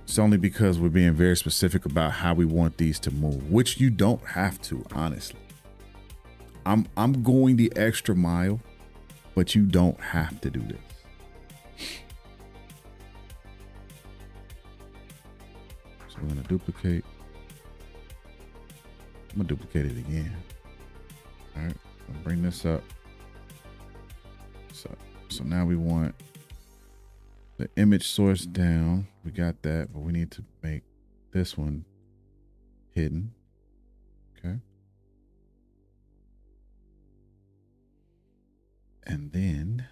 It's only because we're being very specific about how we want these to move, which you don't have to, honestly. I'm going the extra mile, but you don't have to do this. So we're gonna duplicate. I'm gonna duplicate it again. All right, I'll bring this up. So now we want the image source down. We got that, but we need to make this one hidden. Okay. And then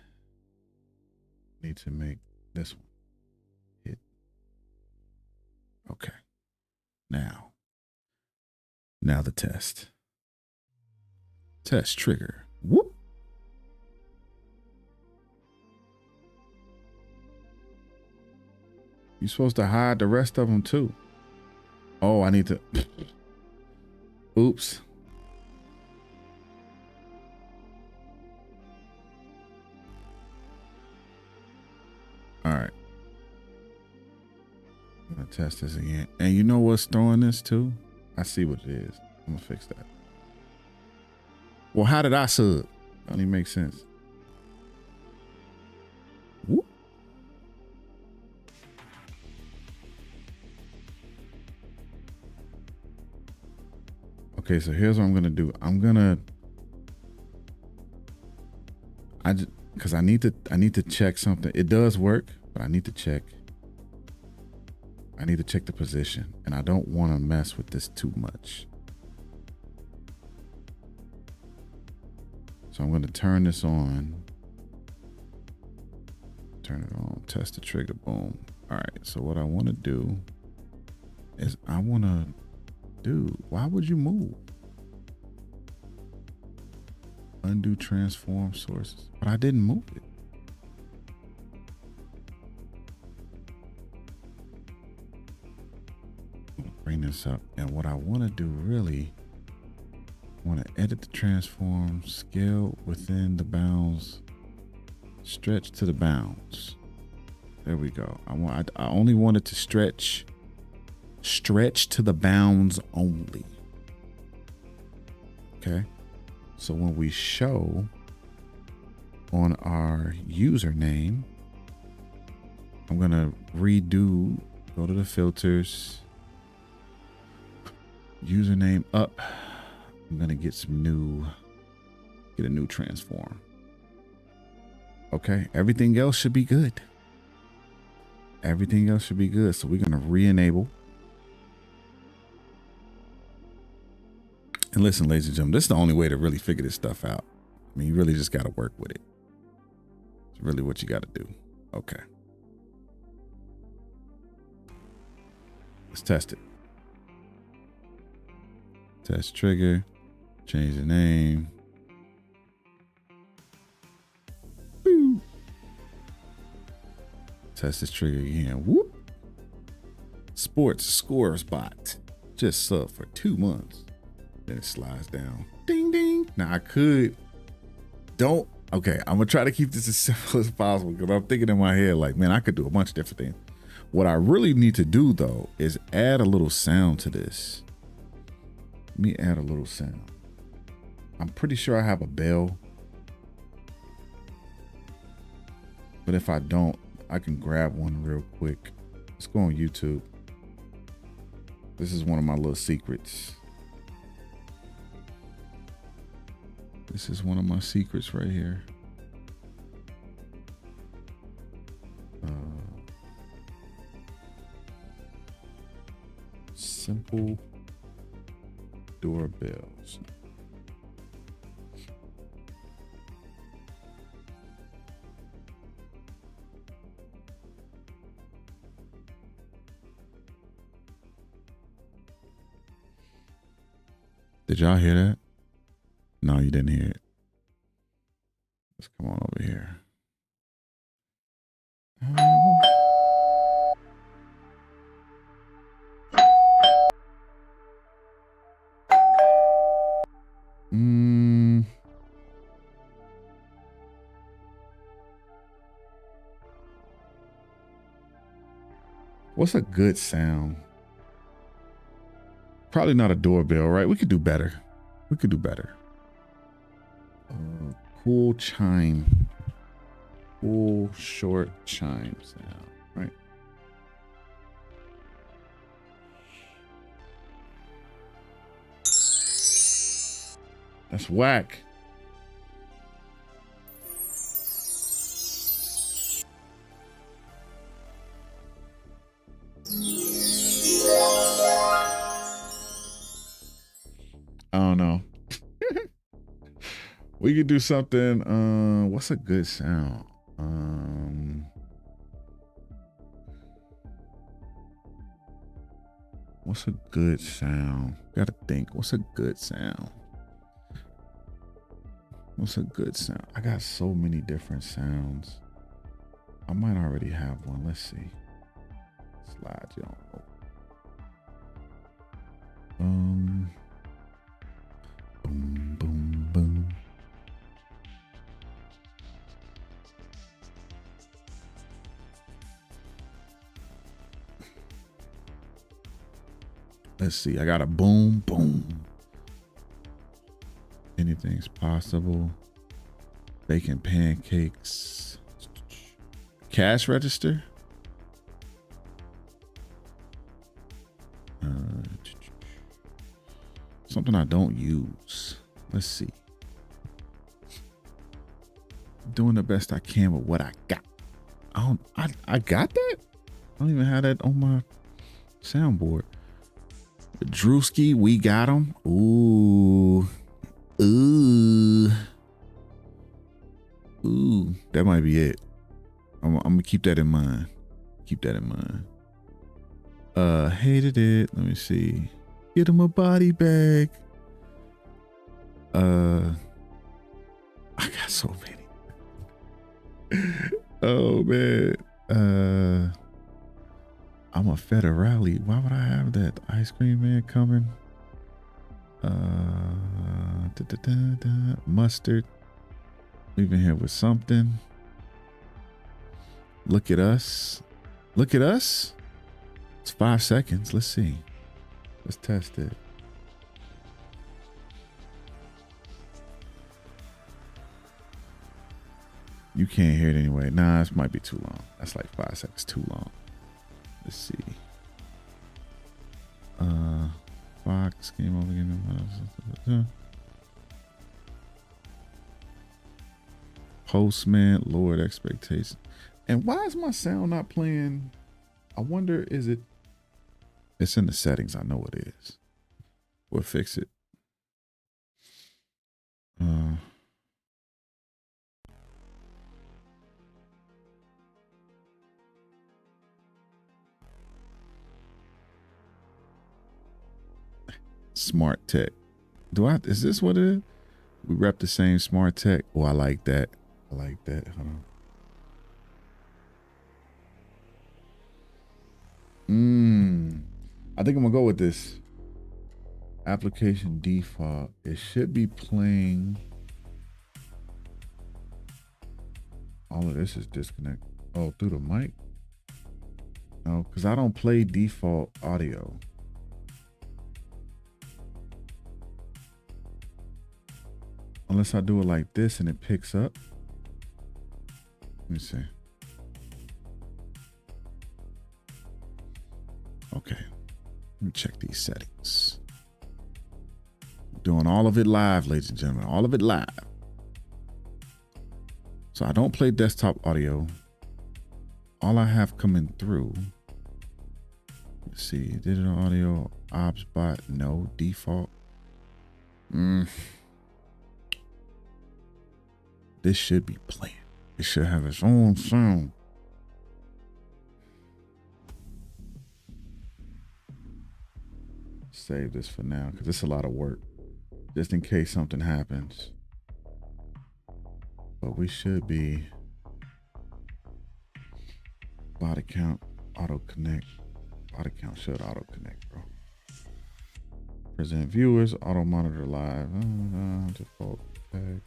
need to make this one hidden. Okay. Now the test. Test trigger. Whoop. You're supposed to hide the rest of them too. Oh, I need to. Oops. All right. I'm gonna test this again. And you know what's throwing this too? I see what it is. I'm gonna fix that. Well, how did I sub? Don't even make sense. Whoop. Okay, so here's what I'm gonna do. Because I need to check something. It does work, but I need to check. I need to check the position, and I don't want to mess with this too much. So I'm going to turn this on. Turn it on. Test the trigger. Boom. All right. So what I want to do is why would you move? Undo transform sources. But I didn't move it. Bring this up, and what I want to do really, I want to edit the transform, scale within the bounds, stretch to the bounds. There we go. I only want it to stretch to the bounds only. Okay, so when we show on our username, I'm gonna redo. Go to the filters. Username up. I'm gonna get a new transform. Okay, everything else should be good. Everything else should be good. So we're gonna re-enable. And listen, ladies and gentlemen, this is the only way to really figure this stuff out. I mean, you really just gotta work with it. It's really what you gotta do. Okay. Let's test it. Test trigger, change the name. Boo. Test this trigger again. Whoop. Sports scores bot. Just sub for 2 months. Then it slides down. Ding ding. Now I could. Okay, I'm gonna try to keep this as simple as possible because I'm thinking in my head like, man, I could do a bunch of different things. What I really need to do though is add a little sound to this. Let me add a little sound. I'm pretty sure I have a bell. But if I don't, I can grab one real quick. Let's go on YouTube. This is one of my little secrets. This is one of my secrets right here. Simple doorbells. Did y'all hear that? No, you didn't hear it. Let's come on over here. What's a good sound? Probably not a doorbell, right? We could do better. We could do better. Cool chime. Cool short chime sound, right? That's whack. I don't know. We could do something. What's a good sound? What's a good sound? Gotta think. What's a good sound? What's a good sound? I got so many different sounds. I might already have one. Let's see. Slide you on. Boom, boom, boom. Let's see. I got a boom, boom. Anything's possible. Baking pancakes. Cash register. Something I don't use. Let's see. Doing the best I can with what I got. I got that? I don't even have that on my soundboard. Drewski, we got him. Ooh. That might be it. I'm gonna keep that in mind. Hated it. Let me see. Get him a body bag. I got so many. Oh man. I'm a federale. Why would I have that? Ice cream man coming. Mustard. Leaving here with something. Look at us. It's 5 seconds. Let's see. Let's test it. You can't hear it anyway. Nah, this might be too long. That's like 5 seconds too long. Let's see. Fox game over again. Postman, lowered expectations. And why is my sound not playing? I wonder, is it? It's in the settings. I know it is. We'll fix it. Smart tech. Is this what it is? We rep the same smart tech. Oh, I like that. Hold on. I think I'm gonna go with this. Application default. It should be playing. All of this is disconnected. Oh, through the mic? No, because I don't play default audio. Unless I do it like this and it picks up. Let me see. Okay. Let me check these settings. Doing all of it live, ladies and gentlemen. All of it live. So I don't play desktop audio. All I have coming through. Let's see. Digital audio, ops bot, no. Default. This should be playing. It should have its own sound. Save this for now because it's a lot of work. Just in case something happens. But we should be body count, auto connect. Body count should auto connect, bro. Present viewers, auto monitor live. Default text.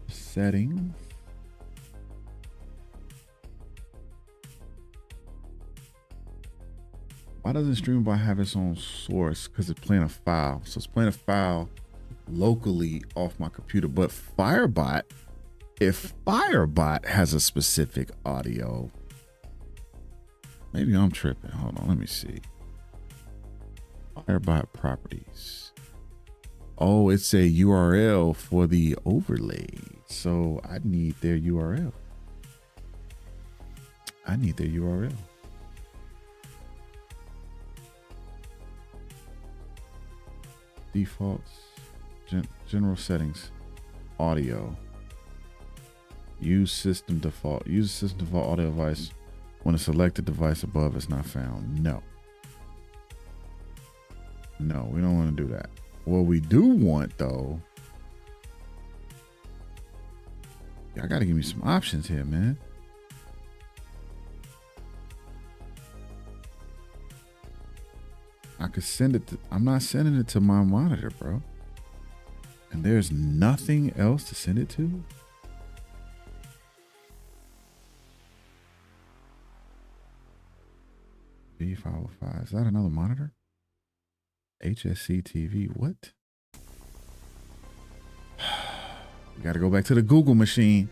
Settings. Why doesn't Streamerbot have its own source? Because it's playing a file. So it's playing a file locally off my computer. But Firebot, if Firebot has a specific audio, maybe I'm tripping. Hold on, let me see. Firebot properties. Oh, it's a URL for the overlay. So I need their URL. Defaults, general settings, audio. Use system default. Use system default audio device when a selected device above is not found. No, we don't want to do that. What we do want though, y'all gotta give me some options here, man. I could send it to, I'm not sending it to my monitor, bro. And there's nothing else to send it to. B505, is that another monitor? HSC TV, what? We gotta go back to the Google machine.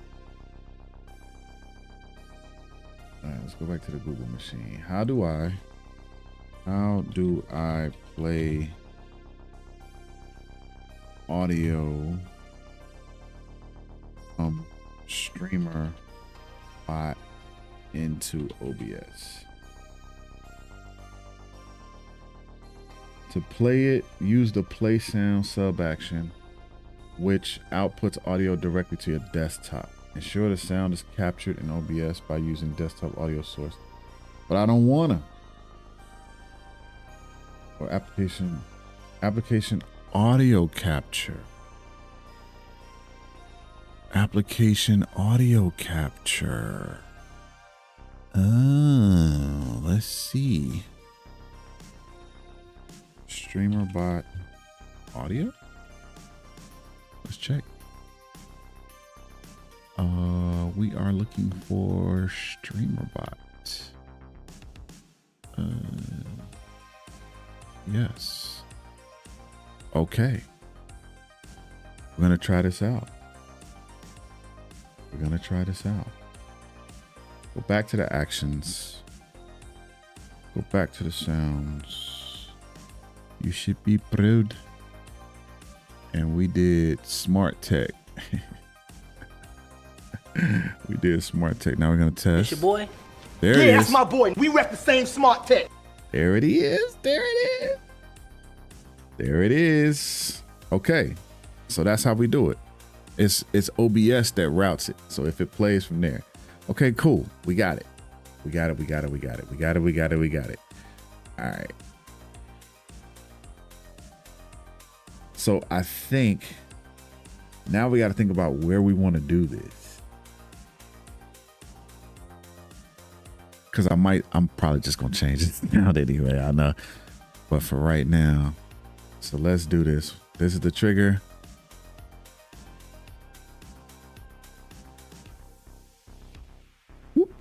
All right, let's go back to the Google machine. How do I play audio from Streamerbot into OBS? To play it, use the play sound sub action, which outputs audio directly to your desktop. Ensure the sound is captured in OBS by using desktop audio source. But I don't wanna. Or application audio capture. Application audio capture. Oh, let's see. Streamerbot audio. Let's check. We are looking for Streamerbot. Yes. Okay. We're gonna try this out. Go back to the actions. Go back to the sounds. You should be proud. And we did smart tech. We did smart tech. Now we're gonna test. It's your boy. There it is. That's my boy. We rep the same smart tech. There it is. There it is. There it is. Okay. So that's how we do it. It's OBS that routes it. So if it plays from there. Okay, cool. We got it. We got it. All right. So I think now we got to think about where we want to do this. Cause I'm probably just gonna change it out anyway, I know. But for right now, so let's do this. This is the trigger. Whoop.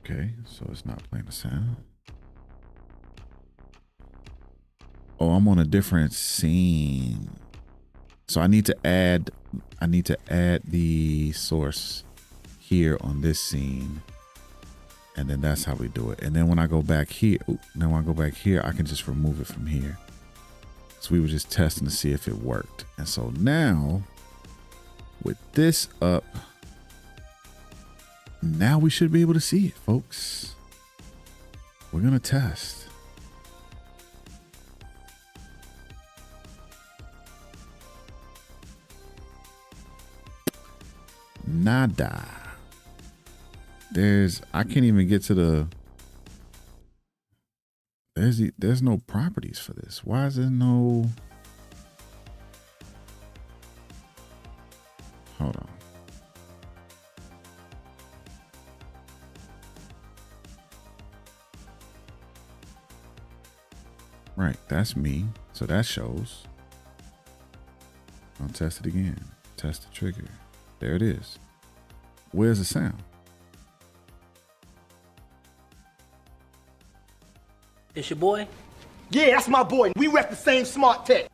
Okay, so it's not playing the sound. Oh, I'm on a different scene. So I need to add the source here on this scene, and then that's how we do it. And then when I go back here, I can just remove it from here. So we were just testing to see if it worked. And so now with this up, now we should be able to see it, folks. We're gonna test. Nada. I can't even get to the, there's no properties for this. Why is there no, hold on. Right, that's me. So that shows. I'll test it again. Test the trigger. There it is. Where's the sound? It's your boy. Yeah, that's my boy. We rep the same smart tech.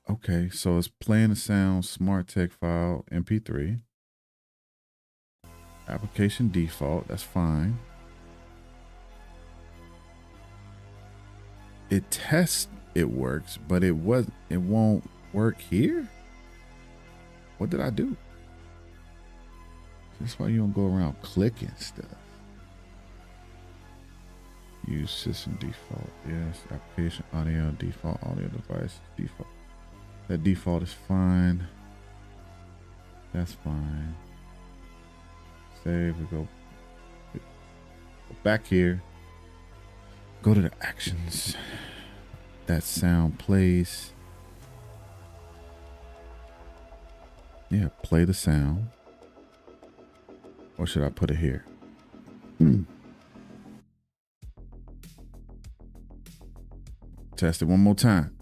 Okay, so it's playing the sound, smart tech file, MP3. Application default, that's fine. It tests it works, but it won't work here. What did I do? That's why you don't go around clicking stuff. Use system default. Yes, application audio default, audio device default. That default is fine. That's fine. Save. We go back here. Go to the actions. That sound plays. Yeah, play the sound. Or should I put it here? Test it one more time.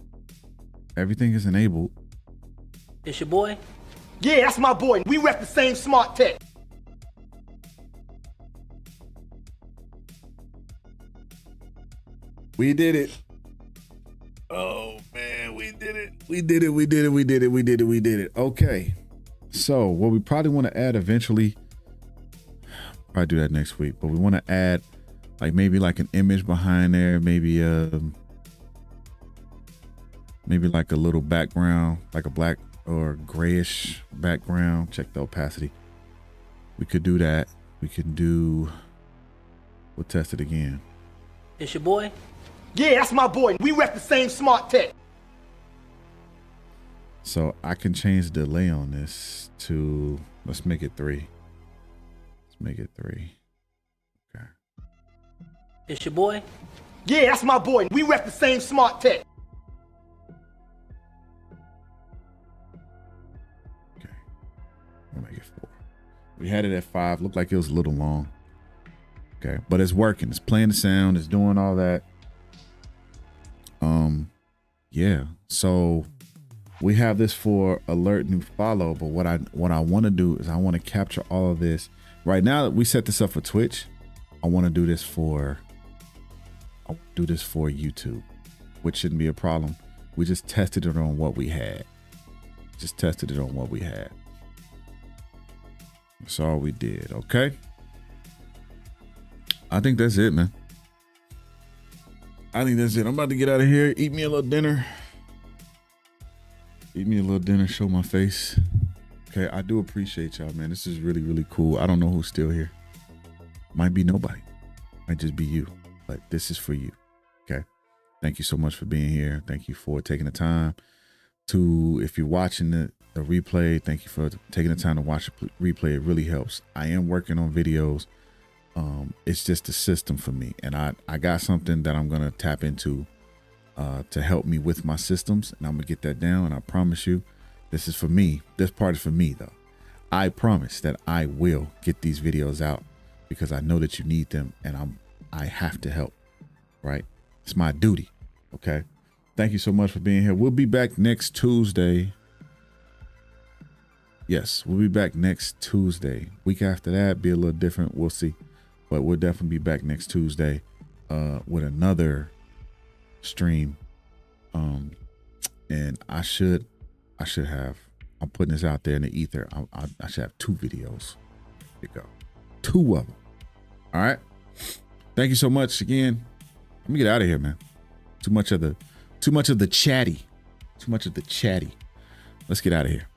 Everything is enabled. It's your boy. Yeah, that's my boy. We rep the same smart tech. We did it. Oh man, we did it. We did it. Okay. So what we probably want to add eventually, probably do that next week, but we want to add like maybe like an image behind there, maybe like a little background, like a black or grayish background. Check the opacity. We could do that. We can do, we'll test it again. It's your boy. Yeah, that's my boy. We rep the same smart tech. So I can change the delay on this to, let's make it 3. Let's make it 3. Okay. It's your boy. Yeah, that's my boy. We rep the same smart tech. Okay. We'll make it 4. We had it at 5. Looked like it was a little long. Okay. But it's working. It's playing the sound. It's doing all that. Yeah. So we have this for alert new follow, but what I want to do is I want to capture all of this. Right now that we set this up for Twitch, I want to do this for YouTube, which shouldn't be a problem. We just tested it on what we had. That's all we did. Okay. I think that's it, man. I'm about to get out of here, eat me a little dinner. Show my face. Okay, I do appreciate y'all, man. This is really, really cool. I don't know who's still here. Might be nobody. Might just be you. But this is for you. Okay. Thank you so much for being here. Thank you for taking the time to, if you're watching the replay, thank you for taking the time to watch the replay. It really helps. I am working on videos. It's just a system for me. And I got something that I'm going to tap into to help me with my systems, and I'm gonna get that down. And I promise you, this is for me. This part is for me, though. I promise that I will get these videos out because I know that you need them, and I have to help. Right? It's my duty. Okay. Thank you so much for being here. We'll be back next Tuesday. Yes, we'll be back next Tuesday. Week after that, be a little different. We'll see, but we'll definitely be back next Tuesday with another stream. And I should have, I'm putting this out there in the ether. I should have 2 videos. There you go. 2 of them. All right. Thank you so much again. Let me get out of here, man. Too much of the chatty. Let's get out of here.